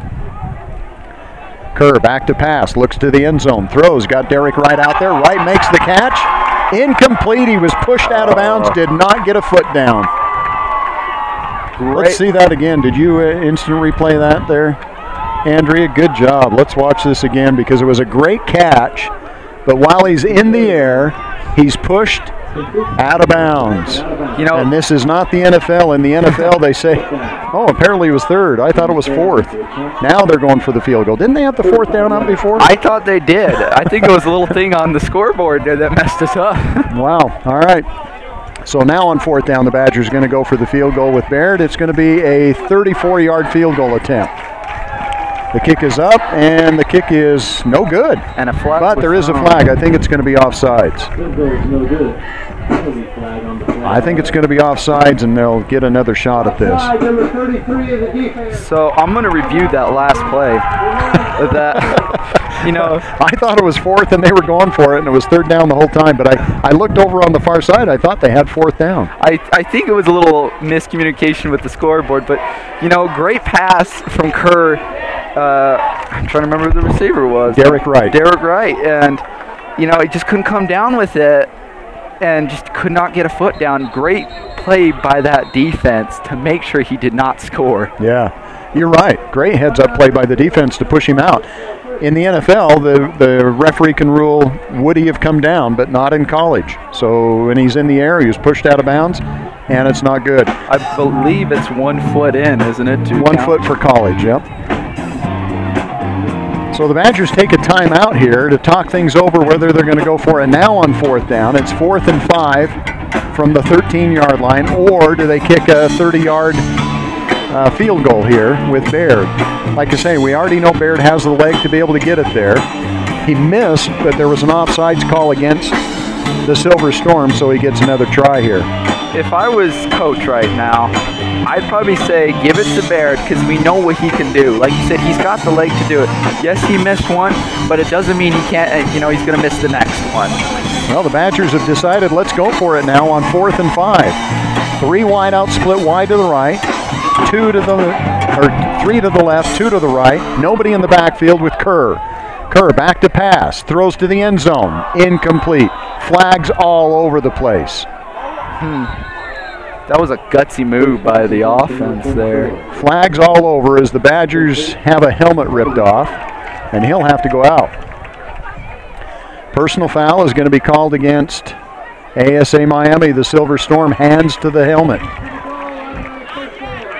Kerr back to pass, looks to the end zone, throws, got Derek Wright out there. Wright makes the catch. Incomplete. He was pushed out of bounds, did not get a foot down. Let's see that again. Did you instant replay that there, Andrea? Good job. Let's watch this again because it was a great catch, but while he's in the air, he's pushed out of bounds. You know, and this is not the NFL. In the NFL, they say, oh, apparently it was 3rd. I thought it was 4th. Now they're going for the field goal. Didn't they have the 4th down up before? I thought they did. I think it was a little thing on the scoreboard there that messed us up. Wow. All right. So now on 4th down, the Badgers are going to go for the field goal with Baird. It's going to be a 34-yard field goal attempt. The kick is up, and the kick is no good. And a flag. But there is a flag. I think it's going to be offsides. No good. I think it's going to be offsides, and they'll get another shot at this. Number 33 of the defense. So I'm going to review that last play. You know, I thought it was 4th, and they were going for it, and it was 3rd down the whole time. But I looked over on the far side. I thought they had 4th down. I think it was a little miscommunication with the scoreboard. But, you know, great pass from Kerr. I'm trying to remember who the receiver was. Derek Wright. Derek Wright. And, you know, he just couldn't come down with it. and just could not get a foot down. Great play by that defense to make sure he did not score. Yeah, you're right. Great heads-up play by the defense to push him out. In the NFL, the referee can rule, would he have come down, but not in college. So when he's in the air, he was pushed out of bounds, and it's not good. I believe it's 1 foot in, isn't it? 1 foot for college, yep. So the Badgers take a timeout here to talk things over whether they're going to go for it now on 4th down. It's 4th and 5 from the 13-yard line, or do they kick a 30-yard field goal here with Baird? Like I say, we already know Baird has the leg to be able to get it there. He missed, but there was an offsides call against the Silver Storm, so he gets another try here. If I was coach right now, I'd probably say give it to Baird because we know what he can do. Like you said, he's got the leg to do it. Yes, he missed one, but it doesn't mean he can't, he's going to miss the next one. Well, the Badgers have decided let's go for it now on 4th and 5. 3 wide out, split wide to the right, 3 to the left, 2 to the right. Nobody in the backfield with Kerr. Kerr back to pass, throws to the end zone, incomplete. Flags all over the place. That was a gutsy move by the offense there. Flags all over as the Badgers have a helmet ripped off, and he'll have to go out. Personal foul is going to be called against ASA Miami. The Silver Storm, hands to the helmet.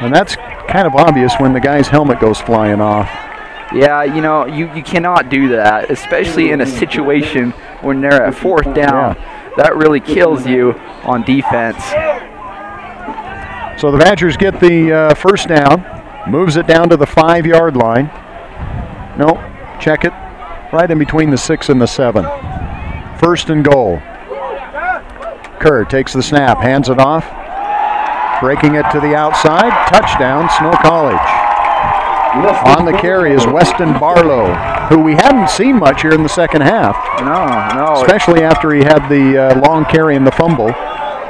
And that's kind of obvious when the guy's helmet goes flying off. Yeah, you cannot do that, especially in a situation when they're at 4th down. Yeah. That really kills you on defense. So the Badgers get the first down, moves it down to the 5-yard line. No, check it. Right in between the 6 and the 7. 1st and goal. Kerr takes the snap, hands it off. Breaking it to the outside. Touchdown, Snow College. On the carry is Weston Barlow, who we hadn't seen much here in the second half. No. Especially after he had the long carry and the fumble.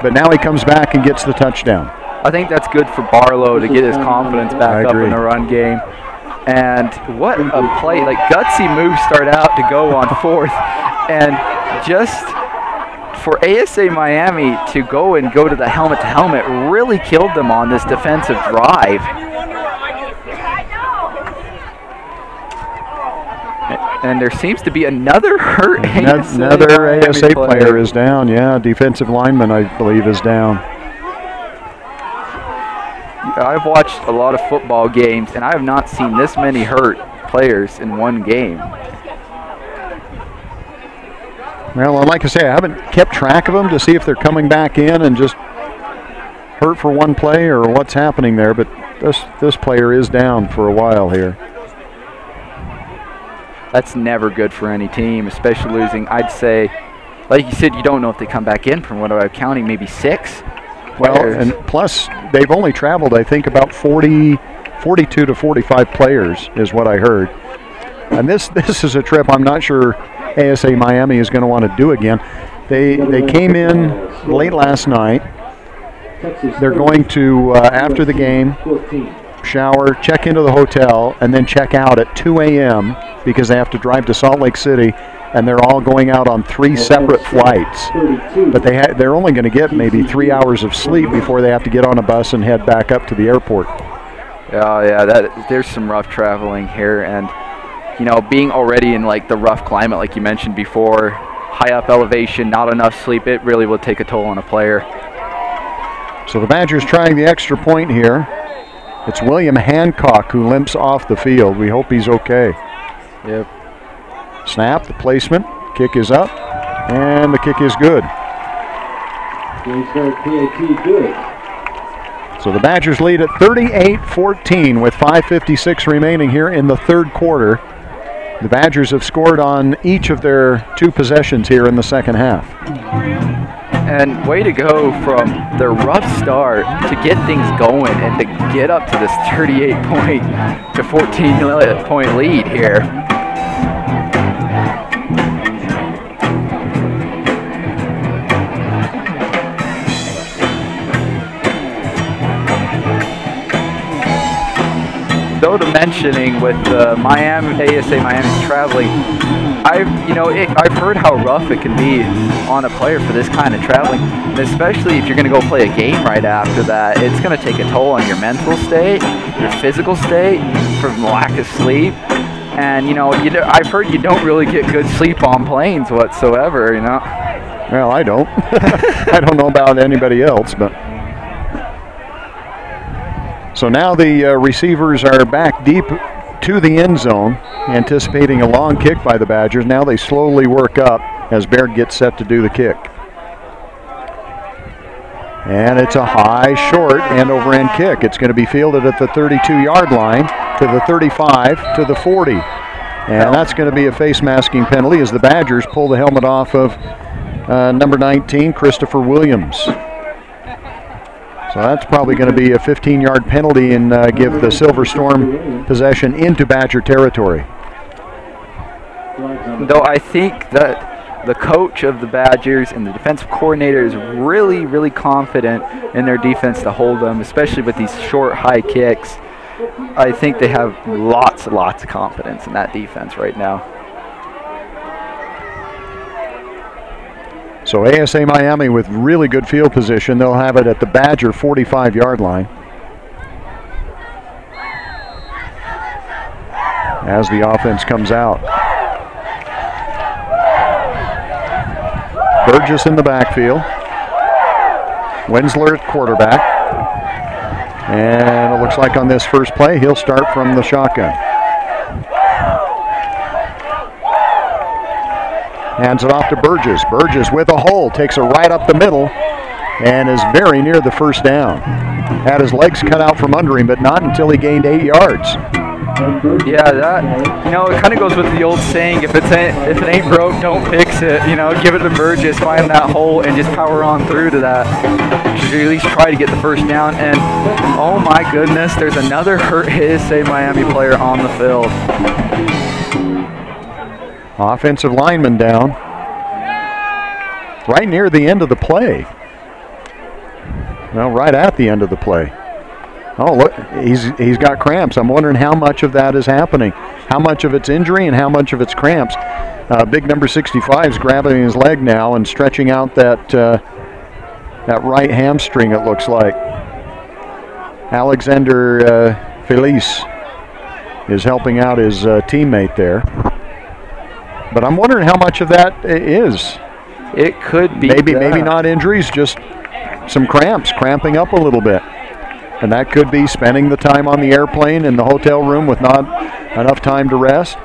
But now he comes back and gets the touchdown. I think that's good for Barlow to get his confidence back up in the run game. And what a play. Like, gutsy moves start out to go on 4th. And just for ASA Miami to go to the helmet-to-helmet really killed them on this defensive drive. And there seems to be another hurt Another ASA player is down, yeah. Defensive lineman, I believe, is down. I've watched a lot of football games, and I have not seen this many hurt players in one game. Well, like I say, I haven't kept track of them to see if they're coming back in and just hurt for one play or what's happening there, but this player is down for a while here. That's never good for any team, especially losing. I'd say, like you said, you don't know if they come back in from what I'm counting, maybe 6. Well, and plus they've only traveled, I think, about 42 to 45 players is what I heard. And this is a trip I'm not sure ASA Miami is going to want to do again. They came in late last night. They're going to, after the game, shower, check into the hotel, and then check out at 2 a.m. because they have to drive to Salt Lake City, and they're all going out on 3 separate flights. But they're only going to get maybe 3 hours of sleep before they have to get on a bus and head back up to the airport. There's some rough traveling here, and being already in like the rough climate, like you mentioned before, high up elevation, not enough sleep, it really will take a toll on a player. So the Badgers trying the extra point here. It's William Hancock who limps off the field. We hope he's okay. Yep. Snap, the placement, kick is up, and the kick is good. So the Badgers lead at 38-14 with 5:56 remaining here in the third quarter. The Badgers have scored on each of their 2 possessions here in the second half. And way to go from the rough start to get things going and to get up to this 38-point to 14-point lead here. though the mentioning with Miami, ASA Miami traveling, I've heard how rough it can be on a player for this kind of traveling, and especially if you're going to go play a game right after that. It's going to take a toll on your mental state, your physical state, from lack of sleep. And I've heard you don't really get good sleep on planes whatsoever. Well, I don't. I don't know about anybody else, but. So now the receivers are back deep to the end zone, anticipating a long kick by the Badgers. Now they slowly work up as Baird gets set to do the kick. And it's a high, short, and over-end kick. It's going to be fielded at the 32-yard line, to the 35, to the 40. And that's going to be a face masking penalty as the Badgers pull the helmet off of number 19, Christopher Williams. So that's probably going to be a 15-yard penalty and give the Silver Storm possession into Badger territory. Though I think that the coach of the Badgers and the defensive coordinator is really, really confident in their defense to hold them, especially with these short, high kicks. I think they have lots of confidence in that defense right now. So ASA Miami with really good field position. They'll have it at the Badger 45-yard line. As the offense comes out. Burgess in the backfield. Winsler at quarterback. And it looks like on this first play, he'll start from the shotgun. Hands it off to Burgess. Burgess with a hole, takes it right up the middle, and is very near the first down. Had his legs cut out from under him, but not until he gained 8 yards. Yeah, that, it kind of goes with the old saying, if it ain't broke, don't fix it. Give it to Burgess, find that hole, and just power on through to that. Or at least try to get the first down. And, oh my goodness, there's another hurt ASA Miami player on the field. Offensive lineman down. Right near the end of the play. Well, right at the end of the play. Oh, look, he's got cramps. I'm wondering how much of that is happening. How much of it's injury and how much of it's cramps. Big number 65 is grabbing his leg now and stretching out that right hamstring, it looks like. Alexander Felice is helping out his teammate there. But I'm wondering how much of that is. It could be maybe not injuries, just some cramping up a little bit. And that could be spending the time on the airplane in the hotel room with not enough time to rest.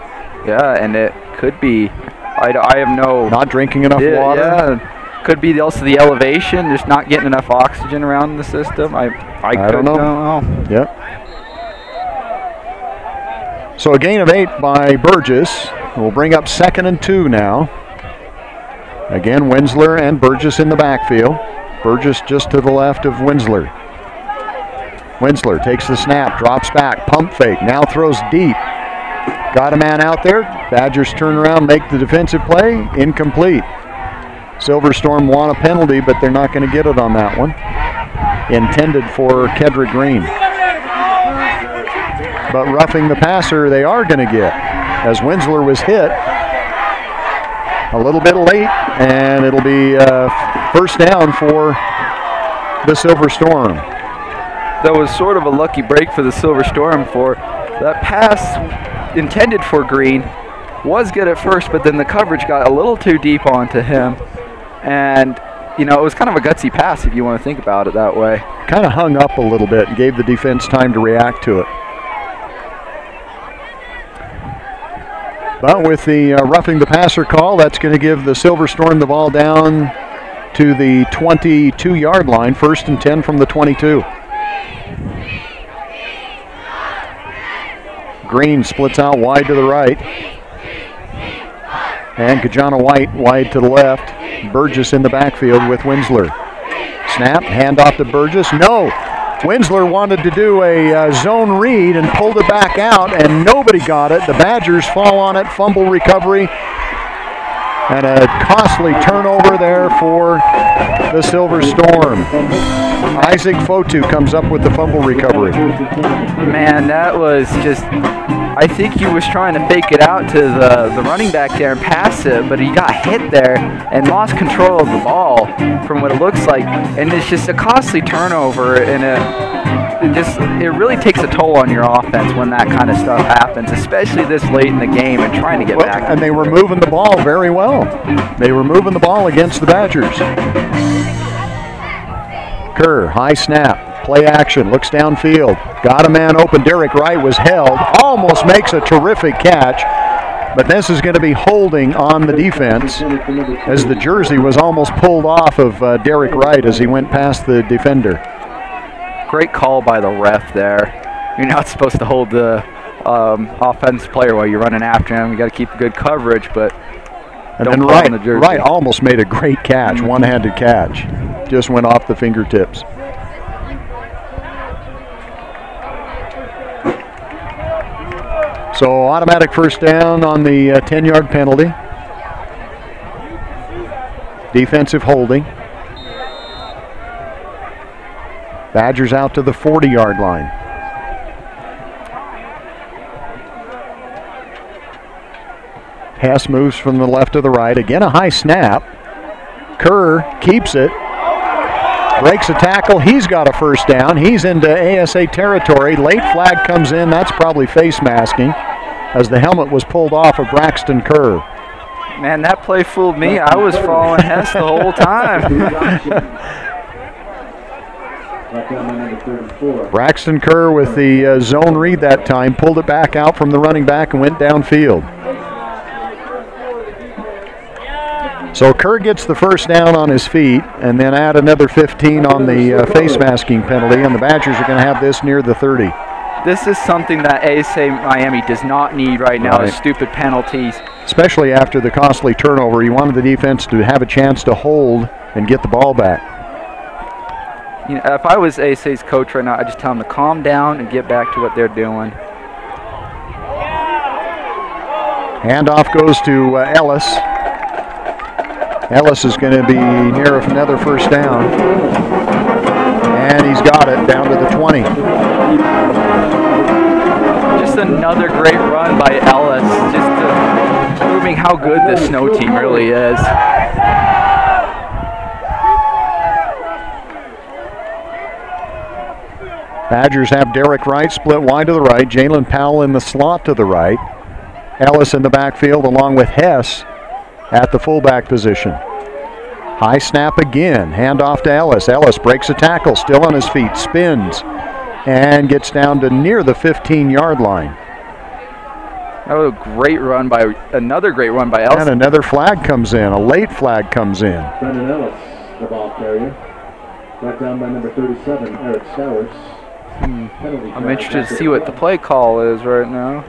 Yeah, and it could be, I have no... Not drinking enough water. Yeah, could be also the elevation, just not getting enough oxygen around the system. I don't know. Yep. So a gain of 8 by Burgess. We'll bring up 2nd and 2 now. Again, Winsler and Burgess in the backfield. Burgess just to the left of Winsler. Winsler takes the snap, drops back, pump fake, now throws deep. Got a man out there. Badgers turn around, make the defensive play. Incomplete. Silver Storm want a penalty, but they're not going to get it on that one. Intended for Kedrick Green. But roughing the passer they are going to get, as Winsler was hit a little bit late, and it'll be first down for the Silver Storm. That was sort of a lucky break for the Silver Storm, for that pass intended for Green was good at first, but then the coverage got a little too deep onto him, and it was kind of a gutsy pass if you want to think about it that way. Kind of hung up a little bit and gave the defense time to react to it. But with the roughing the passer call, that's going to give the Silver Storm the ball down to the 22-yard line, 1st and 10 from the 22. Green splits out wide to the right. And Kajana White wide to the left. Burgess in the backfield with Winsler. Snap, handoff to Burgess. No! Winsler wanted to do a zone read and pulled it back out, and nobody got it. The Badgers fall on it, fumble recovery. And a costly turnover there for the Silver Storm. Isaac Fotu comes up with the fumble recovery. Man, that was just, I think he was trying to fake it out to the running back there and pass it, but he got hit there and lost control of the ball from what it looks like. And it's just a costly turnover, and it really takes a toll on your offense when that kind of stuff happens, especially this late in the game and trying to get back. And they were moving the ball very well. They were moving the ball against the Badgers. Kerr, high snap, play action, looks downfield, got a man open. Derek Wright was held, almost makes a terrific catch, but this is going to be holding on the defense as the jersey was almost pulled off of Derek Wright as he went past the defender. Great call by the ref there. You're not supposed to hold the offense player while you're running after him. You got to keep good coverage, but don't pull on the jersey. Wright almost made a great catch, one-handed catch. Just went off the fingertips. So automatic first down on the 10-yard penalty. Defensive holding. Badgers out to the 40-yard line. Hess moves from the left to the right. Again, a high snap. Kerr keeps it. Breaks a tackle. He's got a first down. He's into ASA territory. Late flag comes in. That's probably face masking as the helmet was pulled off of Braxton Kerr. Man, that play fooled me. I was following Hess the whole time. Braxton Kerr with the zone read that time, pulled it back out from the running back and went downfield. So Kerr gets the first down on his feet and then add another 15 on the face masking penalty, and the Badgers are going to have this near the 30. This is something that ASA Miami does not need right now, is stupid penalties. Especially after the costly turnover. You wanted the defense to have a chance to hold and get the ball back. You know, if I was ASA's coach right now, I'd just tell them to calm down and get back to what they're doing. Handoff goes to Ellis. Ellis is going to be near another first down. And he's got it down to the 20. Just another great run by Ellis, just proving how good this snow team really is. Badgers have Derek Wright split wide to the right, Jalen Powell in the slot to the right, Ellis in the backfield along with Hess at the fullback position. High snap again, handoff to Ellis. Ellis breaks a tackle, still on his feet, spins, and gets down to near the 15-yard line. That was another great run by Ellis. And another flag comes in, a late flag comes in. Brendan Ellis, the ball carrier. Brought down by number 37, Eric Stowers. I'm interested to see what the play call is right now.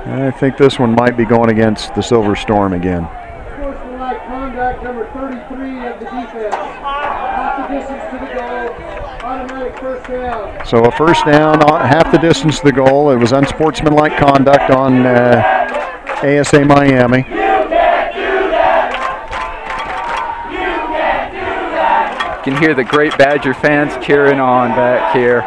I think this one might be going against the Silver Storm again. Sportsmanlike conduct, number 33 of the defense. Half the distance to the goal, automatic first down. So a first down, half the distance to the goal. It was unsportsmanlike conduct on ASA Miami. You can hear the great Badger fans cheering on back here.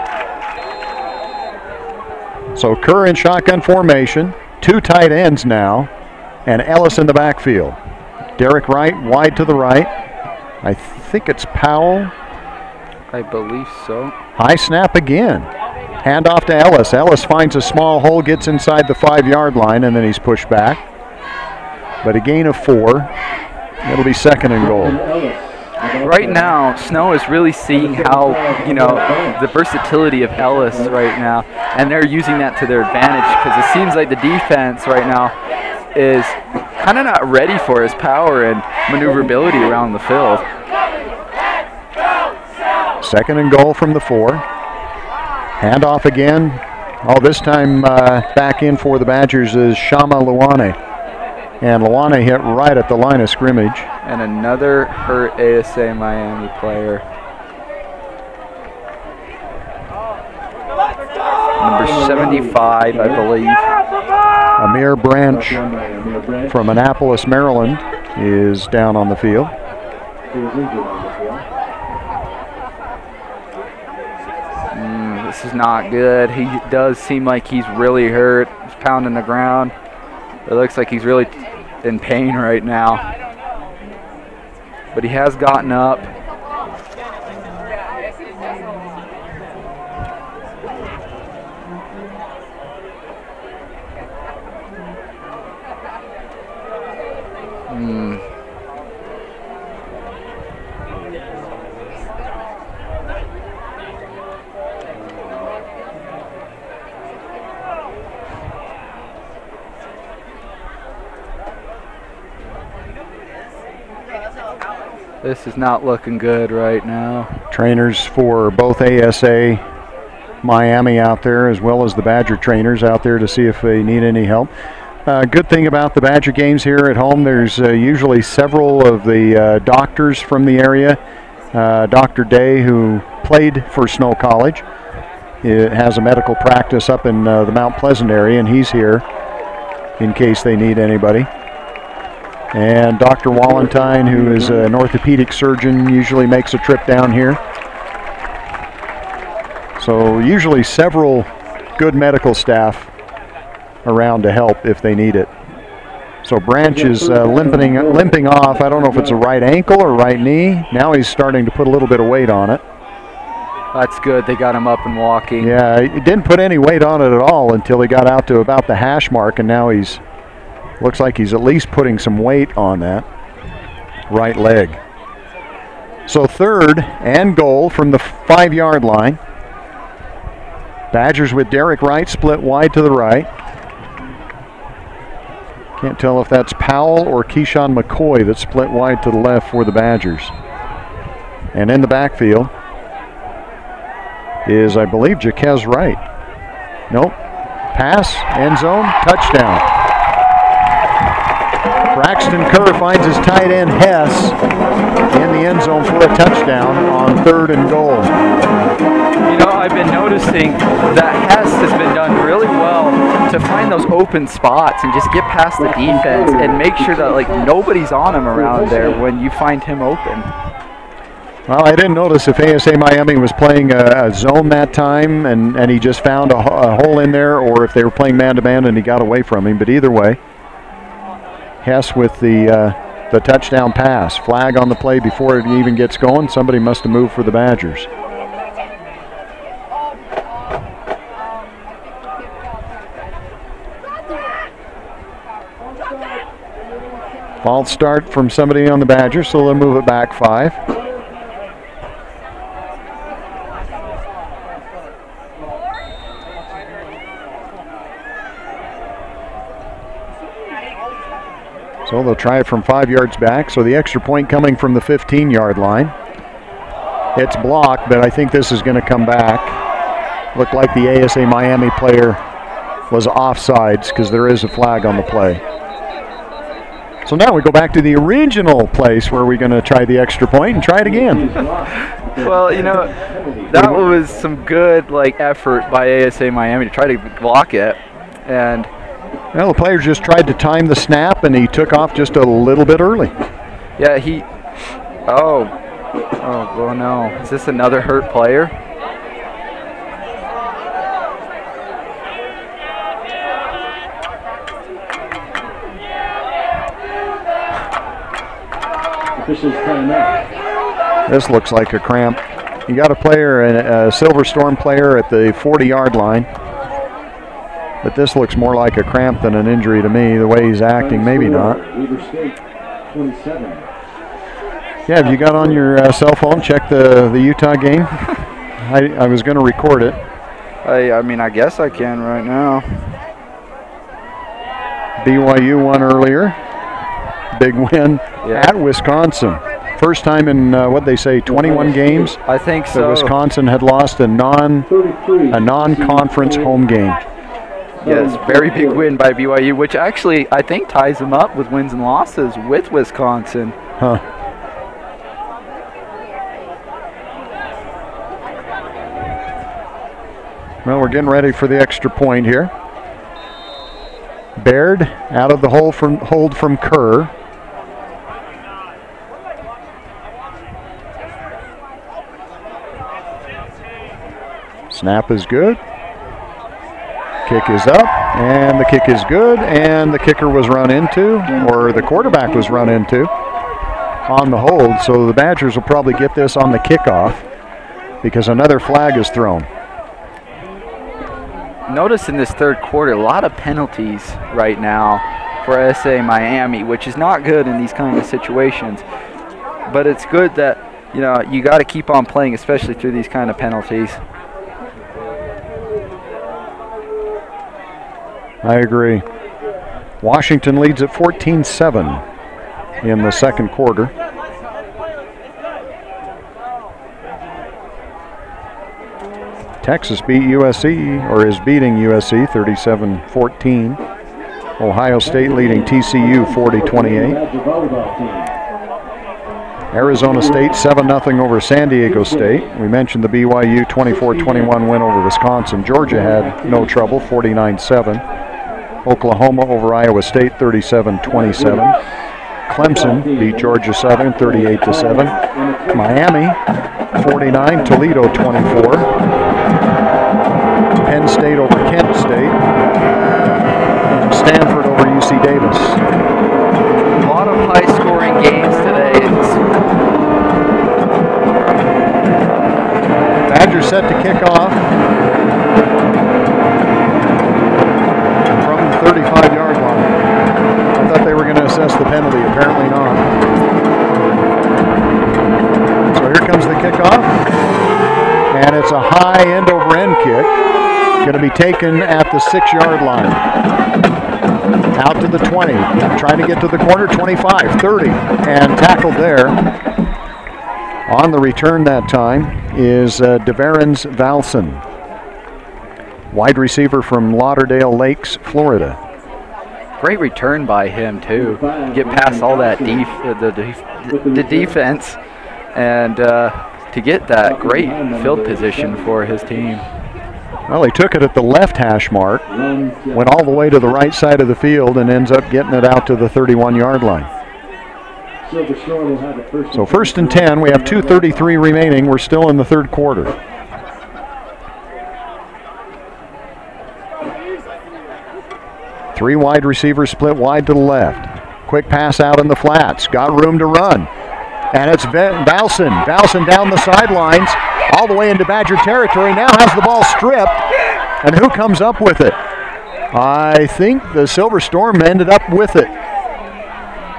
So Kerr in shotgun formation, two tight ends now, and Ellis in the backfield. Derek Wright wide to the right. I think it's Powell. I believe so. High snap again. Handoff to Ellis. Ellis finds a small hole, gets inside the 5-yard line, and then he's pushed back. But a gain of 4. It'll be second and goal. Right now, Snow is really seeing how, the versatility of Ellis right now, and they're using that to their advantage because it seems like the defense right now is kind of not ready for his power and maneuverability around the field. Second and goal from the 4. Handoff again. This time back in for the Badgers is Shama Luane. And Luane hit right at the line of scrimmage. And another hurt ASA Miami player. Number 75, I believe. Amir Branch from Annapolis, Maryland. is down on the field. He was injured on the field. This is not good. He does seem like he's really hurt. He's pounding the ground. It looks like he's really in pain right now. But he has gotten up. This is not looking good right now. Trainers for both ASA Miami out there, as well as the Badger trainers out there to see if they need any help. Good thing about the Badger games here at home, there's usually several of the doctors from the area. Dr. Day, who played for Snow College, has a medical practice up in the Mount Pleasant area, and he's here in case they need anybody. And Dr. Wallentyne, who is an orthopedic surgeon, usually makes a trip down here. So usually several good medical staff around to help if they need it. So Branch is limping off. I don't know if it's a right ankle or right knee. Now he's starting to put a little bit of weight on it. That's good. They got him up and walking. Yeah, he didn't put any weight on it at all until he got out to about the hash mark, and now he's looks like he's at least putting some weight on that right leg. So 3rd and goal from the 5-yard line. Badgers with Derek Wright split wide to the right. Can't tell if that's Powell or Keyshawn McCoy that split wide to the left for the Badgers. And in the backfield is, I believe, Jaquez Wright. Nope. Pass, end zone, touchdown. Braxton Kerr finds his tight end Hess in the end zone for a touchdown on 3rd and goal. You know, I've been noticing that Hess has been done really well to find those open spots and just get past the defense and make sure that like nobody's on him around there when you find him open. Well, I didn't notice if ASA Miami was playing a zone that time and he just found a hole in there, or if they were playing man-to-man and he got away from him. But either way, Hess with the touchdown pass. Flag on the play before it even gets going. Somebody must have moved for the Badgers. False start from somebody on the Badgers, so they'll move it back 5. So they'll try it from 5 yards back. So the extra point coming from the 15-yard line. It's blocked, but I think this is going to come back. Looked like the ASA Miami player was offsides because there is a flag on the play. So now we go back to the original place where we're going to try the extra point and try it again. Well, you know, that was some good effort by ASA Miami to try to block it. And well, the player just tried to time the snap, and he took off just a little bit early. Yeah, oh, well, no. Is this another hurt player? Officials timeout. This looks like a cramp. You got a player, a Silver Storm player at the 40-yard line. But this looks more like a cramp than an injury to me, the way he's acting. Maybe not. Yeah, have you got on your cell phone? Check the Utah game? I was going to record it. I mean, I guess I can right now. BYU won earlier. Big win at Wisconsin. First time in, what'd they say, 21 games? I think so. That Wisconsin had lost a non-conference home game. Yes, very big win by BYU, which actually I think ties them up with wins and losses with Wisconsin. Huh. Well, we're getting ready for the extra point here. Baird out of the hold from Kerr. Snap is good. Kick is up, and the kick is good, and the kicker was run into, or the quarterback was run into on the hold. So the Badgers will probably get this on the kickoff because another flag is thrown. Notice in this third quarter, a lot of penalties right now for ASA Miami, which is not good in these kind of situations. But it's good that, you know, you got to keep on playing, especially through these kind of penalties. I agree. Washington leads at 14-7 in the second quarter. Texas beat USC, or is beating USC 37-14. Ohio State leading TCU 40-28. Arizona State 7-0 over San Diego State. We mentioned the BYU 24-21 win over Wisconsin. Georgia had no trouble, 49-7. Oklahoma over Iowa State 37-27. Clemson beat Georgia Southern 38-7. Miami 49, Toledo 24. Penn State over Kent State. And Stanford over UC Davis. A lot of high-scoring games today. Badgers set to kick off from the 35-yard line. I thought they were going to assess the penalty. Apparently not. So here comes the kickoff. And it's a high end-over-end kick. Going to be taken at the 6-yard line. Out to the 20. Trying to get to the corner. 25, 30. And tackled there. On the return that time is DeVarens Valson, wide receiver from Lauderdale Lakes, Florida. Great return by him too. Get past all that the defense, and to get that great field position for his team. Well, he took it at the left hash mark, went all the way to the right side of the field, and ends up getting it out to the 31-yard line. So first and 10, we have 2:33 remaining. We're still in the third quarter. Three wide receivers split wide to the left. Quick pass out in the flats. Got room to run. And it's Valson. Valson down the sidelines, all the way into Badger territory. Now has the ball stripped. And who comes up with it? I think the Silver Storm ended up with it.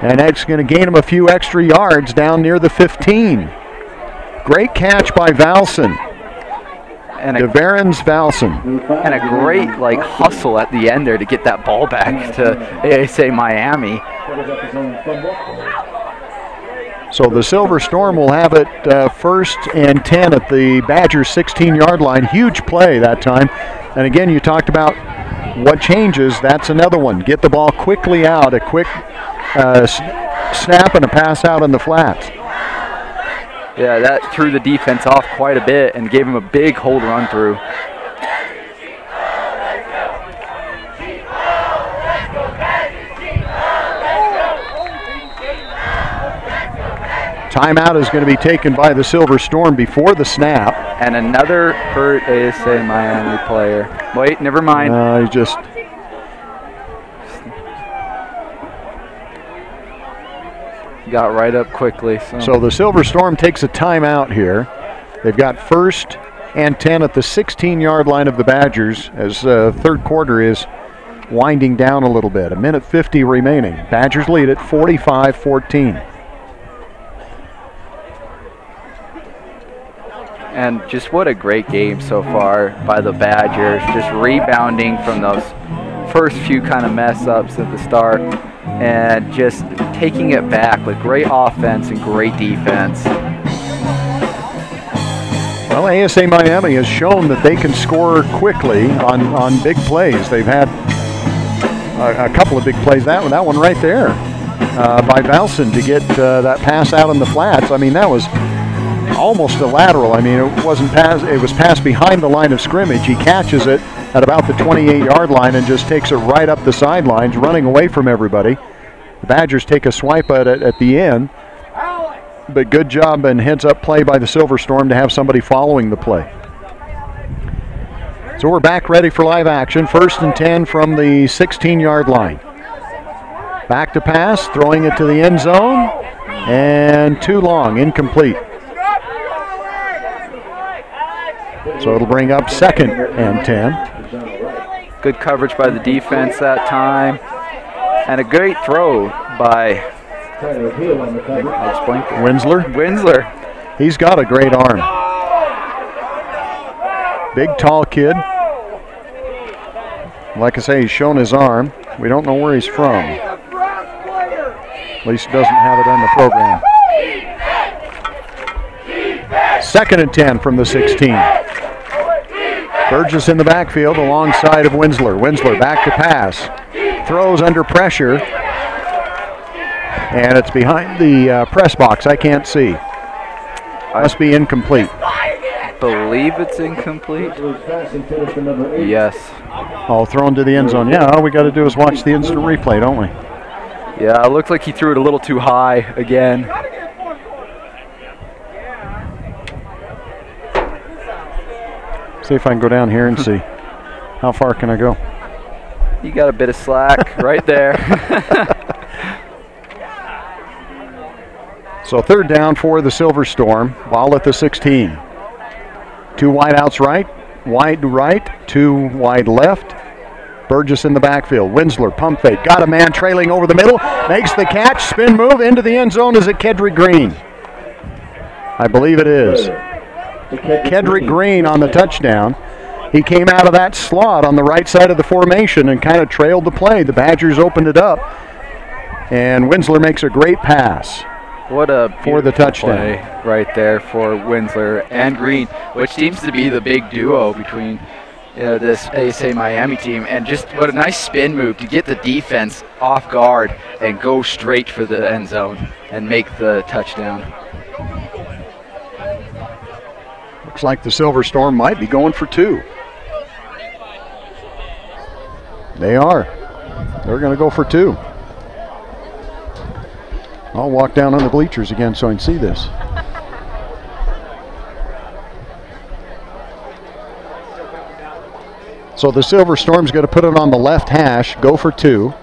And that's going to gain him a few extra yards down near the 15. Great catch by Valson. And DeVarens Valson. And a great hustle at the end there to get that ball back to ASA Miami. So the Silver Storm will have it first and 10 at the Badgers 16-yard line. Huge play that time. And again, you talked about what changes. That's another one. Get the ball quickly out. A quick snap and a pass out in the flats. Yeah, that threw the defense off quite a bit and gave him a big hold run through. Timeout is going to be taken by the Silver Storm before the snap. And another hurt ASA Miami player. Wait, never mind. He just... got right up quickly. So the Silver Storm takes a timeout here. They've got first and 10 at the 16-yard line of the Badgers as third quarter is winding down a little bit. 1:50 remaining. Badgers lead at 45-14. And just what a great game so far by the Badgers. Just rebounding from those first few kind of mess ups at the start and just taking it back with great offense and great defense. Well, ASA Miami has shown that they can score quickly on big plays. They've had a couple of big plays. That one right there by Valson to get that pass out in the flats. I mean, that was almost a lateral. I mean, it wasn't pass. It was passed behind the line of scrimmage. He catches it at about the 28-yard line and just takes it right up the sidelines, running away from everybody. The Badgers take a swipe at it at the end, but good job and heads-up play by the Silver Storm to have somebody following the play. So we're back ready for live action. 1st and 10 from the 16-yard line. Back to pass, throwing it to the end zone, and too long, incomplete. So it'll bring up 2nd and 10. Good coverage by the defense that time, and a great throw by Winsler. He's got a great arm. Big, tall kid. Like I say, he's shown his arm. We don't know where he's from. At least he doesn't have it on the program. 2nd and 10 from the 16. Burgess in the backfield alongside of Winsler. Winsler back to pass. Throws under pressure. And it's behind the press box. I can't see. Must be incomplete. I believe it's incomplete. Yes. All thrown to the end zone. Yeah, all we got to do is watch the instant replay, don't we? Yeah, it looks like he threw it a little too high again. See if I can go down here and see. How far can I go? You got a bit of slack right there. So 3rd down for the Silver Storm. Ball at the 16. 2 wide outs right, 2 wide left. Burgess in the backfield. Winsler, pump fake. Got a man trailing over the middle. Makes the catch. Spin move into the end zone. Is it Kedrick Green? I believe it is. Kedrick Green on the touchdown. He came out of that slot on the right side of the formation and kind of trailed the play. The Badgers opened it up. And Winsler makes a great pass. What a for the touchdown play right there for Winsler and Green, which seems to be the big duo between this ASA Miami team. And just what a nice spin move to get the defense off guard and go straight for the end zone and make the touchdown. Looks like the Silver Storm might be going for 2. They are. They're going to go for 2. I'll walk down on the bleachers again so I can see this. So the Silver Storm's going to put it on the left hash, go for 2.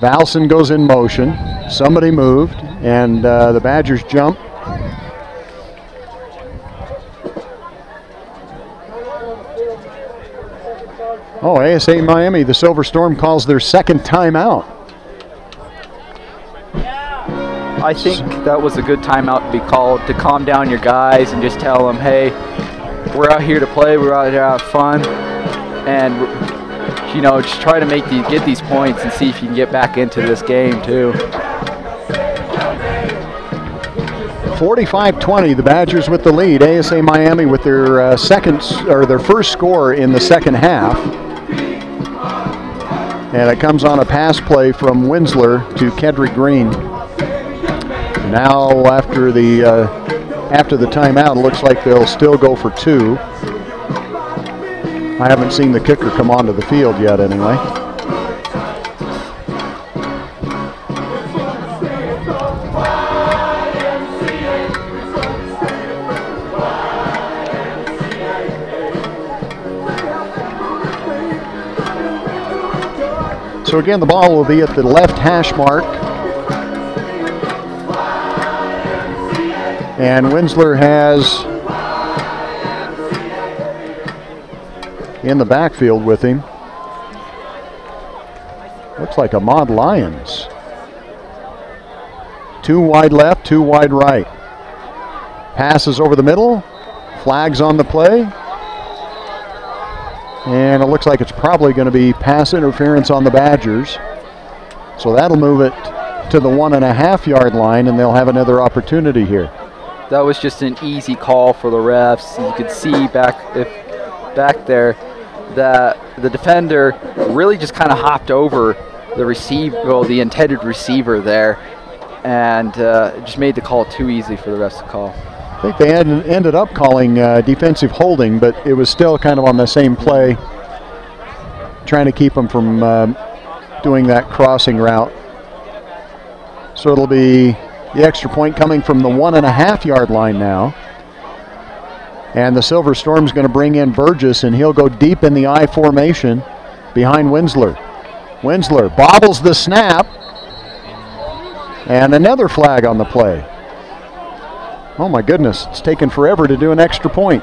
Valson goes in motion. Somebody moved, and the Badgers jump. Oh, ASA Miami, the Silver Storm calls their 2nd timeout. I think that was a good timeout to be called to calm down your guys and just tell them, hey, we're out here to play, we're out here to have fun, and just try to get these points and see if you can get back into this game too. 45-20, the Badgers with the lead. ASA Miami with their their first score in the 2nd half. And it comes on a pass play from Winsler to Kedrick Green. Now after the timeout, it looks like they'll still go for 2. I haven't seen the kicker come onto the field yet anyway. So again, the ball will be at the left hash mark. And Winsler has in the backfield with him. Looks like Ahmad Lyons. 2 wide left, 2 wide right. Passes over the middle. Flags on the play. And it looks like it's probably going to be pass interference on the Badgers. So that'll move it to the 1.5-yard line, and they'll have another opportunity here. That was just an easy call for the refs. You could see back there that the defender really just kind of hopped over the intended receiver there, and just made the call too easy for the refs to call. I think they ended up calling defensive holding, but it was still kind of on the same play, trying to keep them from doing that crossing route. So it'll be the extra point coming from the 1.5-yard line now. And the Silver Storm's going to bring in Burgess, and he'll go deep in the I formation behind Winsler. Winsler bobbles the snap, and another flag on the play. Oh my goodness, it's taken forever to do an extra point.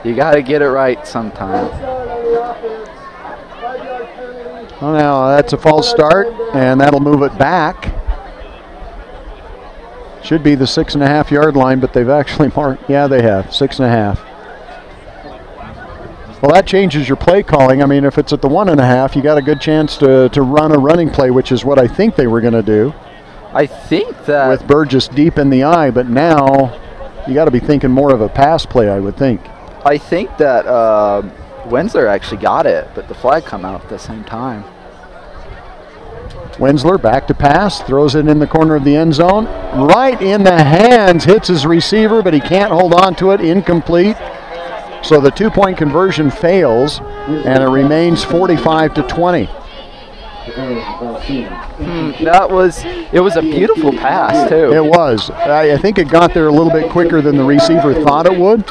You got to get it right sometime. Well, now that's a false start, and that'll move it back. Should be the 6.5 yard line, but they've actually marked, yeah, they have, 6.5. Well, that changes your play calling. I mean, if it's at the 1.5, you got a good chance to run a running play, which is what I think they were going to do. I think that with Burgess deep in the eye, but now you got to be thinking more of a pass play, I would think. I think that Winsler actually got it, but the flag come out at the same time. Winsler back to pass, throws it in the corner of the end zone. Right in the hands, hits his receiver, but he can't hold on to it, incomplete. So the 2-point conversion fails, and it remains 45-20. It was a beautiful pass, too. It was. I think it got there a little bit quicker than the receiver thought it would.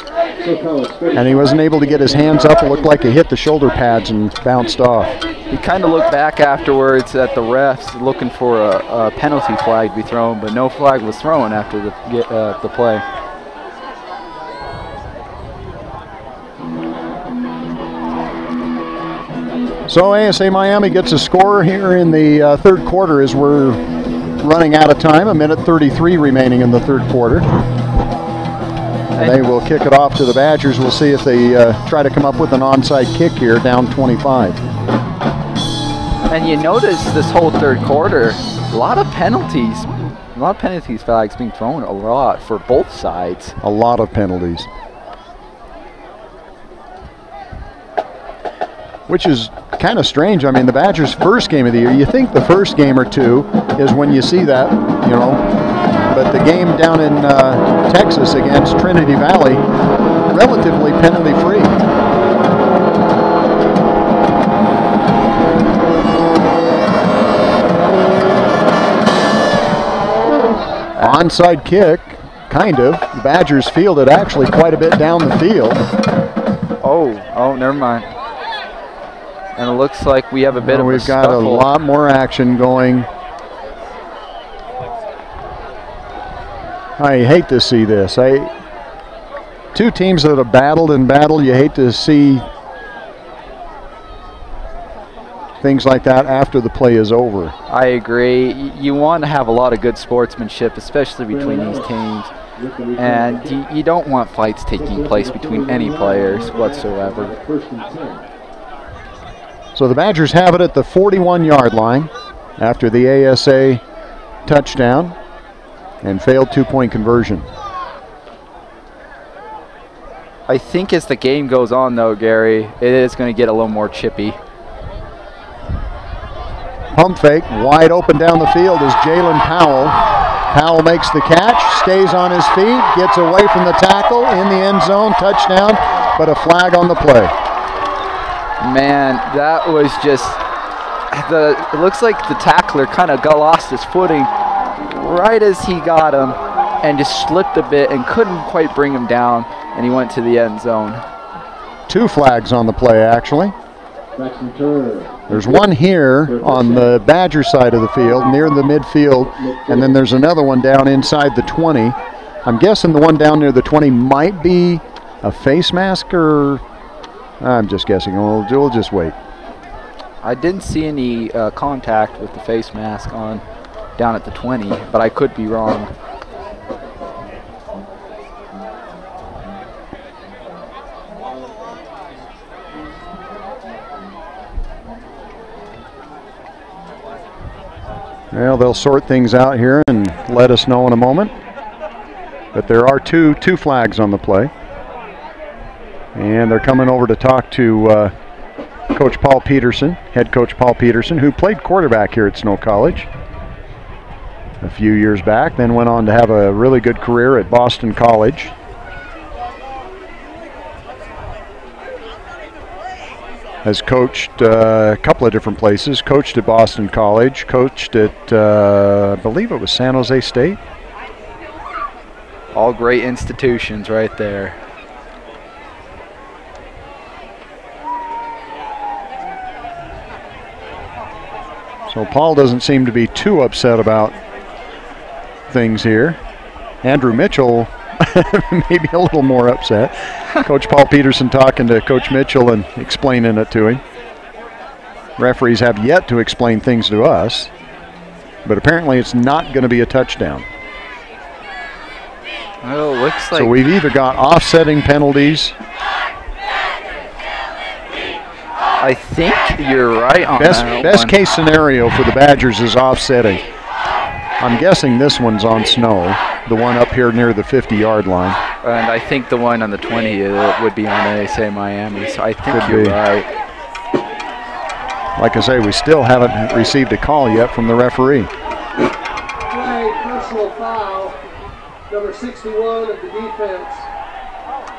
And he wasn't able to get his hands up. It looked like it hit the shoulder pads and bounced off. He kind of looked back afterwards at the refs looking for a penalty flag to be thrown, but no flag was thrown after the play. So ASA Miami gets a score here in the third quarter as we're running out of time. 1:33 remaining in the third quarter. And they will kick it off to the Badgers. We'll see if they try to come up with an onside kick here, down 25. And you notice this whole third quarter, a lot of penalties flags being thrown a lot for both sides. A lot of penalties. Which is kind of strange. I mean, the Badgers' first game of the year, you think the first game or two is when you see that, you know, but the game down in Texas against Trinity Valley, relatively penalty-free. Onside kick, kind of. The Badgers fielded actually quite a bit down the field. Oh, never mind. And it looks like we have a bit of a We've got scuffle. a lot more action going. I hate to see this. Two teams that have battled, you hate to see things like that after the play is over. I agree. You want to have a lot of good sportsmanship, especially between these teams. And you don't want fights taking place between any players whatsoever. So the Badgers have it at the 41-yard line after the ASA touchdown and failed 2-point conversion. I think as the game goes on, though, Gary, it is going to get a little more chippy. Pump fake, wide open down the field is Jalen Powell. Powell makes the catch, stays on his feet, gets away from the tackle, in the end zone, touchdown, but a flag on the play. Man, that was just, it looks like the tackler kind of lost his footing right as he got him and just slipped a bit and couldn't quite bring him down, and he went to the end zone. 2 flags on the play, actually. There's one here on the Badger side of the field, near the midfield, and then there's another one down inside the 20. I'm guessing the one down near the 20 might be a face mask, or I'm just guessing. We'll just wait. I didn't see any contact with the face mask on down at the 20, but I could be wrong. Well, they'll sort things out here and let us know in a moment. But there are two flags on the play. And they're coming over to talk to Coach Paul Peterson, head coach Paul Peterson, who played quarterback here at Snow College a few years back, then went on to have a really good career at Boston College. Has coached a couple of different places, coached at Boston College, coached at, I believe it was San Jose State. All great institutions right there. So Paul doesn't seem to be too upset about things here. Andrew Mitchell maybe a little more upset. Coach Paul Peterson talking to Coach Mitchell and explaining it to him. Referees have yet to explain things to us, but apparently it's not going to be a touchdown. Well, it looks like... So we've either got offsetting penalties. I think you're right on that Best one. case scenario for the Badgers is offsetting. I'm guessing this one's on snow, the one up here near the 50-yard line. And I think the one on the 20 would be on ASA Miami, so I think you're right. Like I say, we still haven't received a call yet from the referee. Play personal foul, number 61 of the defense.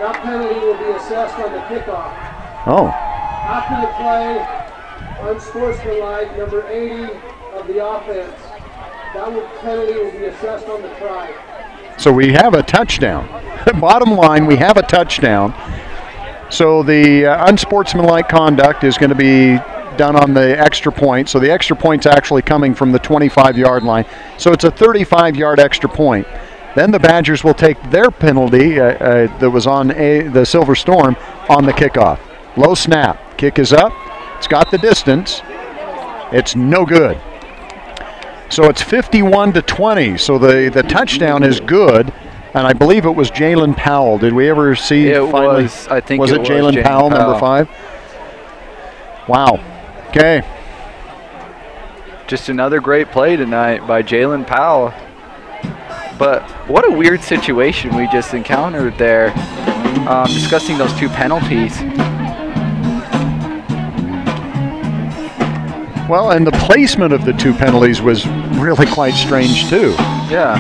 That penalty will be assessed on the kickoff. Oh. After the play, unsportsmanlike, number 80 of the offense. That penalty will be assessed on the try. So we have a touchdown. Bottom line, we have a touchdown. So the unsportsmanlike conduct is going to be done on the extra point. So the extra point's actually coming from the 25-yard line. So it's a 35-yard extra point. Then the Badgers will take their penalty that was on the Silver Storm on the kickoff. Low snap. Kick is up. It's got the distance. It's no good. So it's 51-20. So the touchdown is good, and I believe it was Jalen Powell. Did we ever see? It finally? was. I think was it Jalen Powell, number 5? Wow. Okay. Just another great play tonight by Jalen Powell. But what a weird situation we just encountered there, discussing those two penalties. Well, and the placement of the two penalties was really quite strange too. Yeah.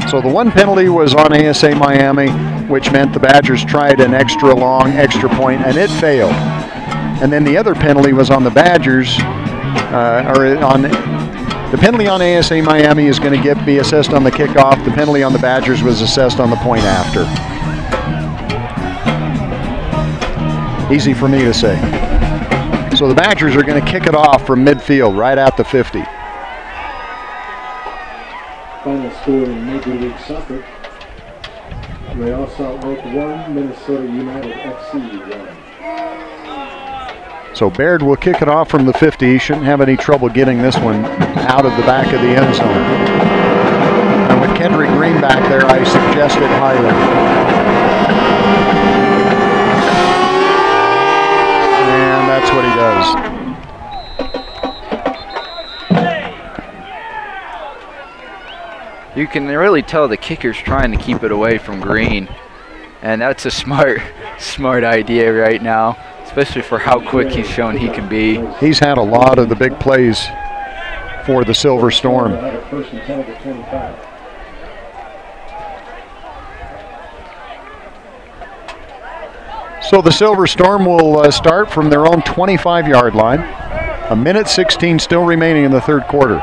So the one penalty was on ASA Miami, which meant the Badgers tried an extra long extra point, and it failed. And then the other penalty was on the Badgers, the penalty on ASA Miami is going to be assessed on the kickoff. The penalty on the Badgers was assessed on the point after. Easy for me to say. So the Badgers are going to kick it off from midfield, right at the 50. Final score in Major League Soccer. Real Salt Lake 1, Minnesota United FC 1. So Baird will kick it off from the 50. He shouldn't have any trouble getting this one out of the back of the end zone. And with Kendrick Green back there, I suggest it highly. And that's what he does. You can really tell the kicker's trying to keep it away from Green. And that's a smart idea right now, especially for how quick he's shown he can be. He's had a lot of the big plays for the Silver Storm. So the Silver Storm will start from their own 25-yard line. 1:16 still remaining in the third quarter.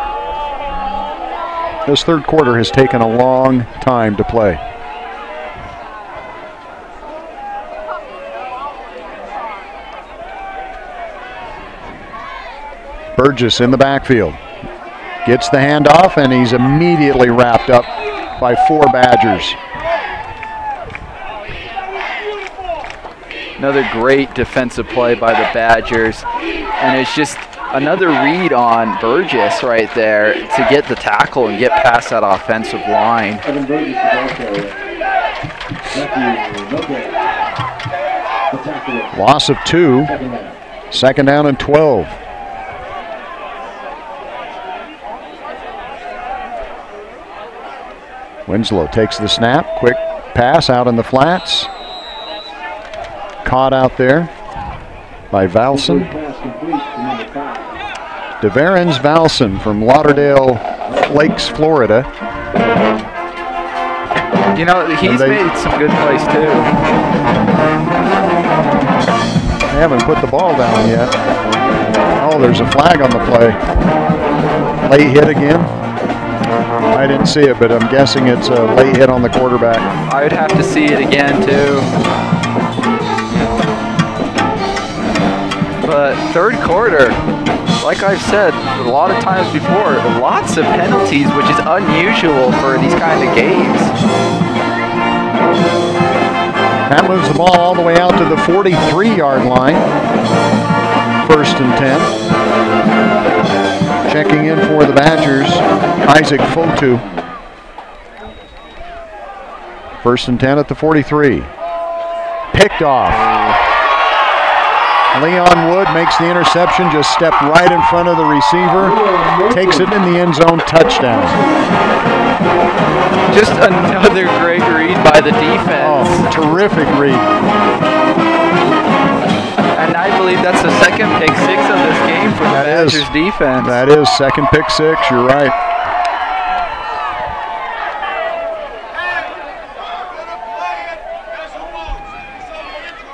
This third quarter has taken a long time to play. Burgess in the backfield. Gets the handoff, and he's immediately wrapped up by 4 Badgers. Another great defensive play by the Badgers. And it's just another read on Burgess right there to get the tackle and get past that offensive line. Loss of 2. Second down and 12. Winslow takes the snap. Quick pass out in the flats. Caught out there by Valson. DeVarens Valson from Lauderdale Lakes, Florida. You know, he's made some good plays too. They haven't put the ball down yet. Oh, there's a flag on the play. Late hit again. I didn't see it, but I'm guessing it's a late hit on the quarterback. I would have to see it again too. But third quarter, like I've said a lot of times before, lots of penalties, which is unusual for these kind of games. That moves the ball all the way out to the 43-yard line. 1st and 10. Checking in for the Badgers, Isaac Fotu. 1st and 10 at the 43. Picked off. Leon Wood makes the interception, just stepped right in front of the receiver, takes it in the end zone, touchdown. Just another great read by the defense. Oh, terrific read. And I believe that's the second pick six of this game for the Badgers defense. That is second pick six, you're right.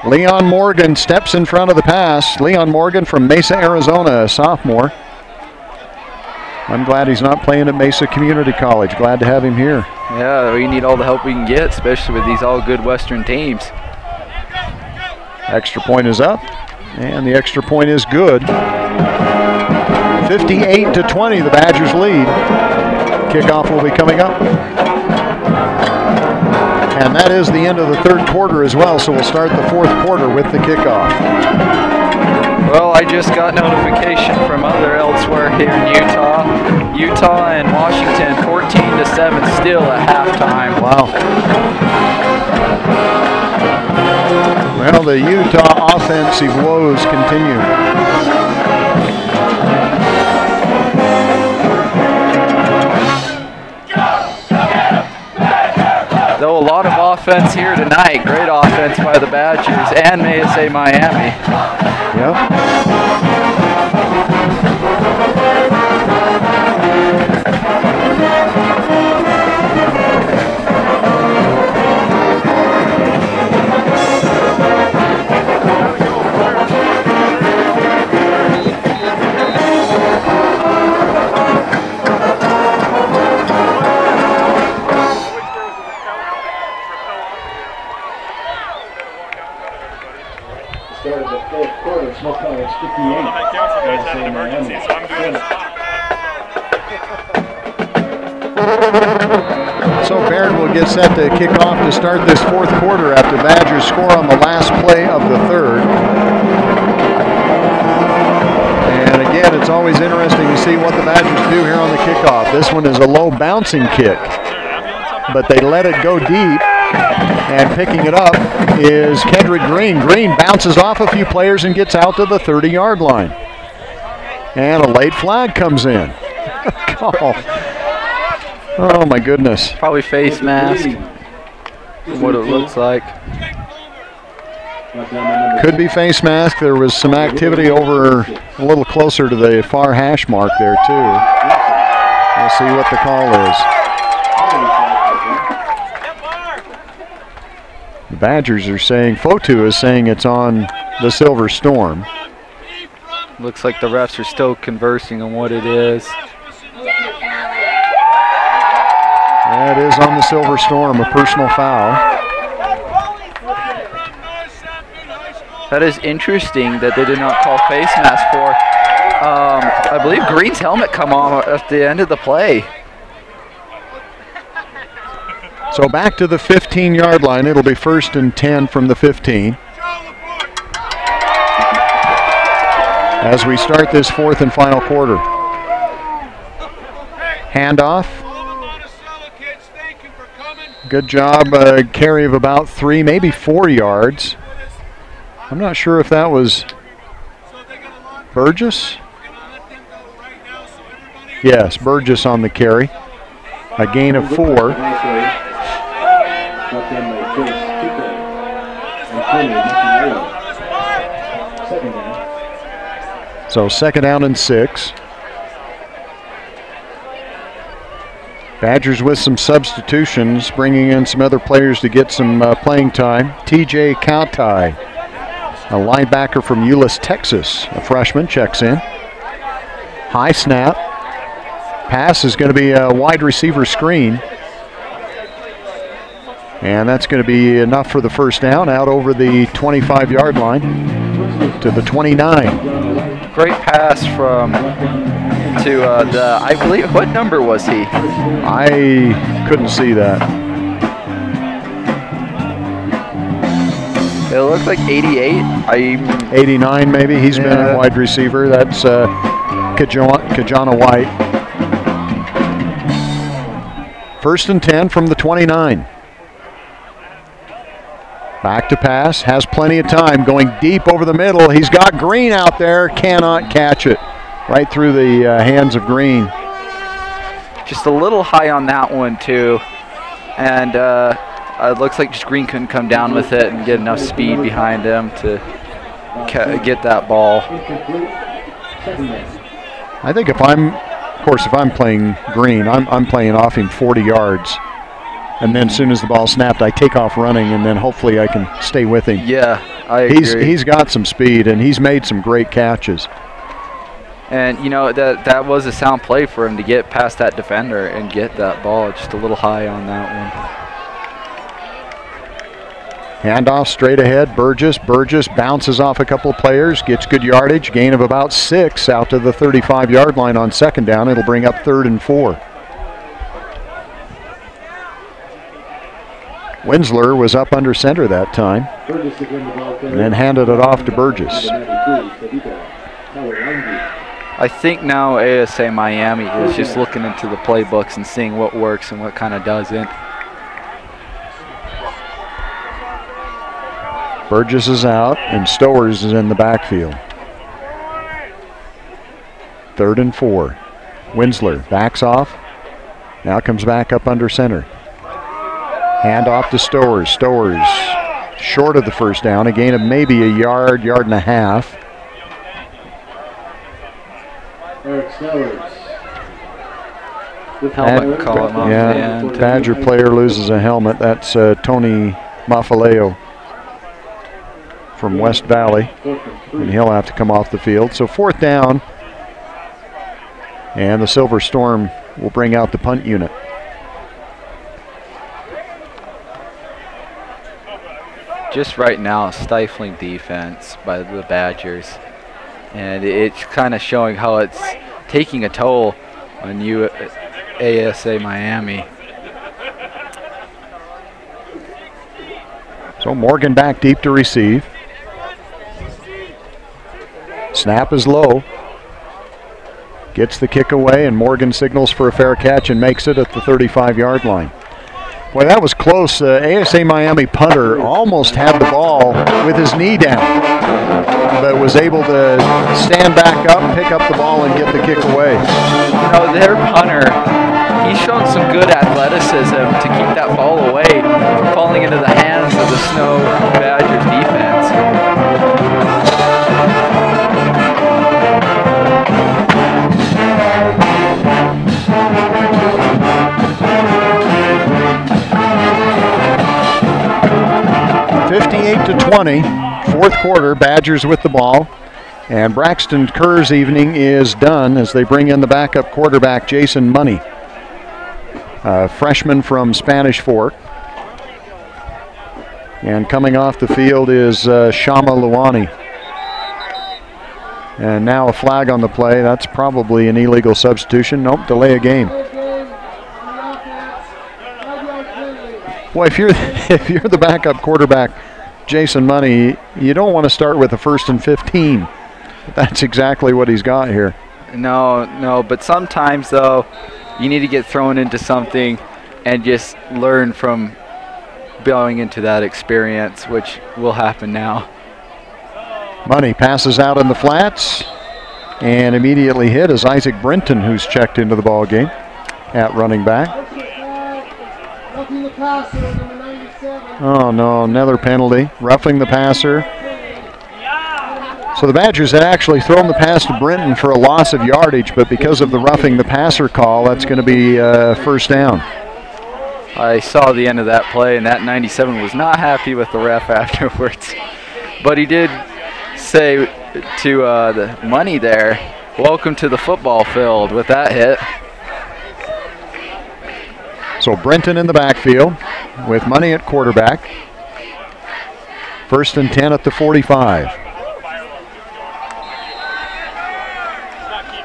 Leon Morgan steps in front of the pass. Leon Morgan from Mesa, Arizona, a sophomore. I'm glad he's not playing at Mesa Community College. Glad to have him here. Yeah, we need all the help we can get, especially with these all good Western teams. Extra point is up, and the extra point is good. 58-20, the Badgers lead. Kickoff will be coming up. And that is the end of the third quarter as well, so we'll start the fourth quarter with the kickoff. Well, I just got notification from other elsewhere here in Utah. Utah and Washington 14-7 still at halftime. Wow. Well, the Utah offensive woes continue. Though a lot of offense here tonight. Great offense by the Badgers and ASA Miami. Yep. So Baird will get set to kick off to start this fourth quarter after Badgers score on the last play of the third. And again, it's always interesting to see what the Badgers do here on the kickoff. This one is a low bouncing kick, but they let it go deep. And picking it up is Kendrick Green. Green bounces off a few players and gets out to the 30-yard line. And a late flag comes in. Oh my goodness. Probably face mask, what it looks like. Could be face mask. There was some activity over a little closer to the far hash mark there too. We'll see what the call is. The Badgers are saying, Fotu is saying it's on the Silver Storm. Looks like the refs are still conversing on what it is. That is on the Silver Storm, a personal foul. That is interesting that they did not call face mask for. I believe Green's helmet come on at the end of the play. So back to the 15-yard line. It'll be 1st and 10 from the 15. As we start this fourth and final quarter. Handoff. Good job, carry of about 3, maybe 4 yards. I'm not sure if that was Burgess. Yes, Burgess on the carry. A gain of 4. So 2nd down and 6. Badgers with some substitutions, bringing in some other players to get some playing time. TJ Kautai, a linebacker from Euless, Texas, a freshman, checks in. High snap. Pass is going to be a wide receiver screen. And that's going to be enough for the first down out over the 25-yard line to the 29. Great pass to I believe, what number was he? I couldn't see that. It looked like 88. 89 maybe. He's been a wide receiver. That's Kajana White. First and 10 from the 29. Back to pass, has plenty of time, going deep over the middle. He's got Green out there, cannot catch it. Right through the hands of Green. Just a little high on that one too. And it looks like just Green couldn't come down with it and get enough speed behind him to get that ball. I think if I'm playing Green, I'm playing off him 40 yards. And then as soon as the ball snapped, I take off running, and then hopefully I can stay with him. Yeah, I agree. He's got some speed, and he's made some great catches. And, you know, that was a sound play for him to get past that defender and get that ball just a little high on that one. Handoff straight ahead, Burgess. Burgess bounces off a couple of players, gets good yardage, gain of about 6 out to the 35-yard line on second down. It'll bring up 3rd and 4. Winsler was up under center that time and then handed it off to Burgess. I think now ASA Miami is just looking into the playbooks and seeing what works and what kind of doesn't. Burgess is out and Stowers is in the backfield. 3rd and 4. Winsler backs off. Now comes back up under center. Hand off to Stowers. Stowers short of the first down. A gain of maybe a yard, yard and a half. Helmet calling off the end. Badger player loses a helmet. That's Tony Mafaleo from West Valley. And he'll have to come off the field. So 4th down. And the Silver Storm will bring out the punt unit. Just right now, stifling defense by the Badgers. And it's kind of showing how it's taking a toll on ASA Miami. So Morgan back deep to receive. Snap is low. Gets the kick away, and Morgan signals for a fair catch and makes it at the 35-yard line. Boy, that was close. ASA Miami punter almost had the ball with his knee down, but was able to stand back up, pick up the ball, and get the kick away. You know, their punter, he's shown some good athleticism to keep that ball away from falling into the hands of the Snow Badgers defense. 58-20, 4th quarter, Badgers with the ball. And Braxton Kerr's evening is done as they bring in the backup quarterback, Jason Money, freshman from Spanish Fork. And coming off the field is Shama Luani. And now a flag on the play. That's probably an illegal substitution. Nope, delay a game. Boy, if you're the backup quarterback, Jason Money, you don't want to start with a 1st and 15. That's exactly what he's got here. No, but sometimes though, you need to get thrown into something and just learn from going into that experience, which will happen now. Money passes out in the flats and immediately hit is Isaac Brenton, who's checked into the ball game at running back. Oh no, another penalty, roughing the passer. So the Badgers had actually thrown the pass to Brenton for a loss of yardage, but because of the roughing the passer call, that's going to be 1st down. I saw the end of that play, and that 97 was not happy with the ref afterwards. But he did say to the Money there, welcome to the football field with that hit. So Brenton in the backfield with Money at quarterback. 1st and 10 at the 45.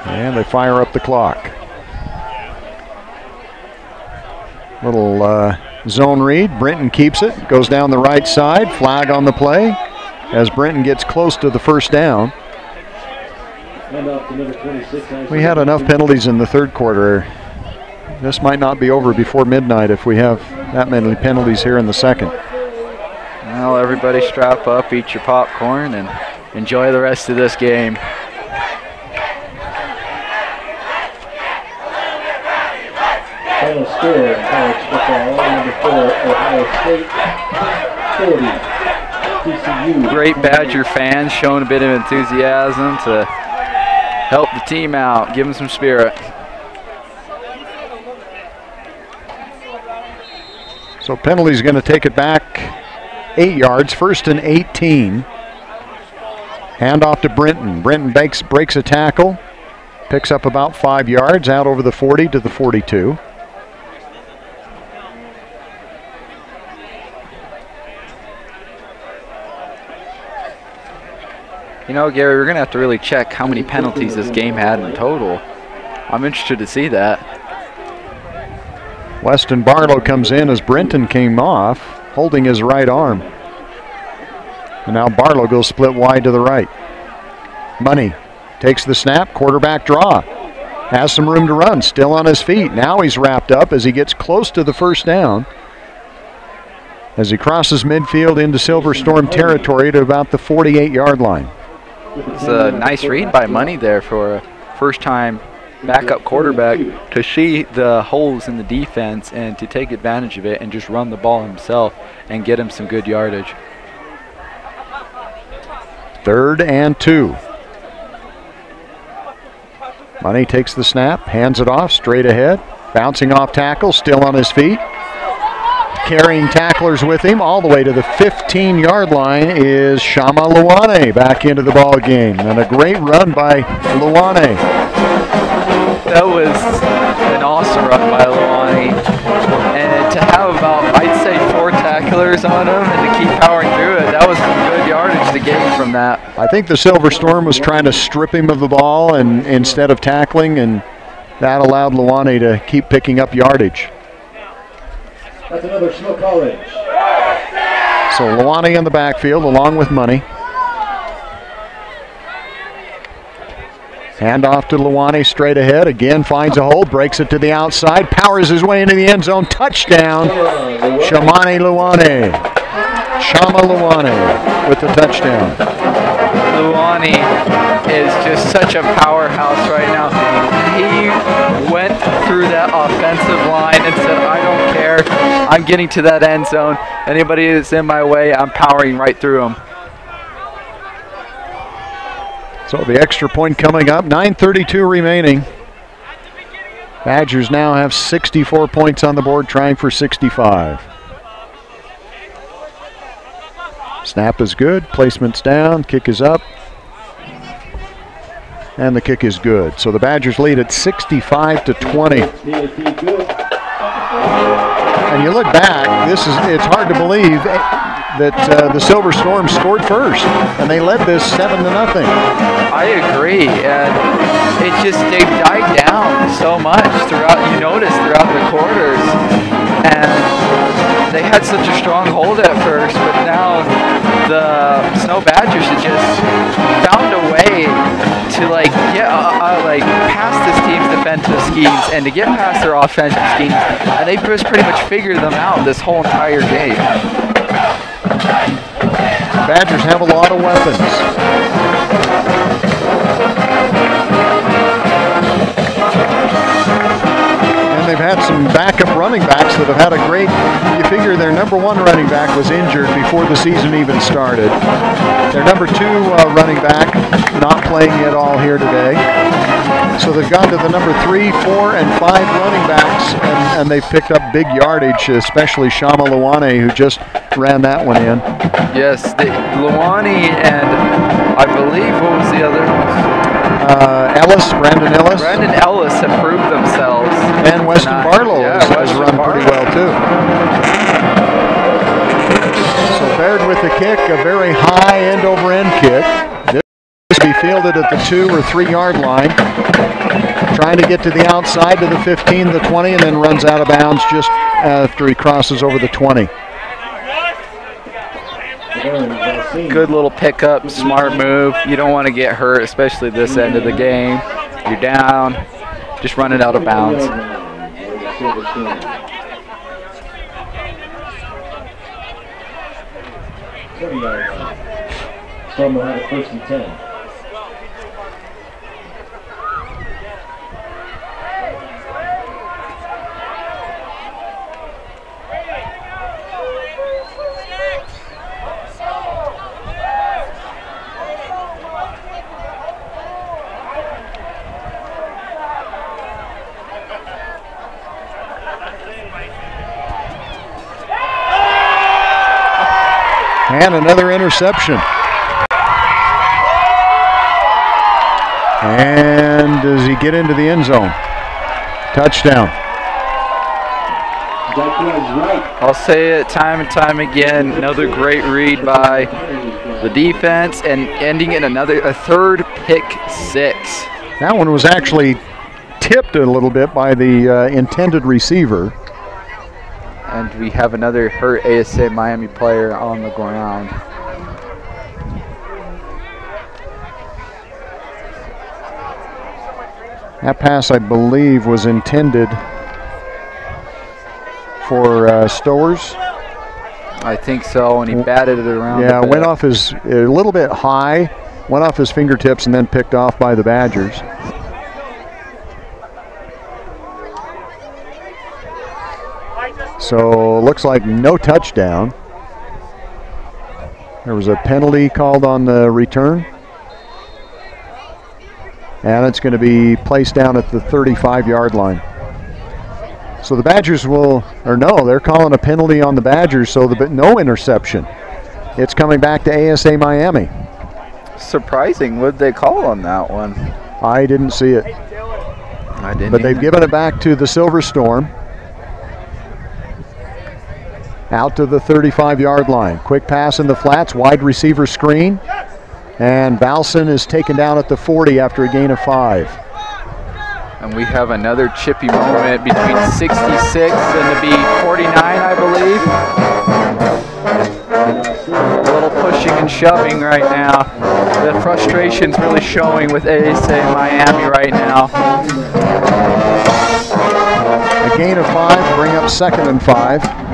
And they fire up the clock. Little zone read. Brenton keeps it. Goes down the right side. Flag on the play as Brenton gets close to the first down. We had enough penalties in the third quarter. This might not be over before midnight if we have that many penalties here in the second. Well, everybody strap up, eat your popcorn, and enjoy the rest of this game. Final score in college football, number 4, Ohio State, 40. TCU. Great Badger fans showing a bit of enthusiasm to help the team out, give them some spirit. So penalty's going to take it back 8 yards, 1st and 18. Hand off to Brenton. Brenton breaks a tackle, picks up about 5 yards, out over the 40 to the 42. You know, Gary, we're going to have to really check how many penalties this game had in total. I'm interested to see that. Weston Barlow comes in as Brenton came off, holding his right arm. And now Barlow goes split wide to the right. Money takes the snap, quarterback draw. Has some room to run, still on his feet. Now he's wrapped up as he gets close to the first down. As he crosses midfield into Silver Storm territory to about the 48-yard line. It's a nice read by Money there for a first-time backup quarterback to see the holes in the defense and to take advantage of it and just run the ball himself and get him some good yardage. 3rd and 2. Money takes the snap, hands it off, straight ahead. Bouncing off tackle, still on his feet. Carrying tacklers with him all the way to the 15-yard line is Shama Luane back into the ball game. And a great run by Luane. That was an awesome run by Luane. And to have about, I'd say, 4 tacklers on him and to keep powering through it, that was some good yardage to gain from that. I think the Silver Storm was trying to strip him of the ball and instead of tackling, and that allowed Luane to keep picking up yardage. That's another Snow College. So Luane in the backfield along with Money. Hand off to Luane straight ahead. Again finds a hole, breaks it to the outside, powers his way into the end zone. Touchdown, Shamani Luane. Shama Luane with the touchdown. Luane is just such a powerhouse right now. He went through that offensive line and said, I don't care. I'm getting to that end zone. Anybody that's in my way, I'm powering right through them. So the extra point coming up, 9:32 remaining. Badgers now have 64 points on the board, trying for 65. Snap is good, placement's down, kick is up. And the kick is good. So the Badgers lead at 65-20. And you look back, it's hard to believe that the Silver Storm scored first, and they led this 7-0. I agree, and they died down so much throughout the quarters, and they had such a strong hold at first, but now the Snow Badgers have just found a way to get past this team's defensive schemes and to get past their offensive schemes, and they just pretty much figured them out this whole entire game. Badgers have a lot of weapons. And they've had some backup running backs that have had a great, you figure their number 1 running back was injured before the season even started. Their number 2 running back not playing at all here today. So they've gone to the number 3, 4, and 5 running backs, and they've picked up big yardage, especially Shama Luane, who just ran that one in. Yes, Luane and I believe, what was the other? Brandon Ellis. Brandon Ellis have proved themselves. And Weston Barlow has run pretty well too. So paired with the kick, a very high end-over-end kick. This will be fielded at the 2 or 3 yard line. Trying to get to the outside to the 15, the 20, and then runs out of bounds just after he crosses over the 20. Good little pickup, smart move. You don't want to get hurt, especially this end of the game. You're down, just run it out of bounds. From first and 10. And another interception. And does he get into the end zone? Touchdown. I'll say it time and time again. Another great read by the defense and ending in a third pick 6. That one was actually tipped a little bit by the intended receiver. And we have another hurt ASA Miami player on the ground. That pass, I believe, was intended for Stowers. I think so, and he batted it around. Yeah, went off a little bit high, went off his fingertips, and then picked off by the Badgers. So looks like no touchdown. There was a penalty called on the return. And it's going to be placed down at the 35-yard line. So the Badgers they're calling a penalty on the Badgers, so no interception. It's coming back to ASA Miami. Surprising. What did they call on that one? I didn't see it. I didn't. But they've given it back to the Silver Storm. Out to the 35-yard line. Quick pass in the flats, wide receiver screen. And Valson is taken down at the 40 after a gain of 5. And we have another chippy moment between 66 and the 49, I believe. A little pushing and shoving right now. The frustration's really showing with ASA Miami right now. A gain of 5, bring up 2nd and 5.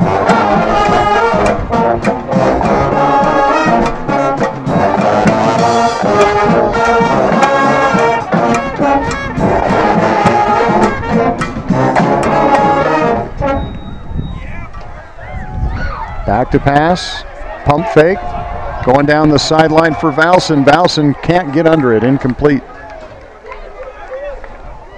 Back to pass, pump fake, going down the sideline for Valson. Valson can't get under it, incomplete.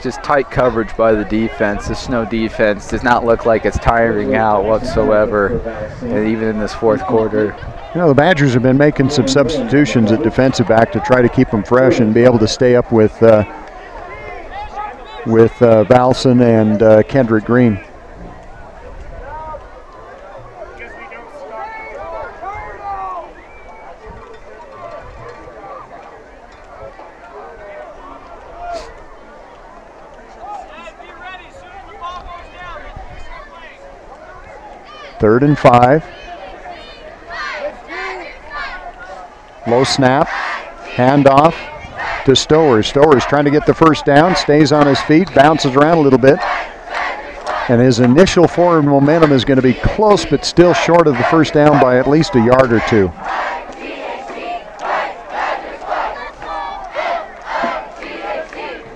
Just tight coverage by the defense. The Snow defense does not look like it's tiring out whatsoever, and even in this 4th quarter. You know, the Badgers have been making some substitutions at defensive back to try to keep them fresh and be able to stay up with Valson and Kendrick Green. Third and 5. Low snap. Handoff to Stowers. Stowers trying to get the first down. Stays on his feet. Bounces around a little bit. And his initial forward momentum is going to be close, but still short of the first down by at least a yard or 2.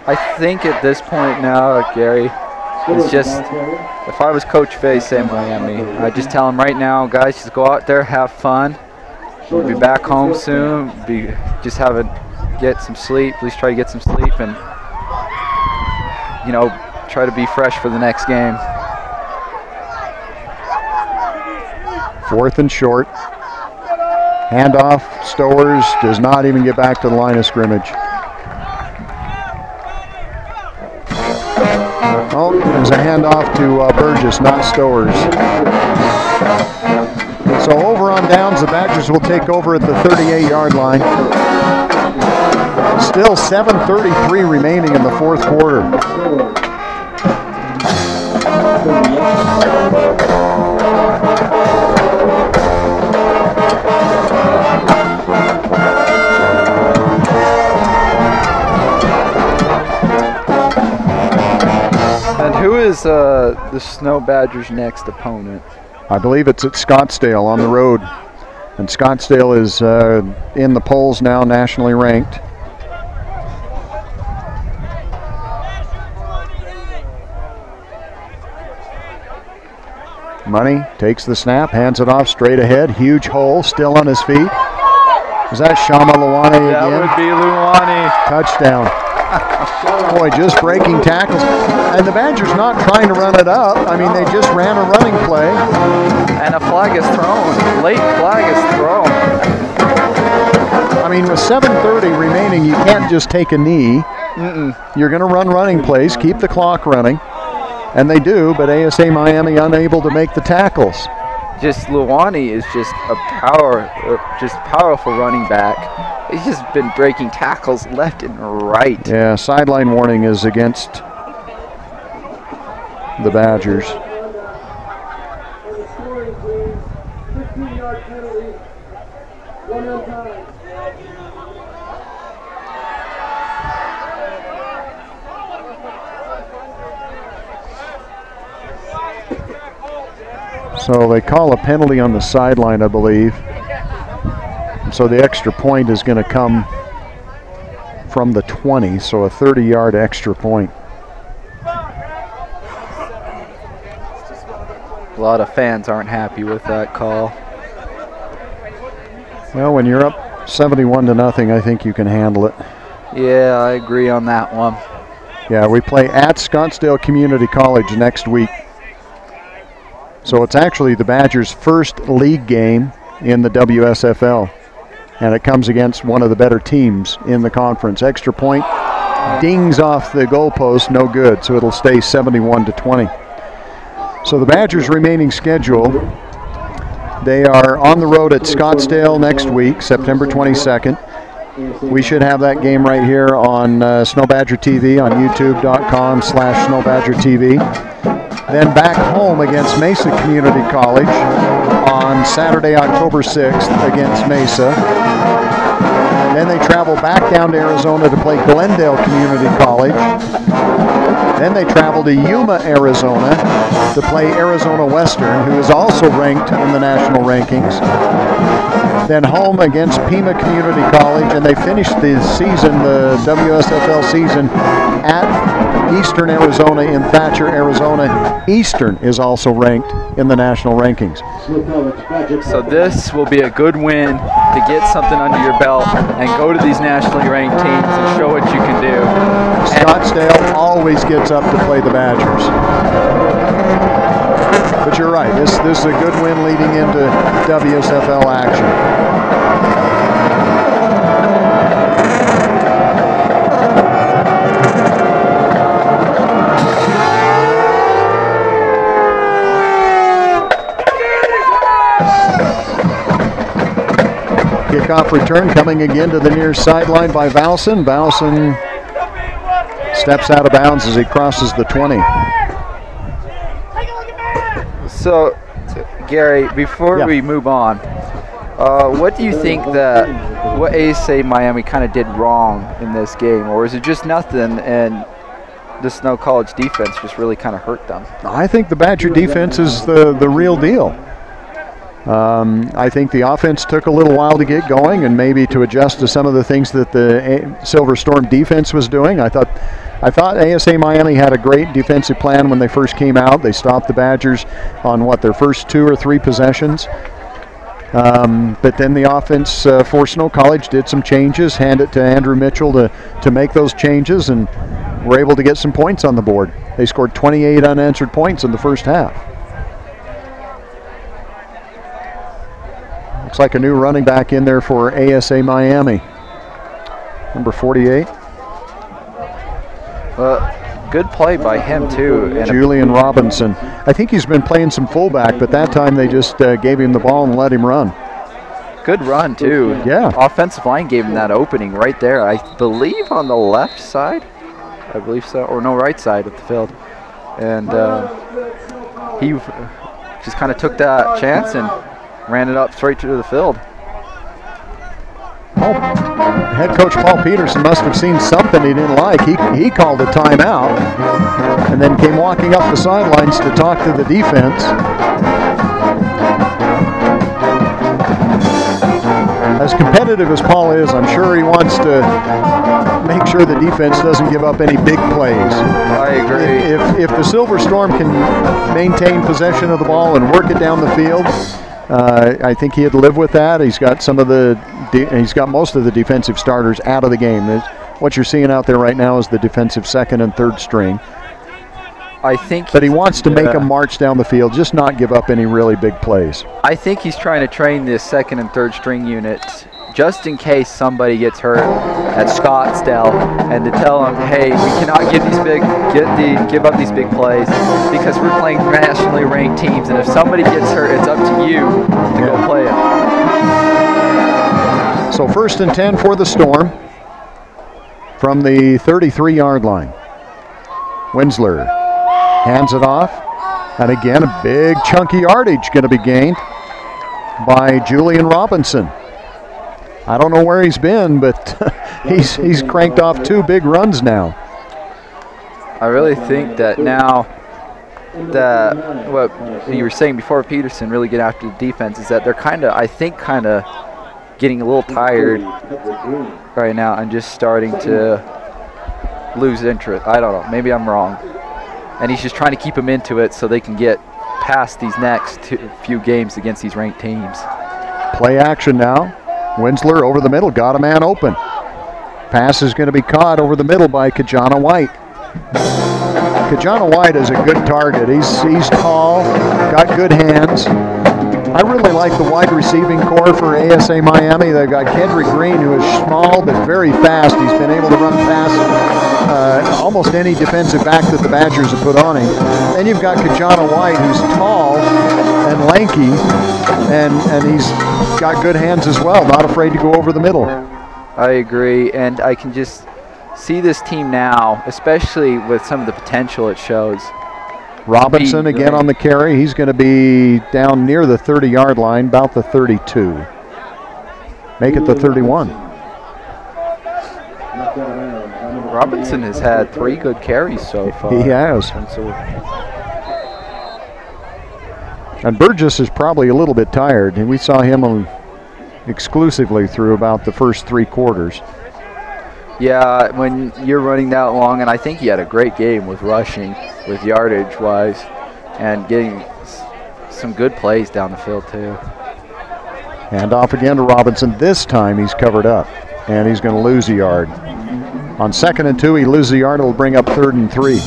I think at this point now, Gary, it's just, if I was Coach of ASA Miami, I'd just tell him right now, guys, just go out there, have fun. We'll be back home soon. Get some sleep. Please try to get some sleep and, try to be fresh for the next game. 4th and short. Handoff. Stowers does not even get back to the line of scrimmage. Oh, there's a handoff to Burgess, not Stowers. So over on downs, the Badgers will take over at the 38-yard line. Still 7:33 remaining in the fourth quarter. And who is the Snow Badgers' next opponent? I believe it's at Scottsdale on the road. And Scottsdale is in the polls now, nationally ranked. Money takes the snap, hands it off straight ahead. Huge hole, still on his feet. Is that Shama Luwani again? That would be Luwani. Touchdown. Boy, just breaking tackles. And the Badgers not trying to run it up. I mean, they just ran a running play. And a flag is thrown. Late flag is thrown. I mean, with 7:30 remaining, you can't just take a knee. You're going to run running plays, keep the clock running. And they do, but ASA Miami unable to make the tackles. Just Luwani is just a powerful running back. He's just been breaking tackles left and right. Yeah, sideline warning is against the Badgers. For the scoring team, 15-yard penalty, 1 on time. So they call a penalty on the sideline, I believe. So the extra point is going to come from the 20, so a 30-yard extra point. A lot of fans aren't happy with that call. Well, when you're up 71-0, I think you can handle it. Yeah, I agree on that one. Yeah, we play at Scottsdale Community College next week. So it's actually the Badgers' first league game in the WSFL. And it comes against one of the better teams in the conference. Extra point dings off the goalpost, no good. So it'll stay 71-20. So the Badgers' remaining schedule, they are on the road at Scottsdale next week, September 22nd. We should have that game right here on Snow Badger TV on youtube.com/SnowBadgerTV. Then back home against Mesa Community College on Saturday, October 6th against Mesa. Then they travel back down to Arizona to play Glendale Community College. Then they travel to Yuma, Arizona to play Arizona Western, who is also ranked in the national rankings. Then home against Pima Community College, and they finish the season, the WSFL season, at Eastern Arizona in Thatcher, Arizona. Eastern is also ranked in the national rankings. So this will be a good win to get something under your belt and go to these nationally ranked teams and show what you can do. Scottsdale always gets up to play the Badgers. But you're right, this is a good win leading into WSFL action. Kickoff return coming again to the near sideline by Valson. Valson steps out of bounds as he crosses the 20. So, Gary, before we move on, what do you think what ASA Miami kind of did wrong in this game? Or is it just nothing and the Snow College defense just really kind of hurt them? I think the Badger defense is the real deal. I think the offense took a little while to get going and maybe to adjust to some of the things that the Silver Storm defense was doing. I thought ASA Miami had a great defensive plan when they first came out. They stopped the Badgers on their first 2 or 3 possessions. But then the offense for Snow College did some changes, hand it to Andrew Mitchell to make those changes, and were able to get some points on the board. They scored 28 unanswered points in the first half. Looks like a new running back in there for ASA Miami. Number 48. Good play by him, too. And Julian Robinson. I think he's been playing some fullback, but that time they just gave him the ball and let him run. Good run, too. Yeah. Offensive line gave him that opening right there. I believe on the left side. I believe so. Or no, right side of the field. And he just kind of took that chance and ran it up straight to the field. Head coach Paul Peterson must have seen something he didn't like. He called a timeout and then came walking up the sidelines to talk to the defense. As competitive as Paul is, I'm sure he wants to make sure the defense doesn't give up any big plays. I agree. If the Silver Storm can maintain possession of the ball and work it down the field, I think he'd live with that. He's got he's got most of the defensive starters out of the game. What you're seeing out there right now is the defensive second and third string. I think, but he wants to make them march down the field, just not give up any really big plays. I think he's trying to train this second and third string unit just in case somebody gets hurt at Scottsdale, and to tell them, hey, we cannot give up these big plays because we're playing nationally ranked teams, and if somebody gets hurt, it's up to you to go play it. So 1st and 10 for the Storm from the 33-yard line. Winsler hands it off, and again a big chunky yardage going to be gained by Julian Robinson. I don't know where he's been, but he's cranked off 2 big runs now. I really think that now that what you were saying before, Peterson really get after the defense, is that they're kind of getting a little tired right now and just starting to lose interest. I don't know, maybe I'm wrong. And he's just trying to keep them into it so they can get past these next few games against these ranked teams. Play action now. Winsler over the middle, got a man open. Pass is going to be caught over the middle by Kajana White. Kajana White is a good target. He's tall, got good hands. I really like the wide receiving core for ASA Miami. They've got Kendrick Green, who is small but very fast. He's been able to run past almost any defensive back that the Badgers have put on him. Then you've got Kajana White, who's tall and lanky, and he's got good hands as well, not afraid to go over the middle. I agree, and I can just see this team now, especially with some of the potential it shows. Robinson again on the carry. He's going to be down near the 30-yard line, about the 32. Make it the 31. Robinson has had 3 good carries so far. He has. And Burgess is probably a little bit tired, and we saw him exclusively through about the first 3 quarters. Yeah, when you're running that long, and I think he had a great game with rushing, with yardage-wise, and getting some good plays down the field, too. Hand off again to Robinson. This time he's covered up, and he's going to lose a yard. On 2nd and 2, he loses a yard. It'll bring up 3rd and 3.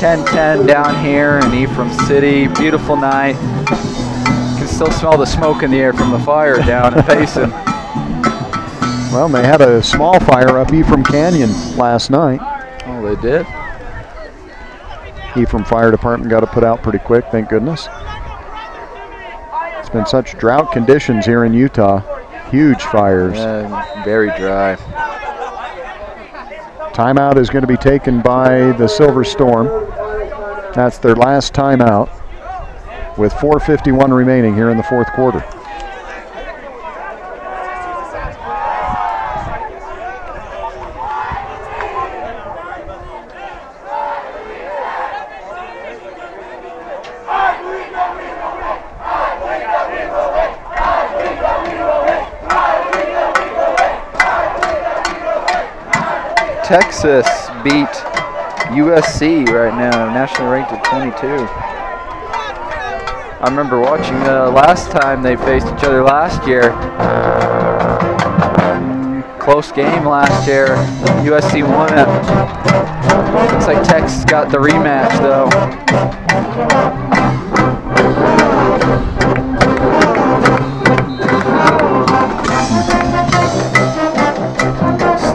.10 down here in Ephraim City. Beautiful night. Can still smell the smoke in the air from the fire down in Payson. Well, they had a small fire up Ephraim Canyon last night. Oh, they did? Ephraim Fire Department got it put out pretty quick, thank goodness. It's been such drought conditions here in Utah. Huge fires. Yeah, very dry. Timeout is going to be taken by the Silver Storm. That's their last timeout with 4:51 remaining here in the 4th quarter. Texas beat USC right now, nationally ranked at 22. I remember watching last time they faced each other last year. Close game last year. USC won it. Looks like Tech's got the rematch though.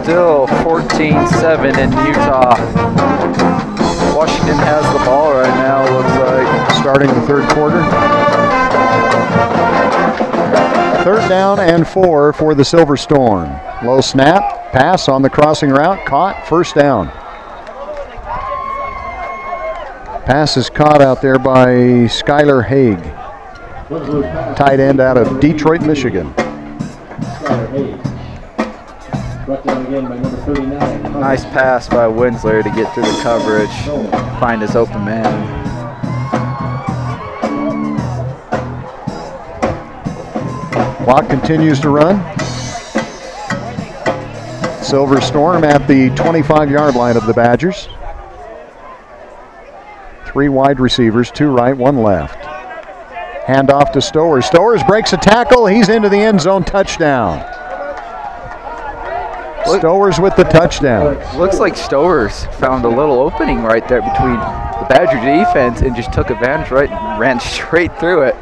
Still 14-7 in Utah. Washington has the ball right now, looks like. Starting the third quarter. 3rd down and 4 for the Silver Storm. Low snap, pass on the crossing route, caught, 1st down. Pass is caught out there by Skylar Haig, tight end out of Detroit, Michigan. Nice pass by Winsler to get through the coverage, find his open man. Clock continues to run. Silver Storm at the 25-yard line of the Badgers. 3 wide receivers, 2 right, 1 left. Hand off to Stowers. Stowers breaks a tackle. He's into the end zone. Touchdown. Stowers with the touchdown. Looks like Stowers found a little opening right there between the Badger defense and just took advantage, right, and ran straight through it.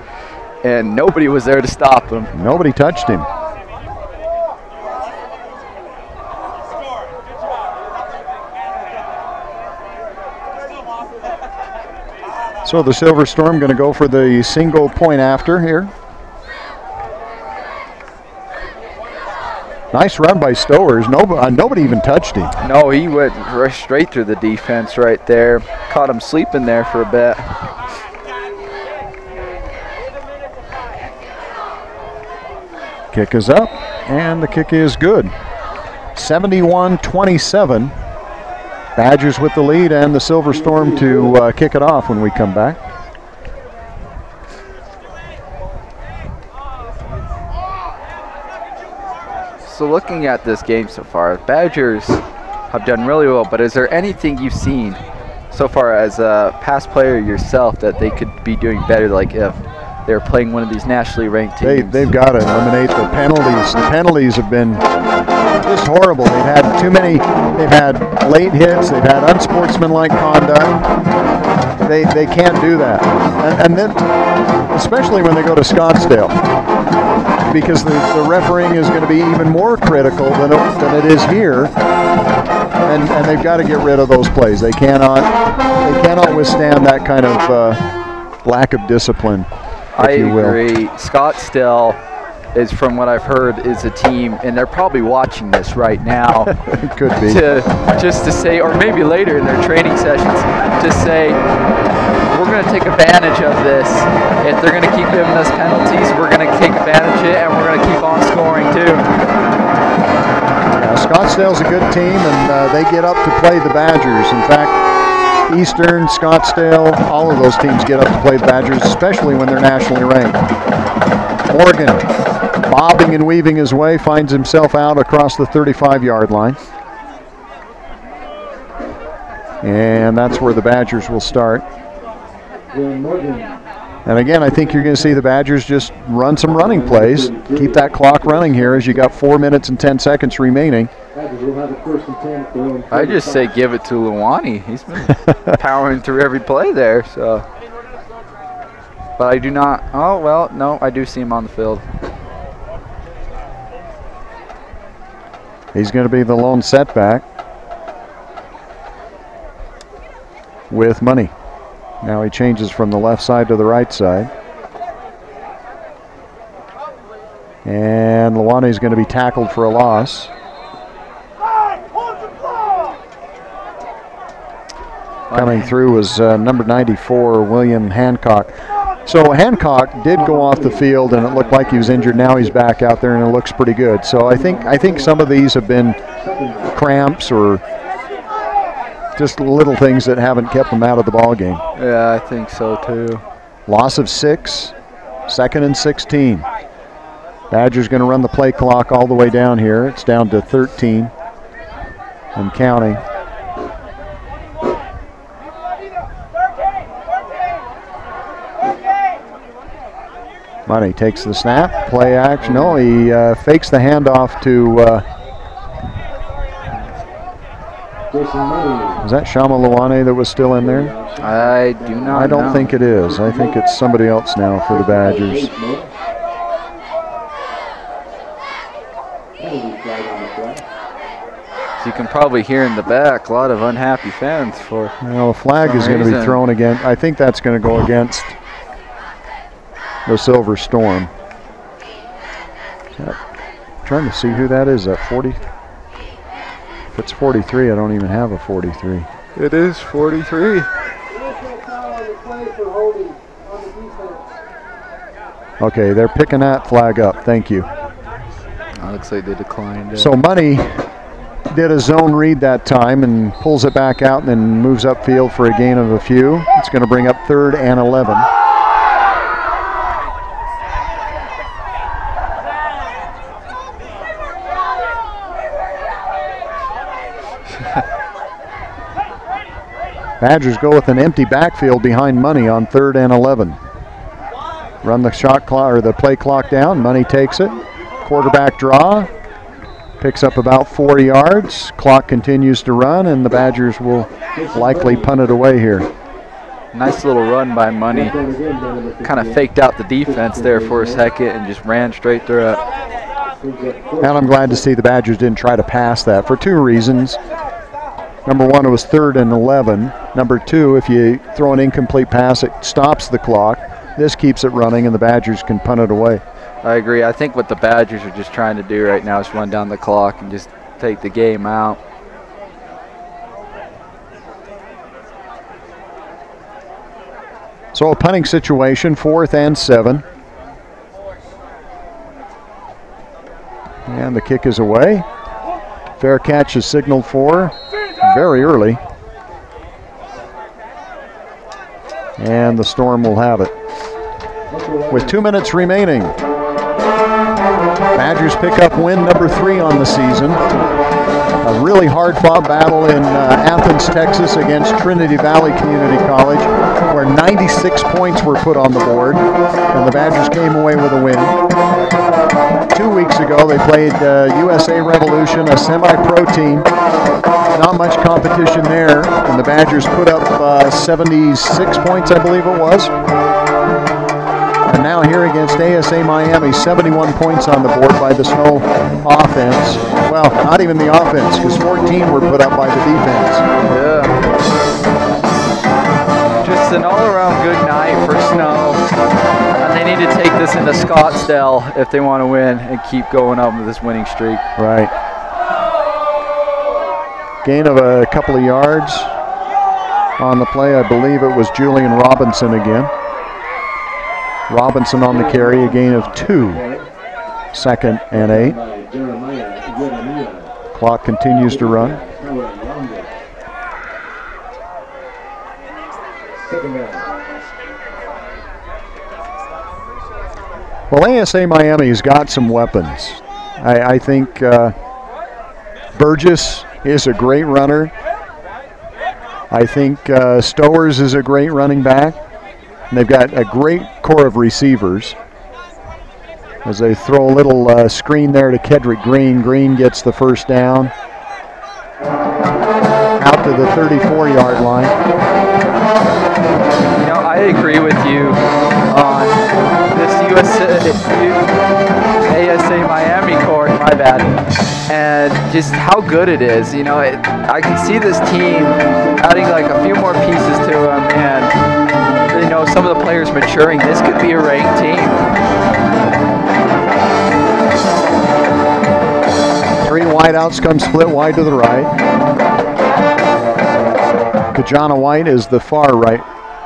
And nobody was there to stop him. Nobody touched him. So the Silver Storm going to go for the single point after here. Nice run by Stowers. Nobody even touched him. No, he went straight through the defense right there. Caught him sleeping there for a bit. Kick is up, and the kick is good. 71-27. Badgers with the lead, and the Silver Storm to kick it off when we come back. So looking at this game so far, Badgers have done really well, but is there anything you've seen so far as a past player yourself that they could be doing better, like if they're playing one of these nationally ranked teams? They've got to eliminate the penalties. The penalties have been just horrible. They've had too many. They've had late hits. They've had unsportsmanlike conduct. They can't do that. And then, especially when they go to Scottsdale, because the refereeing is going to be even more critical than it is here. And they've got to get rid of those plays. They cannot withstand that kind of lack of discipline. I agree. Scottsdale is, from what I've heard, is a team, and they're probably watching this right now. It could be. Just to say, or maybe later in their training sessions, to say, we're going to take advantage of this. If they're going to keep giving us penalties, we're going to take advantage of it, and we're going to keep on scoring too. Yeah, Scottsdale's a good team, and they get up to play the Badgers. In fact, Eastern, Scottsdale, all of those teams get up to play the Badgers, especially when they're nationally ranked. Morgan, bobbing and weaving his way, finds himself out across the 35-yard line. And that's where the Badgers will start. And again, I think you're going to see the Badgers just run some running plays. Keep that clock running here as you got 4 minutes and 10 seconds remaining. I just say give it to Luwani. He's been powering through every play there. So, but I do not. Oh well, no, I do see him on the field. He's going to be the lone setback with Money. Now he changes from the left side to the right side. And Luwani is going to be tackled for a loss. Coming through was number 94, William Hancock. So Hancock did go off the field, and it looked like he was injured. Now he's back out there, and it looks pretty good. So I think some of these have been cramps or just little things that haven't kept them out of the ball game. Yeah, I think so too. Loss of 6, 2nd and 16. Badgers going to run the play clock all the way down here. It's down to 13 and counting. Money takes the snap, play action. No, he fakes the handoff to Is that Shama Luane that was still in there? I do not I don't know. think it is. I think it's somebody else now for the Badgers. So you can probably hear in the back a lot of unhappy fans for. Well, a flag is going to be thrown again. I think that's going to go against the Silver Storm. Trying to see who that is. That 40. If it's 43, I don't even have a 43. It is 43. Okay, they're picking that flag up. Thank you. Looks like they declined it. So Money did a zone read that time and pulls it back out and then moves upfield for a gain of a few. It's going to bring up 3rd and 11. Badgers go with an empty backfield behind Money on 3rd and 11. Run the shot clock or the play clock down. Money takes it. Quarterback draw. Picks up about 4 yards. Clock continues to run, and the Badgers will likely punt it away here. Nice little run by Money. Kind of faked out the defense there for a second and just ran straight through it. And I'm glad to see the Badgers didn't try to pass that for 2 reasons. Number 1, it was 3rd and 11. Number 2, if you throw an incomplete pass, it stops the clock. This keeps it running, and the Badgers can punt it away. I agree. I think what the Badgers are just trying to do right now is run down the clock and just take the game out. So a punting situation, 4th and 7. And the kick is away. Fair catch is signaled for very early. And the Storm will have it. With 2 minutes remaining, Badgers pick up win number 3 on the season. A really hard-fought battle in Athens, Texas against Trinity Valley Community College, where 96 points were put on the board, and the Badgers came away with a win. 2 weeks ago, they played USA Revolution, a semi-pro team. Not much competition there, and the Badgers put up 76 points, I believe it was. And now here against ASA Miami, 71 points on the board by the Snow offense. Well, not even the offense, because 14 were put up by the defense. Yeah. Just an all-around good night for Snow. And they need to take this into Scottsdale if they want to win and keep going up with this winning streak. Right. Gain of a couple of yards on the play. I believe it was Julian Robinson again. Robinson on the carry, a gain of 2. 2nd and 8. Clock continues to run. Well, ASA Miami has got some weapons. I think Burgess is a great runner. I think Stowers is a great running back. And they've got a great core of receivers. As they throw a little screen there to Kedrick Green. Green gets the first down. Out to the 34-yard line. You know, I agree with you on this ASA Miami court, my bad, and just how good it is. You know, I can see this team adding like a few more pieces to them, and you know, some of the players maturing. This could be a ranked team. 3 wideouts come split wide to the right. Kajana White is the far right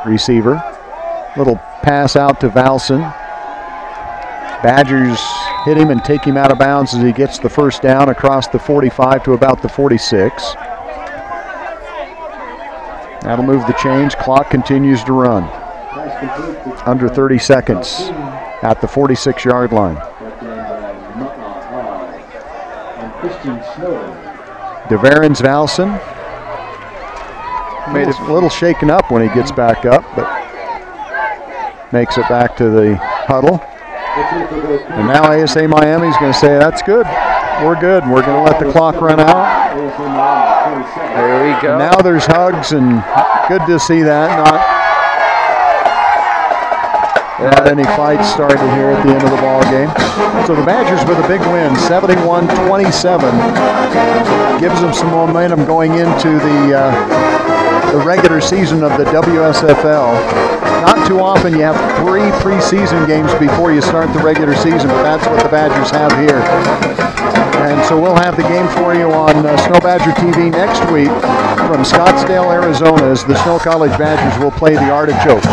receiver. Little pass out to Valson. Badgers hit him and take him out of bounds as he gets the first down across the 45 to about the 46. That'll move the chains. Clock continues to run. Under 30 seconds at the 46-yard line. DeVarens Valson made a little shaken up when he gets back up, but makes it back to the huddle. And now ASA Miami is going to say, that's good. we're good. We're going to let the clock run out. There we go. Now there's hugs, and good to see that. Not any fights started here at the end of the ball game. So the Badgers with a big win, 71-27. Gives them some momentum going into the regular season of the WSFL. Not too often you have 3 preseason games before you start the regular season, but that's what the Badgers have here. And so we'll have the game for you on Snow Badger TV next week from Scottsdale, Arizona, as the Snow College Badgers will play the Artichokes.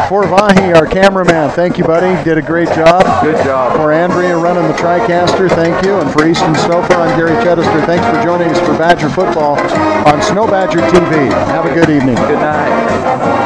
For Vahi, our cameraman, thank you, buddy. Did a great job. Good job. For Andrea running the TriCaster, thank you. And for Easton Stouffer, I'm Gary Chedester. Thanks for joining us for Badger Football on Snow Badger TV. Have a good evening. Good night.